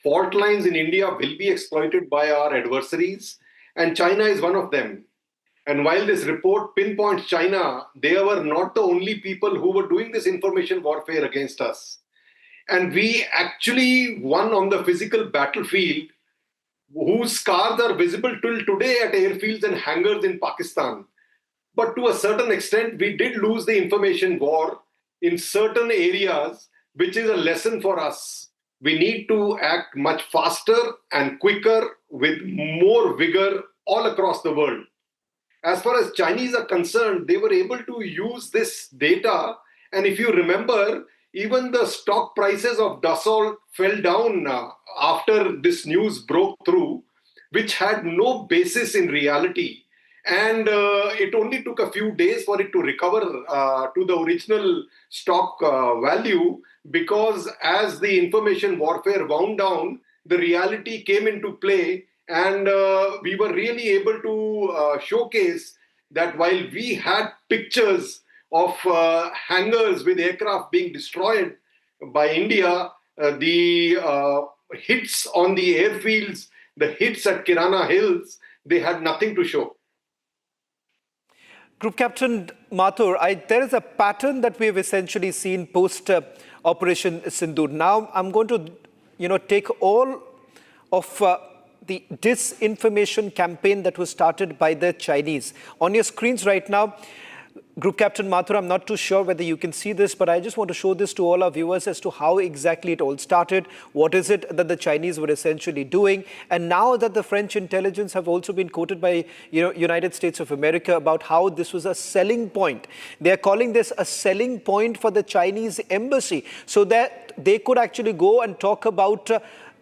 Fault lines in India will be exploited by our adversaries, and China is one of them. And while this report pinpoints China, they were not the only people who were doing this information warfare against us. And we actually won on the physical battlefield, whose scars are visible till today at airfields and hangars in Pakistan. But to a certain extent, we did lose the information war in certain areas, which is a lesson for us. We need to act much faster and quicker with more vigor all across the world. As far as Chinese are concerned, they were able to use this data. And if you remember, even the stock prices of Dassault fell down after this news broke through, which had no basis in reality. And it only took a few days for it to recover to the original stock value, because as the information warfare wound down, the reality came into play. And we were really able to showcase that while we had pictures of hangars with aircraft being destroyed by India, the hits on the airfields, the hits at Kirana Hills, they had nothing to show. Group Captain Mathur, there is a pattern that we have essentially seen post Operation Sindoor. Now I'm going to, take all of the disinformation campaign that was started by the Chinese. On your screens right now, Group Captain Mathur, I'm not too sure whether you can see this, but I just want to show this to all our viewers as to how exactly it all started. What is it that the Chinese were essentially doing? And now that the French intelligence have also been quoted by United States of America about how this was a selling point. They're calling this a selling point for the Chinese embassy, so that they could actually go and talk about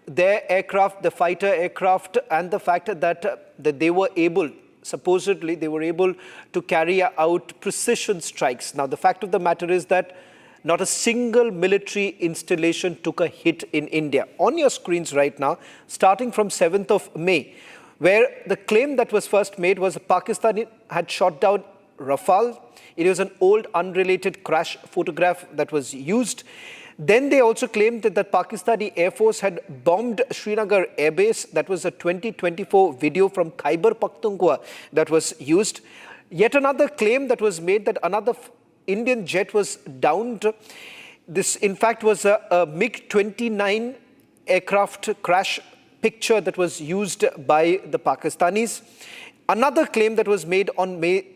their aircraft, the fighter aircraft, and the fact that they were able, supposedly, they were able to carry out precision strikes. Now, the fact of the matter is that not a single military installation took a hit in India. On your screens right now, starting from 7th of May, where the claim that was first made was Pakistan had shot down Rafale. It was an old unrelated crash photograph that was used. Then they also claimed that the Pakistani Air Force had bombed Srinagar Air Base. That was a 2024 video from Khyber Pakhtunkhwa that was used. Yet another claim that was made that another Indian jet was downed. This, in fact, was a MiG-29 aircraft crash picture that was used by the Pakistanis. Another claim that was made on May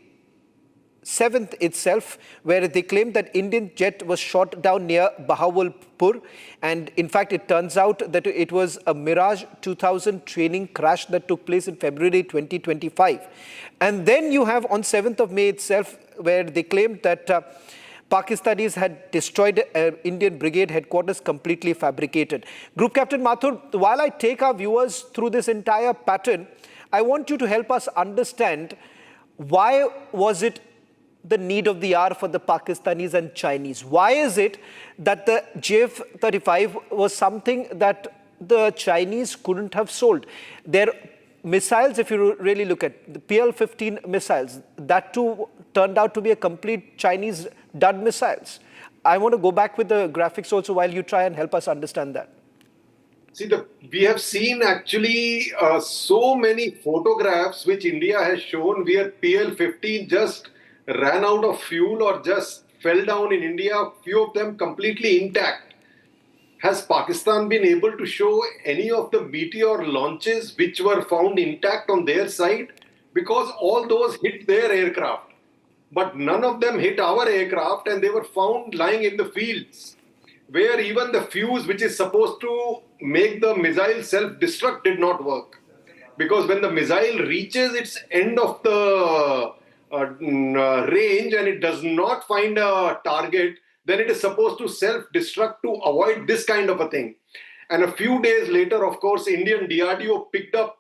7th itself, where they claimed that Indian jet was shot down near Bahawalpur, and in fact it turns out that it was a Mirage 2000 training crash that took place in February 2025. And then you have on 7th of May itself, where they claimed that Pakistanis had destroyed Indian brigade headquarters, completely fabricated. Group Captain Mathur, while I take our viewers through this entire pattern, I want you to help us understand why was it the need of the hour for the Pakistanis and Chinese? Why is it that the JF-35 was something that the Chinese couldn't have sold? Their missiles, if you really look at the PL-15 missiles, that too turned out to be a complete Chinese dud missiles. I want to go back with the graphics also while you try and help us understand that. See, we have seen actually so many photographs which India has shown where PL-15 just ran out of fuel or just fell down in India, few of them completely intact. Has Pakistan been able to show any of the Meteor launches which were found intact on their side? Because all those hit their aircraft, but none of them hit our aircraft, and they were found lying in the fields, where even the fuse which is supposed to make the missile self-destruct did not work. Because when the missile reaches its end of the range and it does not find a target, then it is supposed to self-destruct to avoid this kind of a thing. And a few days later, of course, Indian DRDO picked up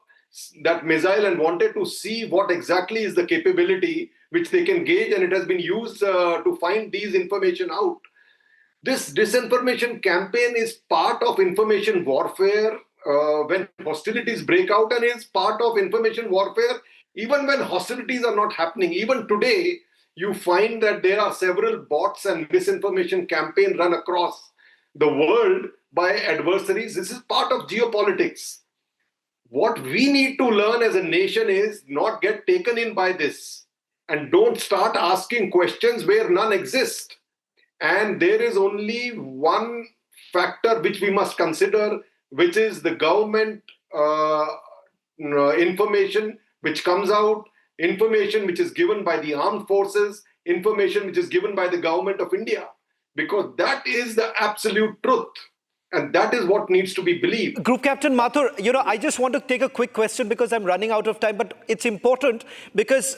that missile and wanted to see what exactly is the capability which they can gauge, and it has been used to find these information out. This disinformation campaign is part of information warfare when hostilities break out, and is part of information warfare even when hostilities are not happening. Even today, you find that there are several bots and misinformation campaigns run across the world by adversaries. This is part of geopolitics. What we need to learn as a nation is not get taken in by this and don't start asking questions where none exist. And there is only one factor which we must consider, which is the government information which comes out, information which is given by the armed forces, information which is given by the government of India. because that is the absolute truth. And that is what needs to be believed. Group Captain Mathur, I just want to take a quick question because I'm running out of time, but it's important because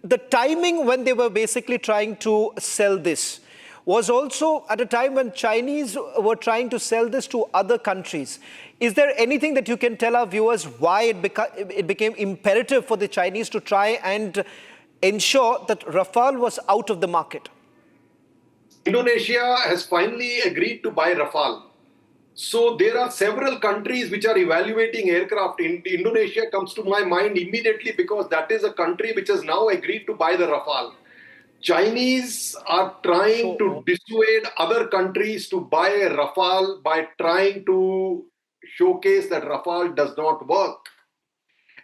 the timing when they were basically trying to sell this was also at a time when Chinese were trying to sell this to other countries. Is there anything that you can tell our viewers why it became imperative for the Chinese to try and ensure that Rafale was out of the market? Indonesia has finally agreed to buy Rafale. So there are several countries which are evaluating aircraft. Indonesia comes to my mind immediately because that is a country which has now agreed to buy the Rafale. Chinese are trying to dissuade other countries to buy a Rafale by trying to showcase that Rafale does not work.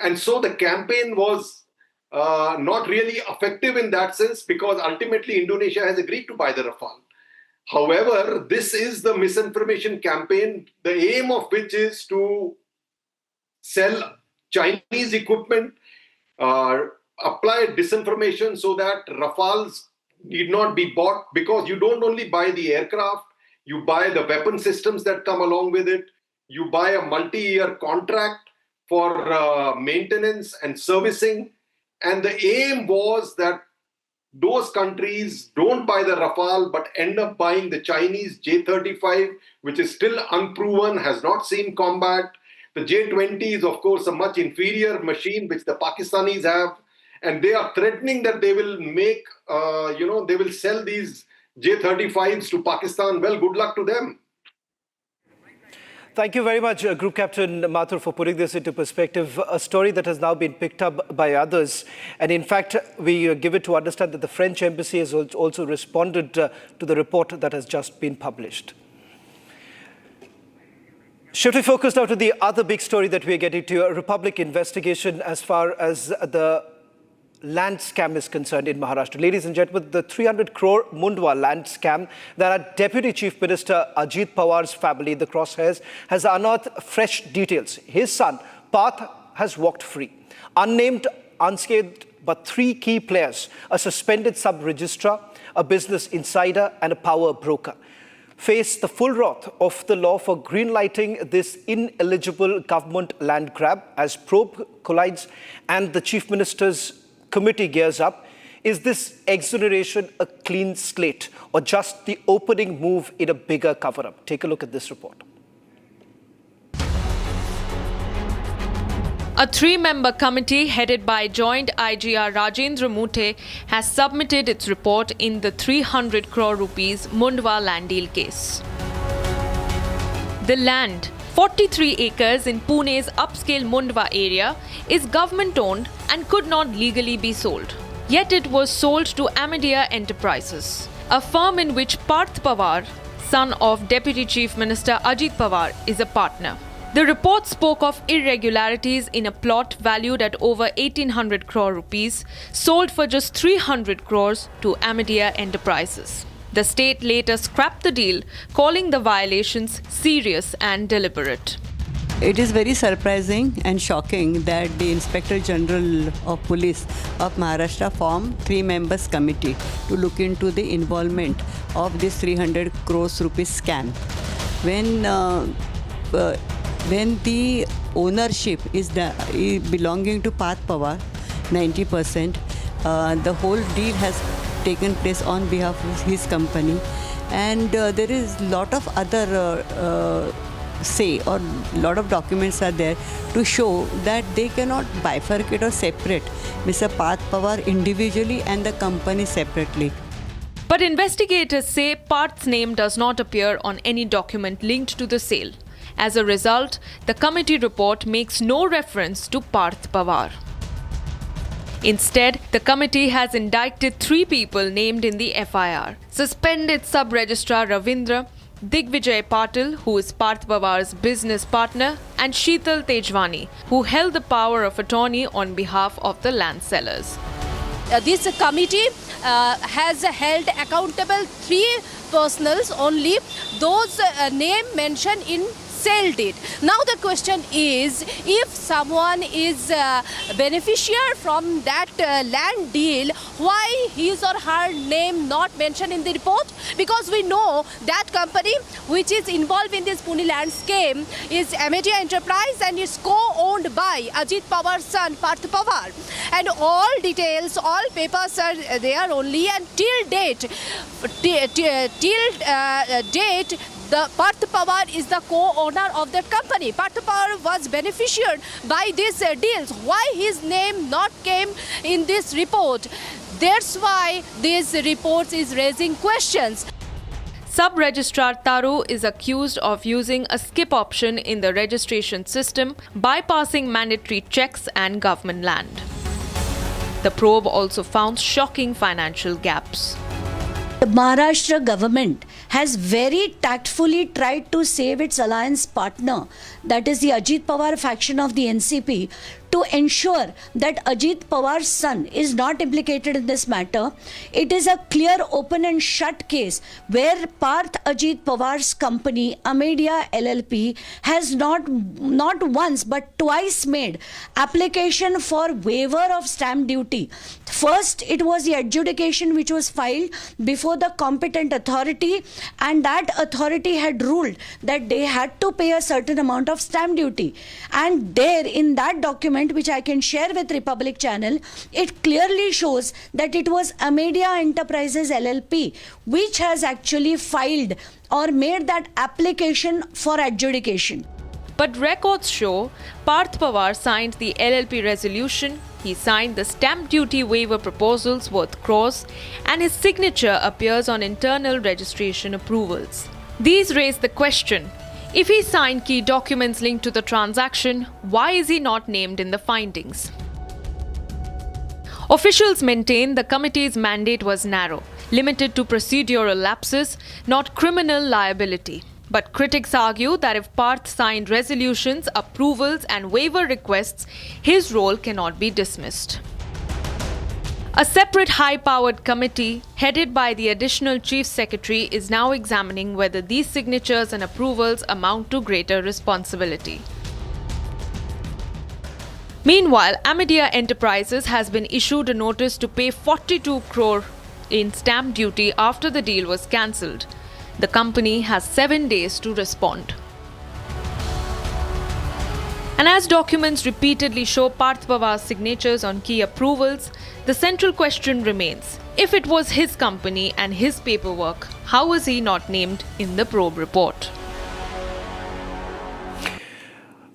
And so the campaign was not really effective in that sense because ultimately Indonesia has agreed to buy the Rafale. However, this is the misinformation campaign, the aim of which is to sell Chinese equipment, apply disinformation so that Rafales need not be bought, because you don't only buy the aircraft, you buy the weapon systems that come along with it, you buy a multi-year contract for maintenance and servicing. And the aim was that those countries don't buy the Rafale but end up buying the Chinese J-35, which is still unproven, has not seen combat. The J-20 is, of course, a much inferior machine which the Pakistanis have. And they are threatening that they will make, they will sell these J-35s to Pakistan. Well, good luck to them. Thank you very much, Group Captain Mathur, for putting this into perspective. A story that has now been picked up by others. And in fact, we give it to understand that the French embassy has also responded to the report that has just been published. Shifting focus now to the other big story that we are getting to, a Republic investigation as far as the land scam is concerned in Maharashtra. Ladies and gentlemen, the 300 crore Mundwa land scam that our Deputy Chief Minister Ajit Pawar's family, the crosshairs, has unearthed fresh details. His son, Parth, has walked free. Unnamed, unscathed, but three key players, a suspended sub-registrar, a business insider, and a power broker, face the full wrath of the law for greenlighting this ineligible government land grab as probe collides and the Chief Minister's committee gears up. Is this exoneration a clean slate or just the opening move in a bigger cover-up? Take a look at this report. A three-member committee headed by Joint IGR Rajendra Muthe has submitted its report in the 300 crore rupees Mundwa land deal case. The land, 43 acres in Pune's upscale Mundwa area, is government-owned and could not legally be sold. Yet it was sold to Amidia Enterprises, a firm in which Parth Pawar, son of Deputy Chief Minister Ajit Pawar, is a partner. The report spoke of irregularities in a plot valued at over 1800 crore rupees, sold for just 300 crores to Amidia Enterprises. The state later scrapped the deal, calling the violations serious and deliberate. It is very surprising and shocking that the Inspector General of Police of Maharashtra formed 3 members committee to look into the involvement of this 300 crores rupees scam. When the ownership is belonging to Parth Pawar, 90%, the whole deal has taken place on behalf of his company, and there is lot of other or lot of documents are there to show that they cannot bifurcate or separate Mr. Parth Pawar individually and the company separately. But investigators say Parth's name does not appear on any document linked to the sale. As a result, the committee report makes no reference to Parth Pawar. Instead, the committee has indicted 3 people named in the FIR. Suspended Sub-Registrar Ravindra, Digvijay Patil, who is Parth Pawar's business partner, and Sheetal Tejwani, who held the power of attorney on behalf of the land sellers. This committee has held accountable 3 personals only, those name mentioned in sold it. Now the question is, if someone is beneficiary from that land deal, why his or her name not mentioned in the report? Because we know that company which is involved in this Pune land scheme is Media Enterprise and is co-owned by Ajit Pawar's son Parth Pawar, and all details, all papers are there only, and till date, the Parth Pawar is the co-owner of that company. Parth Pawar was beneficiared by these deals. Why his name not came in this report? That's why this report is raising questions. Sub-Registrar Taru is accused of using a skip option in the registration system, bypassing mandatory checks and government land. The probe also found shocking financial gaps. The Maharashtra government has very tactfully tried to save its alliance partner, that is the Ajit Pawar faction of the NCP, to ensure that Ajit Pawar's son is not implicated in this matter. It is a clear open and shut case where Parth Ajit Pawar's company, Amedia LLP, has not once but twice made application for waiver of stamp duty. First, it was the adjudication which was filed before the competent authority, and that authority had ruled that they had to pay a certain amount of stamp duty. And there, in that document, which I can share with Republic Channel, it clearly shows that it was Amedia Enterprises LLP which has actually filed or made that application for adjudication. But records show Parth Pawar signed the LLP resolution, he signed the stamp duty waiver proposals worth crores, and his signature appears on internal registration approvals. These raise the question, if he signed key documents linked to the transaction, why is he not named in the findings? Officials maintain the committee's mandate was narrow, limited to procedural lapses, not criminal liability. But critics argue that if Parth signed resolutions, approvals and waiver requests, his role cannot be dismissed. A separate high-powered committee, headed by the Additional Chief Secretary, is now examining whether these signatures and approvals amount to greater responsibility. Meanwhile, Amedia Enterprises has been issued a notice to pay 42 crore in stamp duty after the deal was cancelled. The company has 7 days to respond. And as documents repeatedly show Parth Pawar's signatures on key approvals, the central question remains, if it was his company and his paperwork, how was he not named in the probe report?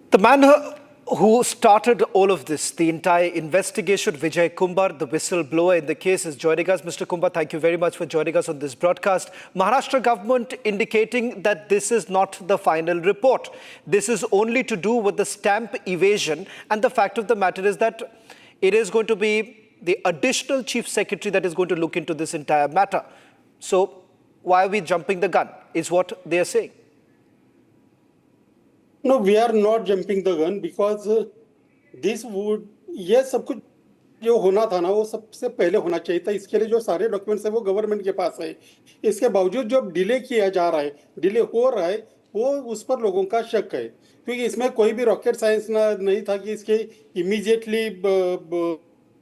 The man who started all of this, the entire investigation, Vijay Kumbar, the whistleblower in the case, is joining us. Mr. Kumbar, thank you very much for joining us on this broadcast. Maharashtra government indicating that this is not the final report. This is only to do with the stamp evasion, and the fact of the matter is that it is going to be the additional chief secretary that is going to look into this entire matter. So why are we jumping the gun, is what they are saying. No, we are not jumping the gun because this would, ये सब कुछ जो होना था ना वो सबसे पहले होना चाहिए था. इसके लिए जो सारे डॉक्यूमेंट्स है वो गवर्नमेंट के पास है. इसके बावजूद जो डिले किया जा रहा है, डिले हो रहा है, वो उस पर लोगों का शक है, क्योंकि इसमें कोई भी रॉकेट साइंस नहीं था कि इसके इमीडिएटली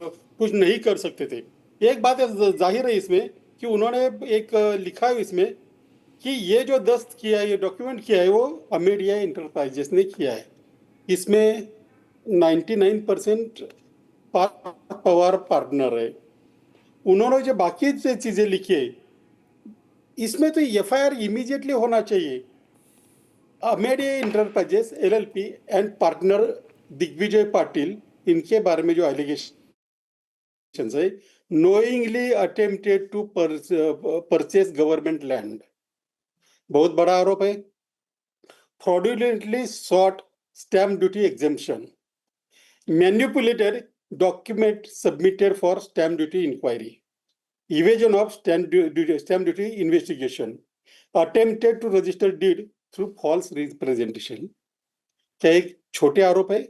कुछ नहीं कर सकते थे. एक बात जाहिर है इसमें कि उन्होंने एक लिखा है इसमें कि ये जो दस्त किया है, ये डॉक्यूमेंट किया है, वो अमेडिया एंटरप्राइजेस ने किया है. इसमें 99% पवार पार्टनर है. उन्होंने जो बाकी चीज़ें लिखी है, इसमें तो एफआईआर इमीडिएटली होना चाहिए. Amedia Enterprises LLP and partner Digvijay Patil, इनके बारे में जो एलिगेशंस है, knowingly attempted to purchase government land, बहुत बड़ा आरोप है. fraudulently sought stamp duty exemption, manipulated document submitted for stamp duty inquiry, evasion of stamp duty investigation, attempted to register deed through false representation. क्या एक छोटे आरोप है?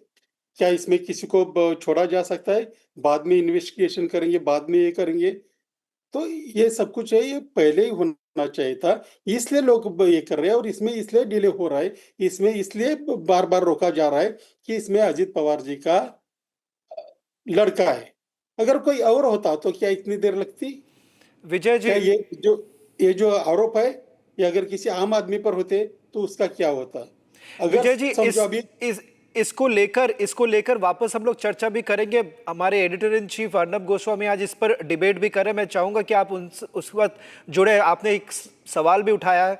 क्या इसमें किसी को छोड़ा जा सकता है? बाद में इन्वेस्टिगेशन करेंगे, बाद में ये करेंगे. तो ये सब कुछ है, ये पहले ही होना चाहिए था, इसलिए लोग ये कर रहे हैं और इसमें इसलिए डिले हो रहा है, इसमें इसलिए बार बार रोका जा रहा है कि इसमें अजित पवार जी का लड़का है। अगर कोई और होता तो क्या इतनी देर लगती? विजय जी, ये जो आरोप है, ये अगर किसी आम आदमी पर होते तो उसका क्या होता? विजय जी, इसको लेकर वापस हम लोग चर्चा भी करेंगे। हमारे editor in chief Arnab Goswami आज इस पर डिबेट भी कर रहे हैं। मैं चाहूंगा कि आप उस वक्त जुड़े। आपने एक सवाल भी उठाया है,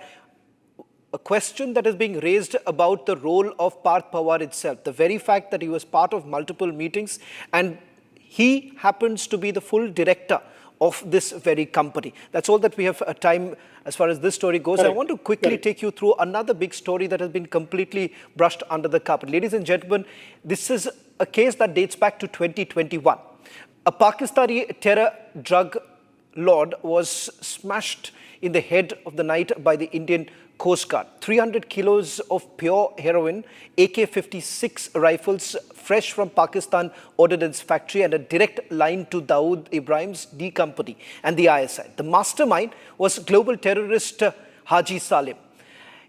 a question that is being raised about the role of Parth Pawar itself, the very fact that he was part of multiple meetings and he happens to be the full director of this very company. That's all that we have time as far as this story goes. I want to quickly take you through another big story that has been completely brushed under the carpet. Ladies and gentlemen, this is a case that dates back to 2021. A Pakistani terror drug lord was smashed in the head of the night by the Indian Coast Guard. 300 kilos of pure heroin, AK-56 rifles fresh from Pakistan Ordnance Factory, and a direct line to Dawood Ibrahim's D Company and the ISI. The mastermind was global terrorist Haji Salim.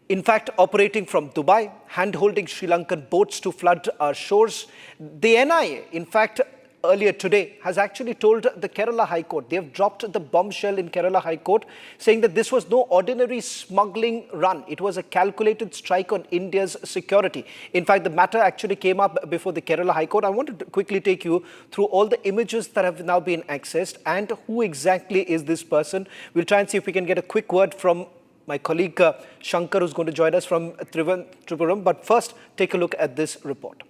In fact, operating from Dubai, hand-holding Sri Lankan boats to flood our shores. The NIA, in fact, earlier today, has actually told the Kerala High Court, they have dropped the bombshell in Kerala High Court, saying that this was no ordinary smuggling run. It was a calculated strike on India's security. In fact, the matter actually came up before the Kerala High Court. I want to quickly take you through all the images that have now been accessed and who exactly is this person. We'll try and see if we can get a quick word from my colleague Shankar, who's going to join us from Tripura. But first, take a look at this report.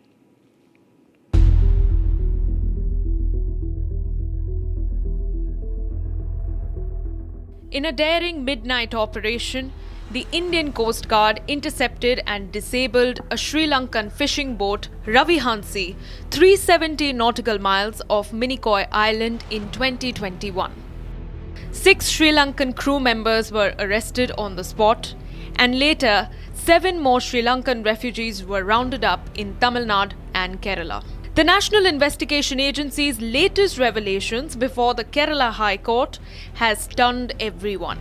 In a daring midnight operation, the Indian Coast Guard intercepted and disabled a Sri Lankan fishing boat, Ravi Hansi, 370 nautical miles off Minicoy Island in 2021. 6 Sri Lankan crew members were arrested on the spot, and later 7 more Sri Lankan refugees were rounded up in Tamil Nadu and Kerala. The National Investigation Agency's latest revelations before the Kerala High Court has stunned everyone.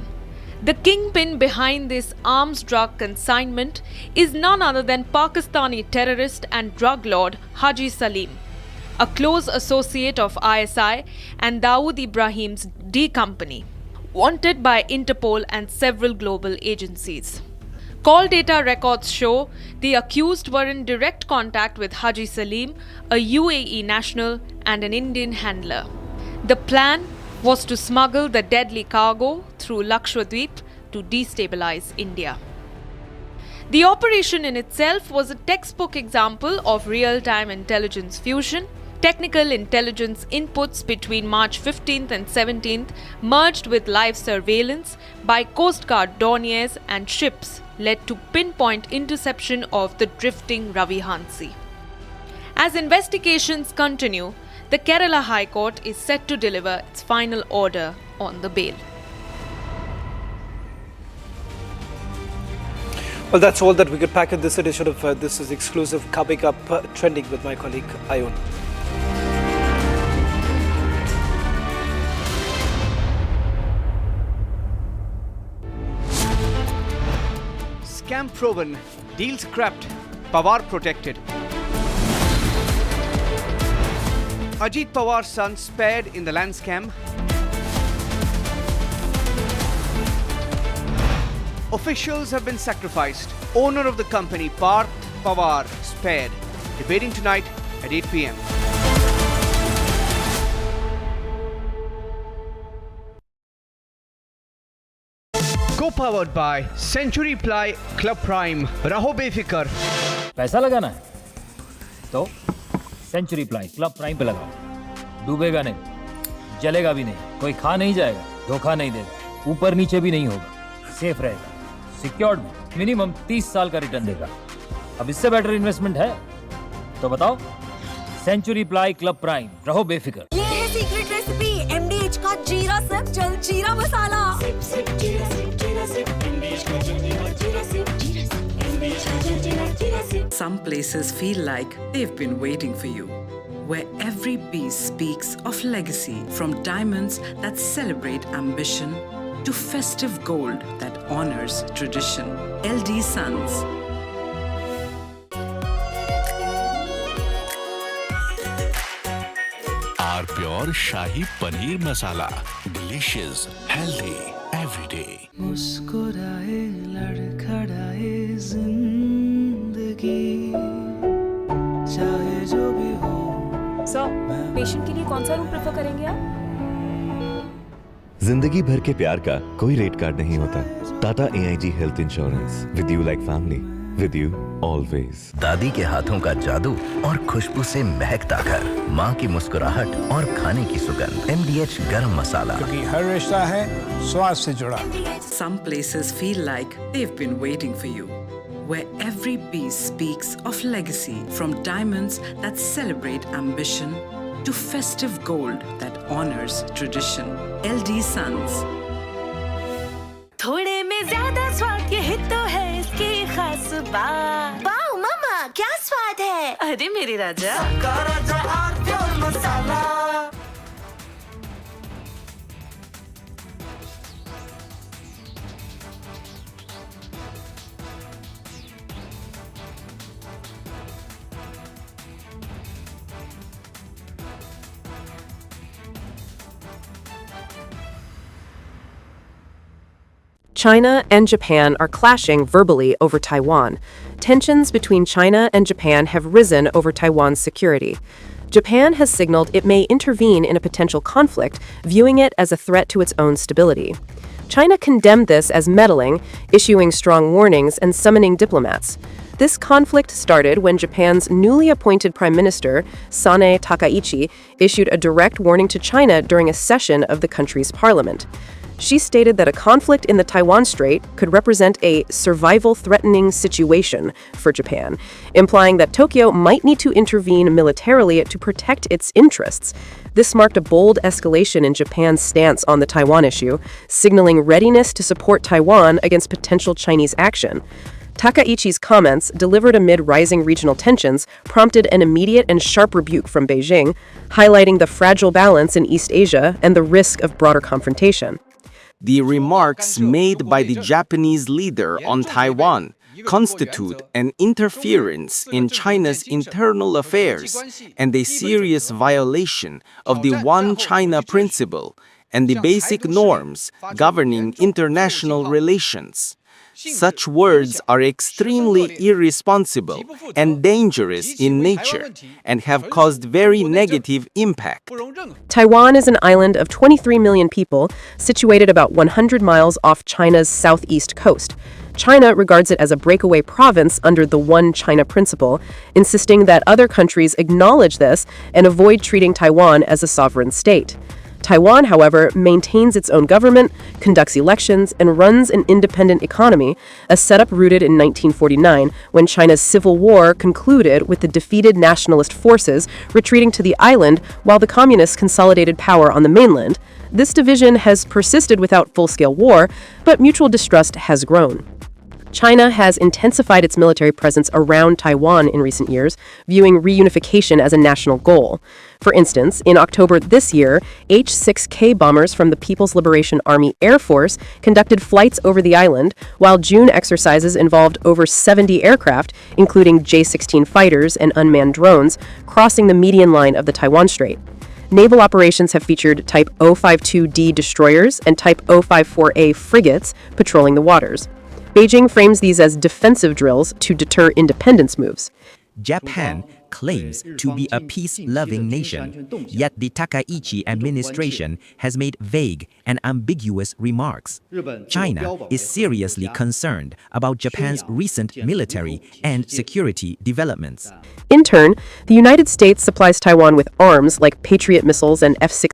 The kingpin behind this arms drug consignment is none other than Pakistani terrorist and drug lord Haji Salim, a close associate of ISI and Dawood Ibrahim's D Company, wanted by Interpol and several global agencies. Call data records show the accused were in direct contact with Haji Salim, a UAE national and an Indian handler. The plan was to smuggle the deadly cargo through Lakshadweep to destabilize India. The operation in itself was a textbook example of real-time intelligence fusion. Technical intelligence inputs between March 15th and 17th merged with live surveillance by Coast Guard dorniers and ships led to pinpoint interception of the drifting Ravi Hansi. As investigations continue, the Kerala High Court is set to deliver its final order on the bail. Well, that's all that we could pack in this edition of This Is Exclusive. Coming up, trending with my colleague Ayun. Scam proven, deal scrapped, Pawar protected. Ajit Pawar's son spared in the land scam. Officials have been sacrificed. Owner of the company, Parth Pawar, spared. Debating tonight at 8 p.m. Co-powered by Century Ply Club Prime. Raho befikar. पैसा लगाना है तो century ply club prime पे लगाओ। डूबेगा नहीं, जलेगा भी नहीं, कोई खा नहीं जाएगा, धोखा नहीं देगा, ऊपर नीचे भी नहीं होगा, सेफ रहेगा, सिक्योर्ड में मिनिमम 30 साल का रिटर्न देगा। अब इससे बेटर इन्वेस्टमेंट है तो बताओ। सेंचुरी प्लाई क्लब प्राइम, रहो बेफिक्र। ये है सीक्रेट रेसिपी MDH का जीरा सिप जल जीरा मसाला। सिप सिप जीरा सिप जीरा सिप MDH का जल जीरा जीरा सिप जीरा सिप MDH का जल जीरा जीरा SIP. Some places feel like they've been waiting for you, where every piece speaks of legacy, from diamonds that celebrate ambition to festive gold that honors tradition. LD Sons. Our pure Shahi Paneer Masala. Delicious, healthy, every day. मुस्कुराए लड़खड़ाए जिंदगी चाहे जो भी हो। Sir, patient के लिए कौन सा रूम प्रेफर करेंगे आप? जिंदगी भर के प्यार का कोई रेट कार्ड नहीं होता। Tata AIG health insurance, with you like family, with you always. दादी के हाथों का जादू और खुशबू से महकता घर, माँ की मुस्कुराहट और खाने की सुगंध। MDH गरम मसाला, क्योंकि हर रिश्ता है स्वाद से जुड़ा। Some places feel like they've been waiting for you, where every piece speaks of legacy, from diamonds that celebrate ambition to festive gold that honors tradition. LD Sons. थोड़े में ज्यादा स्वाद, यही तो है इसकी खास बात। वाओ मामा, क्या स्वाद है? अरे मेरे राजा, सबका राजा और pure masala. China and Japan are clashing verbally over Taiwan. Tensions between China and Japan have risen over Taiwan's security. Japan has signaled it may intervene in a potential conflict, viewing it as a threat to its own stability. China condemned this as meddling, issuing strong warnings and summoning diplomats. This conflict started when Japan's newly appointed Prime Minister, Sanae Takaichi, issued a direct warning to China during a session of the country's parliament. She stated that a conflict in the Taiwan Strait could represent a survival-threatening situation for Japan, implying that Tokyo might need to intervene militarily to protect its interests. This marked a bold escalation in Japan's stance on the Taiwan issue, signaling readiness to support Taiwan against potential Chinese action. Takaichi's comments, delivered amid rising regional tensions, prompted an immediate and sharp rebuke from Beijing, highlighting the fragile balance in East Asia and the risk of broader confrontation. The remarks made by the Japanese leader on Taiwan constitute an interference in China's internal affairs and a serious violation of the One China principle and the basic norms governing international relations. Such words are extremely irresponsible and dangerous in nature and have caused very negative impact. Taiwan is an island of 23 million people, situated about 100 miles off China's southeast coast. China regards it as a breakaway province under the One China principle, insisting that other countries acknowledge this and avoid treating Taiwan as a sovereign state. Taiwan, however, maintains its own government, conducts elections, and runs an independent economy, a setup rooted in 1949 when China's civil war concluded with the defeated nationalist forces retreating to the island while the communists consolidated power on the mainland. This division has persisted without full-scale war, but mutual distrust has grown. China has intensified its military presence around Taiwan in recent years, viewing reunification as a national goal. For instance, in October this year, H-6K bombers from the People's Liberation Army Air Force conducted flights over the island, while June exercises involved over 70 aircraft, including J-16 fighters and unmanned drones, crossing the median line of the Taiwan Strait. Naval operations have featured Type 052D destroyers and Type 054A frigates patrolling the waters. Beijing frames these as defensive drills to deter independence moves. Japan claims to be a peace-loving nation, yet the Takaichi administration has made vague and ambiguous remarks. China is seriously concerned about Japan's recent military and security developments. In turn, the United States supplies Taiwan with arms like Patriot missiles and F-16.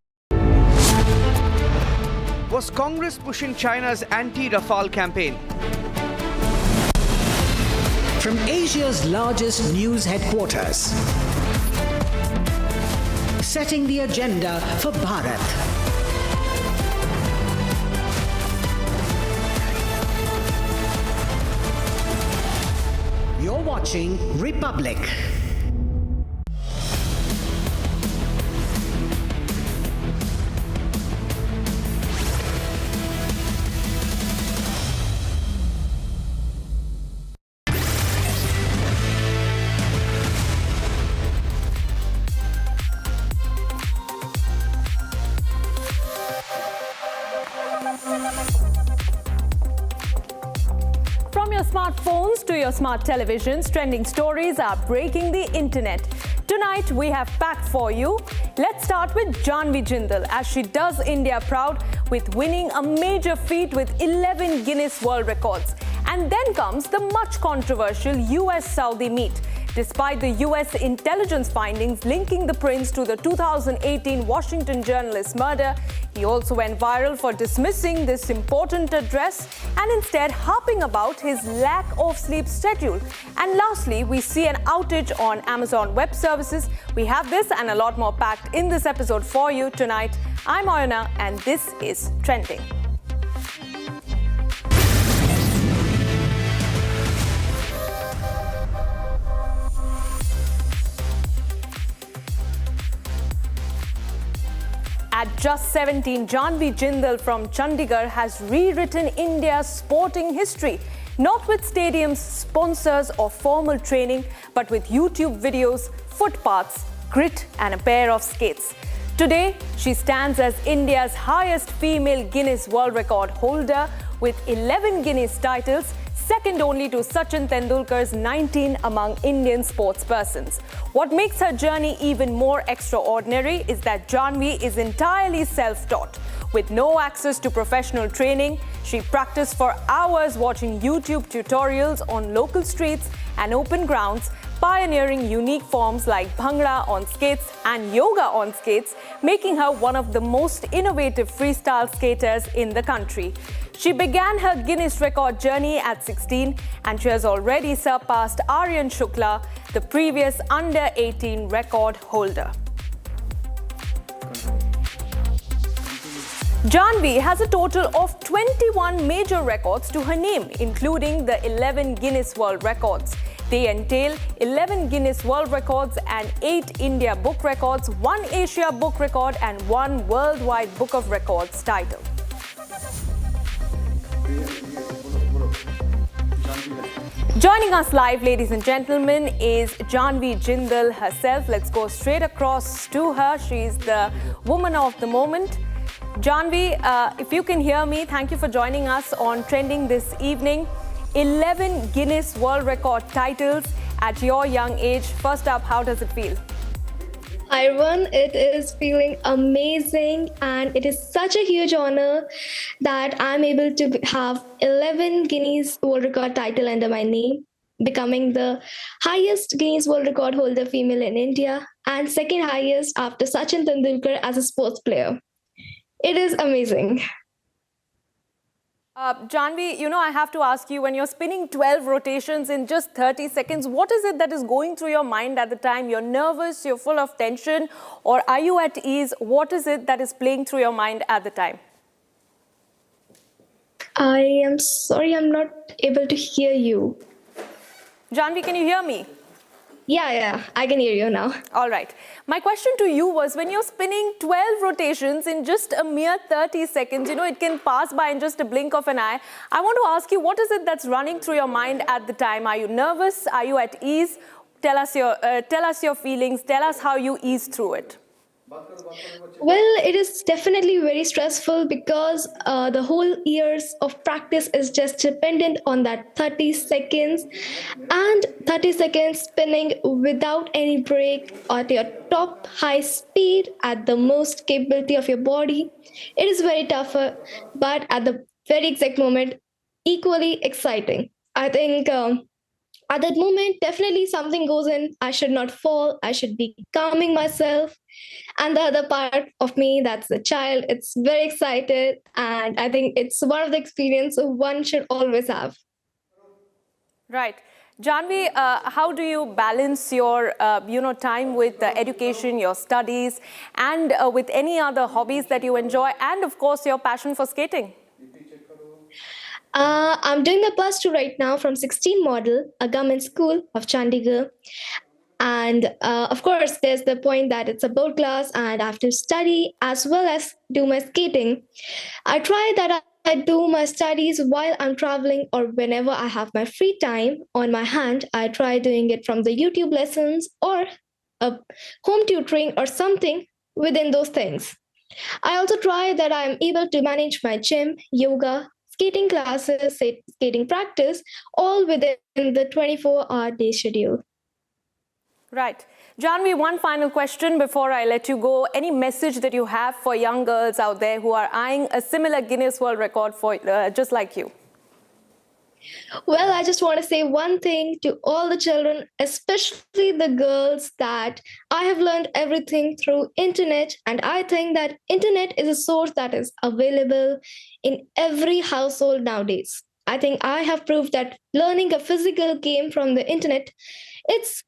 Was Congress pushing China's anti-Rafale campaign? From Asia's largest news headquarters, setting the agenda for Bharat. You're watching Republic. smartphones to your smart televisions, trending stories are breaking the internet. Tonight, we have packed for you. Let's start with Janvi Jindal as she does India proud with winning a major feat with 11 Guinness World Records. And then comes the much controversial US-Saudi meet. Despite the US intelligence findings linking the prince to the 2018 Washington journalist murder, he also went viral for dismissing this important address and instead harping about his lack of sleep schedule. And lastly, we see an outage on Amazon Web Services. We have this and a lot more packed in this episode for you tonight. I'm Oyana and this is Trending. At just 17, Janvi Jindal from Chandigarh has rewritten India's sporting history, not with stadiums, sponsors or formal training, but with YouTube videos, footpaths, grit and a pair of skates. Today, she stands as India's highest female Guinness World Record holder with 11 Guinness titles, second only to Sachin Tendulkar's 19 among Indian sportspersons. What makes her journey even more extraordinary is that Janvi is entirely self-taught. With no access to professional training, she practiced for hours watching YouTube tutorials on local streets and open grounds, pioneering unique forms like bhangra on skates and yoga on skates, making her one of the most innovative freestyle skaters in the country. She began her Guinness record journey at 16 and she has already surpassed Aryan Shukla, the previous under-18 record holder. Janvi has a total of 21 major records to her name, including the 11 Guinness World Records. They entail 11 Guinness World Records and 8 India Book Records, 1 Asia Book Record and 1 Worldwide Book of Records title. Joining us live, ladies and gentlemen, is Janvi Jindal herself. Let's go straight across to her. She's the woman of the moment. Janvi, if you can hear me, thank you for joining us on Trending this evening. 11 Guinness World Record titles at your young age. First up, how does it feel? Hi everyone, it is feeling amazing and it is such a huge honor that I'm able to have 11 Guinness World Record title under my name, becoming the highest Guinness World Record holder female in India and second highest after Sachin Tendulkar as a sports player. It is amazing. Janvi, I have to ask you, when you're spinning 12 rotations in just 30 seconds, what is it that is going through your mind at the time? You're nervous, you're full of tension, or are you at ease? What is it that is playing through your mind at the time? I am sorry, I'm not able to hear you. Janvi, can you hear me? Yeah, I can hear you now. All right. My question to you was, when you're spinning 12 rotations in just a mere 30 seconds, it can pass by in just a blink of an eye. I want to ask you, what is it that's running through your mind at the time? Are you nervous? Are you at ease? Tell us your feelings. Tell us how you ease through it. Well, it is definitely very stressful because the whole years of practice is just dependent on that 30 seconds and 30 seconds spinning without any break at your top high speed at the most capability of your body. It is very tougher, but at the very exact moment, equally exciting. I think at that moment, definitely something goes in. I should not fall. I should be calming myself. And the other part of me, that's the child, it's very excited. And I think it's one of the experiences one should always have. Right. Janvi, how do you balance your, time with education, your studies, and with any other hobbies that you enjoy, and of course, your passion for skating? I'm doing my plus 2 right now from 16 model, a government school of Chandigarh. And of course, there's the point that it's a board class and I have to study as well as do my skating. I try that I do my studies while I'm traveling or whenever I have my free time on my hand. I try doing it from the YouTube lessons or home tutoring or something within those things. I also try that I'm able to manage my gym, yoga, skating classes, skating practice, all within the 24-hour day schedule. Right. Janvi, one final question before I let you go. Any message that you have for young girls out there who are eyeing a similar Guinness World Record for just like you? Well, I just want to say one thing to all the children, especially the girls, that I have learned everything through internet, and I think that internet is a source that is available in every household nowadays. I think I have proved that learning a physical game from the internet, it's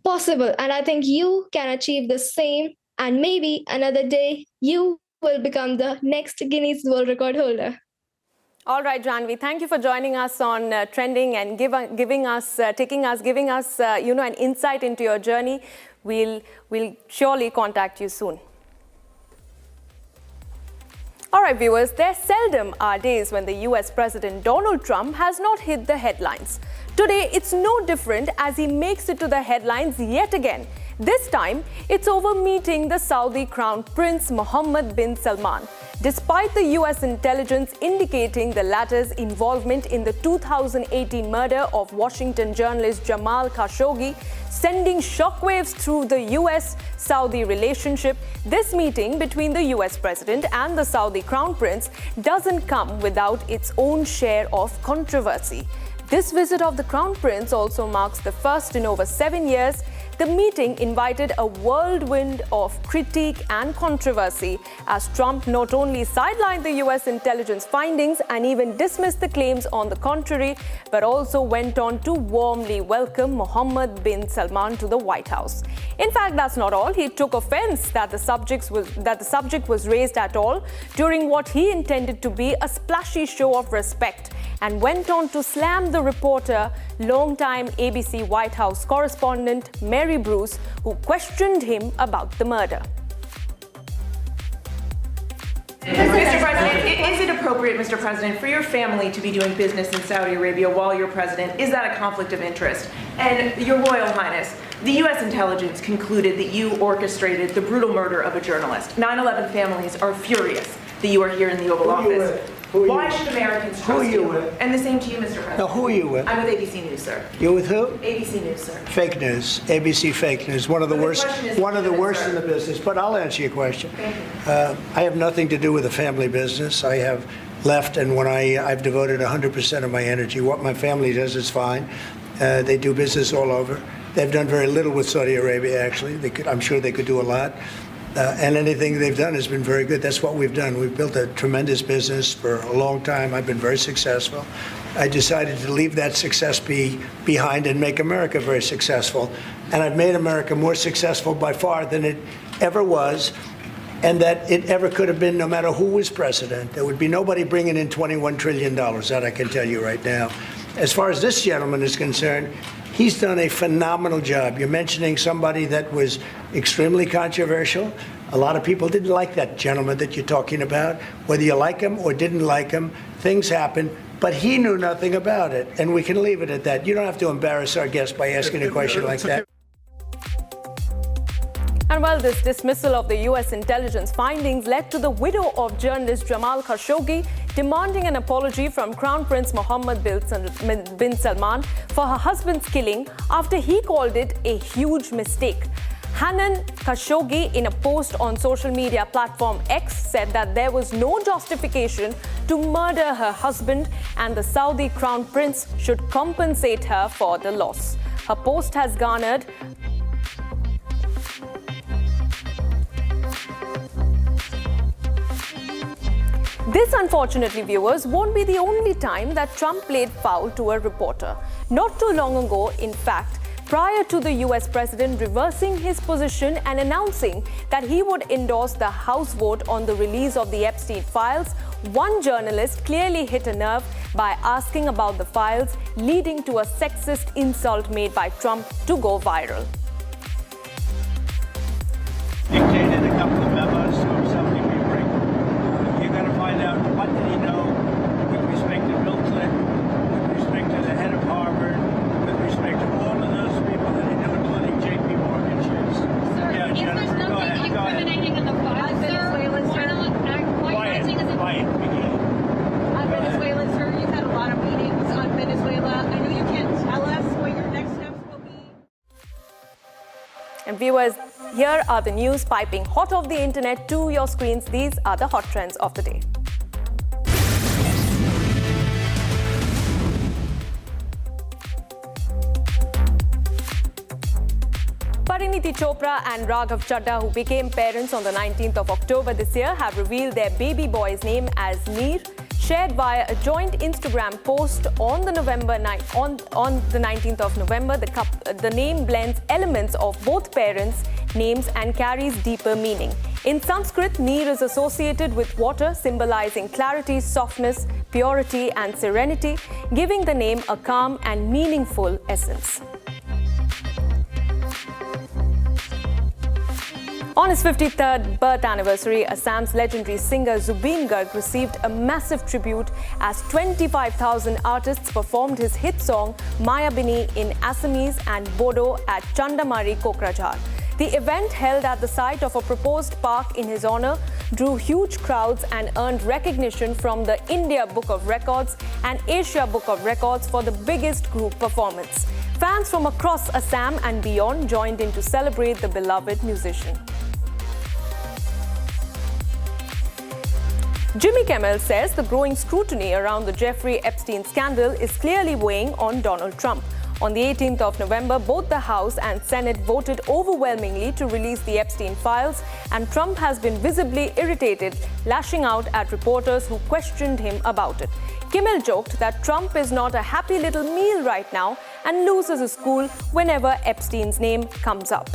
possible, and I think you can achieve the same, and maybe another day you will become the next Guinness World Record holder. All right, Janvi, thank you for joining us on Trending and giving us an insight into your journey. We'll surely contact you soon. All right, viewers, there seldom are days when the US President Donald Trump has not hit the headlines. Today, it's no different as he makes it to the headlines yet again. This time, it's over meeting the Saudi Crown Prince Mohammed bin Salman. Despite the US intelligence indicating the latter's involvement in the 2018 murder of Washington journalist Jamal Khashoggi, sending shockwaves through the US-Saudi relationship, this meeting between the US President and the Saudi Crown Prince doesn't come without its own share of controversy. This visit of the Crown Prince also marks the first in over 7 years. The meeting invited a whirlwind of critique and controversy as Trump not only sidelined the US intelligence findings and even dismissed the claims on the contrary, but also went on to warmly welcome Mohammed bin Salman to the White House. In fact, that's not all. He took offense that the subject was raised at all during what he intended to be a splashy show of respect, and went on to slam the reporter, longtime ABC White House correspondent Mary Bruce, who questioned him about the murder. Mr. President, is it appropriate, Mr. President, for your family to be doing business in Saudi Arabia while you're president? Is that a conflict of interest? And Your Royal Highness, the U.S. intelligence concluded that you orchestrated the brutal murder of a journalist. 9/11 families are furious that you are here in the Oval Office. Why should Americans trust you? Who are you with? And the same to you, Mr. President. Now, who are you with? I'm with ABC News, sir. You're with who? ABC News, sir. Fake news. ABC fake news. One of the worst in the business. But I'll answer your question. Thank you. I have nothing to do with the family business. I have left, and when I've devoted 100% of my energy. What my family does is fine. They do business all over. They've done very little with Saudi Arabia, actually. I'm sure they could do a lot. And anything they've done has been very good. That's what we've done. We've built a tremendous business for a long time. I've been very successful. I decided to leave that success behind and make America very successful. And I've made America more successful by far than it ever was, and that it ever could have been, no matter who was president. There would be nobody bringing in $21 trillion, that I can tell you right now. As far as this gentleman is concerned, he's done a phenomenal job. You're mentioning somebody that was extremely controversial. A lot of people didn't like that gentleman that you're talking about. Whether you like him or didn't like him, things happen. But he knew nothing about it, and we can leave it at that. You don't have to embarrass our guest by asking a question like that. And well, this dismissal of the US intelligence findings led to the widow of journalist Jamal Khashoggi demanding an apology from Crown Prince Mohammed bin Salman for her husband's killing after he called it a huge mistake. Hanan Khashoggi, in a post on social media platform X, said that there was no justification to murder her husband and the Saudi Crown Prince should compensate her for the loss. Her post has garnered This, unfortunately, viewers, won't be the only time that Trump played foul to a reporter. Not too long ago, in fact, prior to the US president reversing his position and announcing that he would endorse the House vote on the release of the Epstein files, one journalist clearly hit a nerve by asking about the files, leading to a sexist insult made by Trump to go viral. Dictated a couple of memos or something we bring. You're going to find out what did he know with respect to Bill Clinton, with respect to the head of Harvard, with respect to all of those people that he knew, including J.P. Morgan shares. Yeah, Jennifer, go ahead. Incriminating in the files, sir. Quiet, begin. Venezuelans viewers, here are the news piping hot off the internet to your screens. These are the hot trends of the day. Pariniti Chopra and Raghav Chadha, who became parents on the 19th of October this year, have revealed their baby boy's name as Neer. Shared via a joint Instagram post on the 19th of November, the name blends elements of both parents' names and carries deeper meaning. In Sanskrit, Neer is associated with water, symbolizing clarity, softness, purity, and serenity, giving the name a calm and meaningful essence. On his 53rd birth anniversary, Assam's legendary singer Zubeen Garg received a massive tribute as 25,000 artists performed his hit song Mayabini in Assamese and Bodo at Chandamari, Kokrajhar. The event, held at the site of a proposed park in his honor, drew huge crowds and earned recognition from the India Book of Records and Asia Book of Records for the biggest group performance. Fans from across Assam and beyond joined in to celebrate the beloved musician. Jimmy Kimmel says the growing scrutiny around the Jeffrey Epstein scandal is clearly weighing on Donald Trump. On the 18th of November, both the House and Senate voted overwhelmingly to release the Epstein files, and Trump has been visibly irritated, lashing out at reporters who questioned him about it. Kimmel joked that Trump is not a happy little meal right now and loses his cool whenever Epstein's name comes up.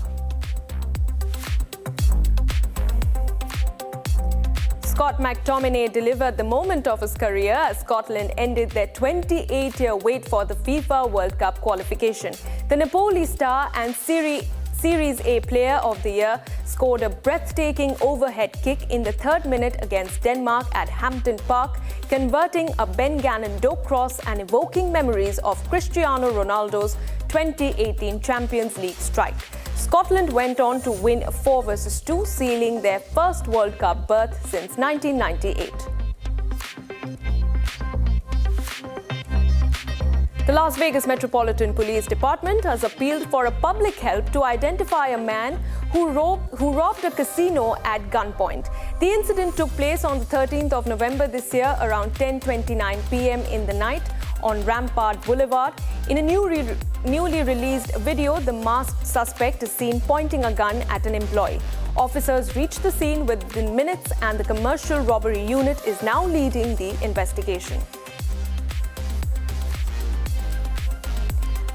Scott McTominay delivered the moment of his career as Scotland ended their 28-year wait for the FIFA World Cup qualification. The Napoli star and Series A Player of the Year scored a breathtaking overhead kick in the 3rd minute against Denmark at Hampden Park, converting a Ben Gannon dope cross and evoking memories of Cristiano Ronaldo's 2018 Champions League strike. Scotland went on to win 4-2, sealing their first World Cup berth since 1998. The Las Vegas Metropolitan Police Department has appealed for a public help to identify a man who robbed a casino at gunpoint. The incident took place on the 13th of November this year around 10:29 p.m. in the night on Rampart Boulevard. In a newly released video, the masked suspect is seen pointing a gun at an employee. Officers reached the scene within minutes, and the commercial robbery unit is now leading the investigation.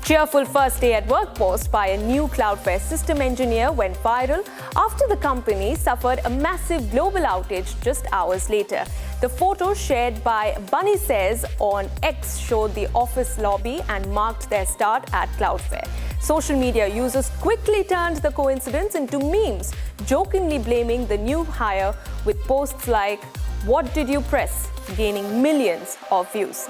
Cheerful first day at work post by a new Cloudflare system engineer went viral after the company suffered a massive global outage just hours later. The photo shared by Bunny Says on X showed the office lobby and marked their start at Cloudflare. Social media users quickly turned the coincidence into memes, jokingly blaming the new hire with posts like, "What did you press?" gaining millions of views.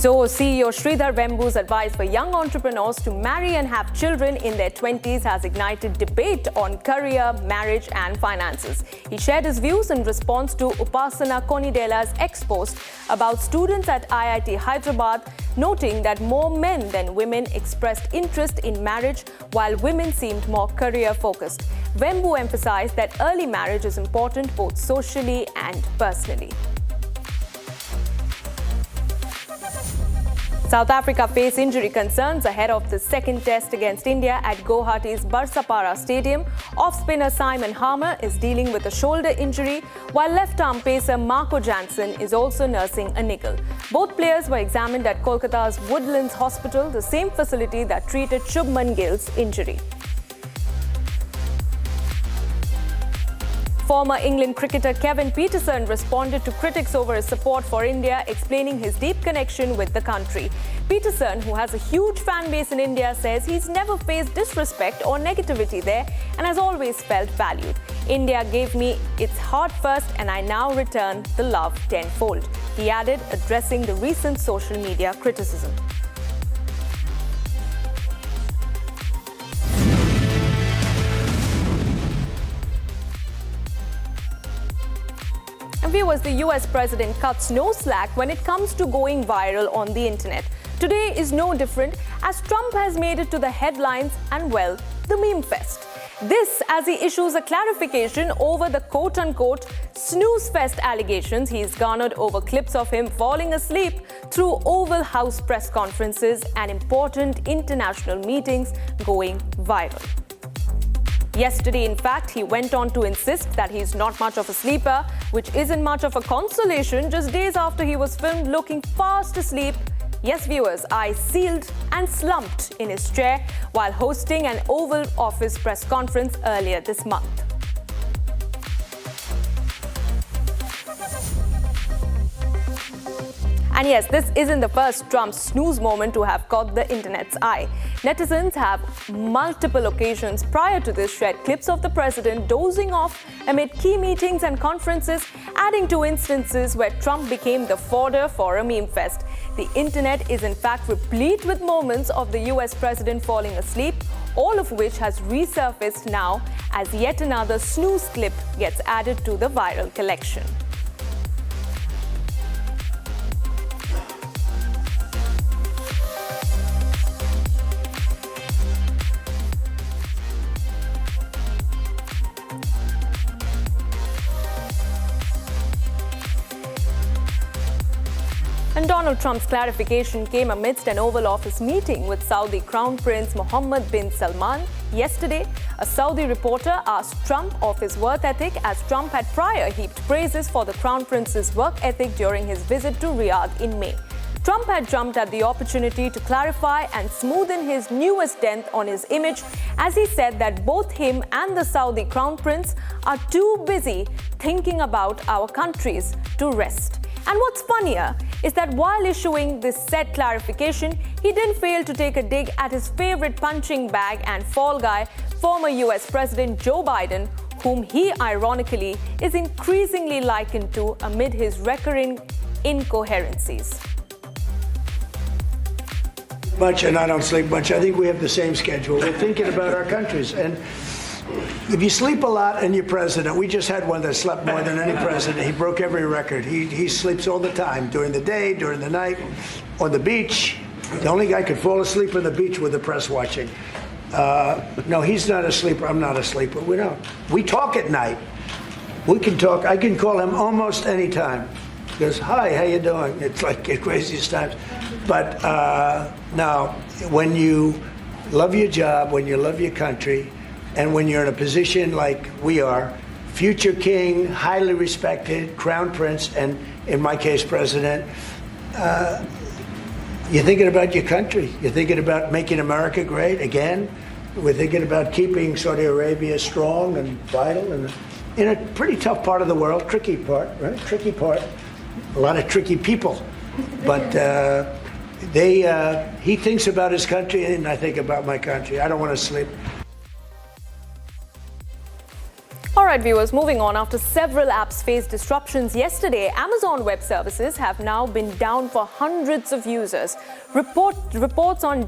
Zoho CEO Sridhar Vembu's advice for young entrepreneurs to marry and have children in their 20s has ignited debate on career, marriage, and finances. He shared his views in response to Upasana Konidela's ex-post about students at IIT Hyderabad, noting that more men than women expressed interest in marriage, while women seemed more career-focused. Vembu emphasized that early marriage is important both socially and personally. South Africa face injury concerns ahead of the second test against India at Guwahati's Barsapara Stadium. Off-spinner Simon Harmer is dealing with a shoulder injury, while left-arm pacer Marco Jansen is also nursing a niggle. Both players were examined at Kolkata's Woodlands Hospital, the same facility that treated Shubman Gill's injury. Former England cricketer Kevin Pietersen responded to critics over his support for India, explaining his deep connection with the country. Pietersen, who has a huge fan base in India, says he's never faced disrespect or negativity there and has always felt valued. India gave me its heart first and I now return the love tenfold, he added, addressing the recent social media criticism. And viewers, the US president cuts no slack when it comes to going viral on the internet. Today is no different, as Trump has made it to the headlines and, well, the meme fest. This as he issues a clarification over the quote-unquote snooze fest allegations he's garnered over clips of him falling asleep through Oval House press conferences and important international meetings going viral. Yesterday, in fact, he went on to insist that he's not much of a sleeper, which isn't much of a consolation just days after he was filmed looking fast asleep. Yes, viewers, eyes sealed and slumped in his chair while hosting an Oval Office press conference earlier this month. And yes, this isn't the first Trump snooze moment to have caught the internet's eye. Netizens have multiple occasions prior to this shared clips of the president dozing off amid key meetings and conferences, adding to instances where Trump became the fodder for a meme fest. The internet is in fact replete with moments of the US president falling asleep, all of which has resurfaced now as yet another snooze clip gets added to the viral collection. And Donald Trump's clarification came amidst an Oval Office meeting with Saudi Crown Prince Mohammed bin Salman. Yesterday, a Saudi reporter asked Trump of his work ethic, as Trump had prior heaped praises for the Crown Prince's work ethic during his visit to Riyadh in May. Trump had jumped at the opportunity to clarify and smoothen his newest dent on his image, as he said that both him and the Saudi Crown Prince are too busy thinking about our countries to rest. And what's funnier is that while issuing this said clarification, he didn't fail to take a dig at his favorite punching bag and fall guy, former US President Joe Biden, whom he ironically is increasingly likened to amid his recurring incoherencies. Much, and I don't sleep much. I think we have the same schedule. We're thinking about our countries. And if you sleep a lot and you're president, we just had one that slept more than any president. He broke every record. He sleeps all the time, during the day, during the night, on the beach. The only guy could fall asleep on the beach with the press watching. No, he's not a sleeper. I'm not a sleeper. We don't. We talk at night. We can talk. I can call him almost any time. He goes, hi, how you doing? It's like the craziest times. But now, when you love your job, when you love your country, and when you're in a position like we are, future king, highly respected, crown prince, and in my case, president, you're thinking about your country. You're thinking about making America great again. We're thinking about keeping Saudi Arabia strong and vital, and in a pretty tough part of the world, tricky part, right? Tricky part. A lot of tricky people. But he thinks about his country, and I think about my country. I don't want to sleep. All right, viewers, moving on. After several apps faced disruptions yesterday, Amazon Web Services have now been down for hundreds of users. Reports on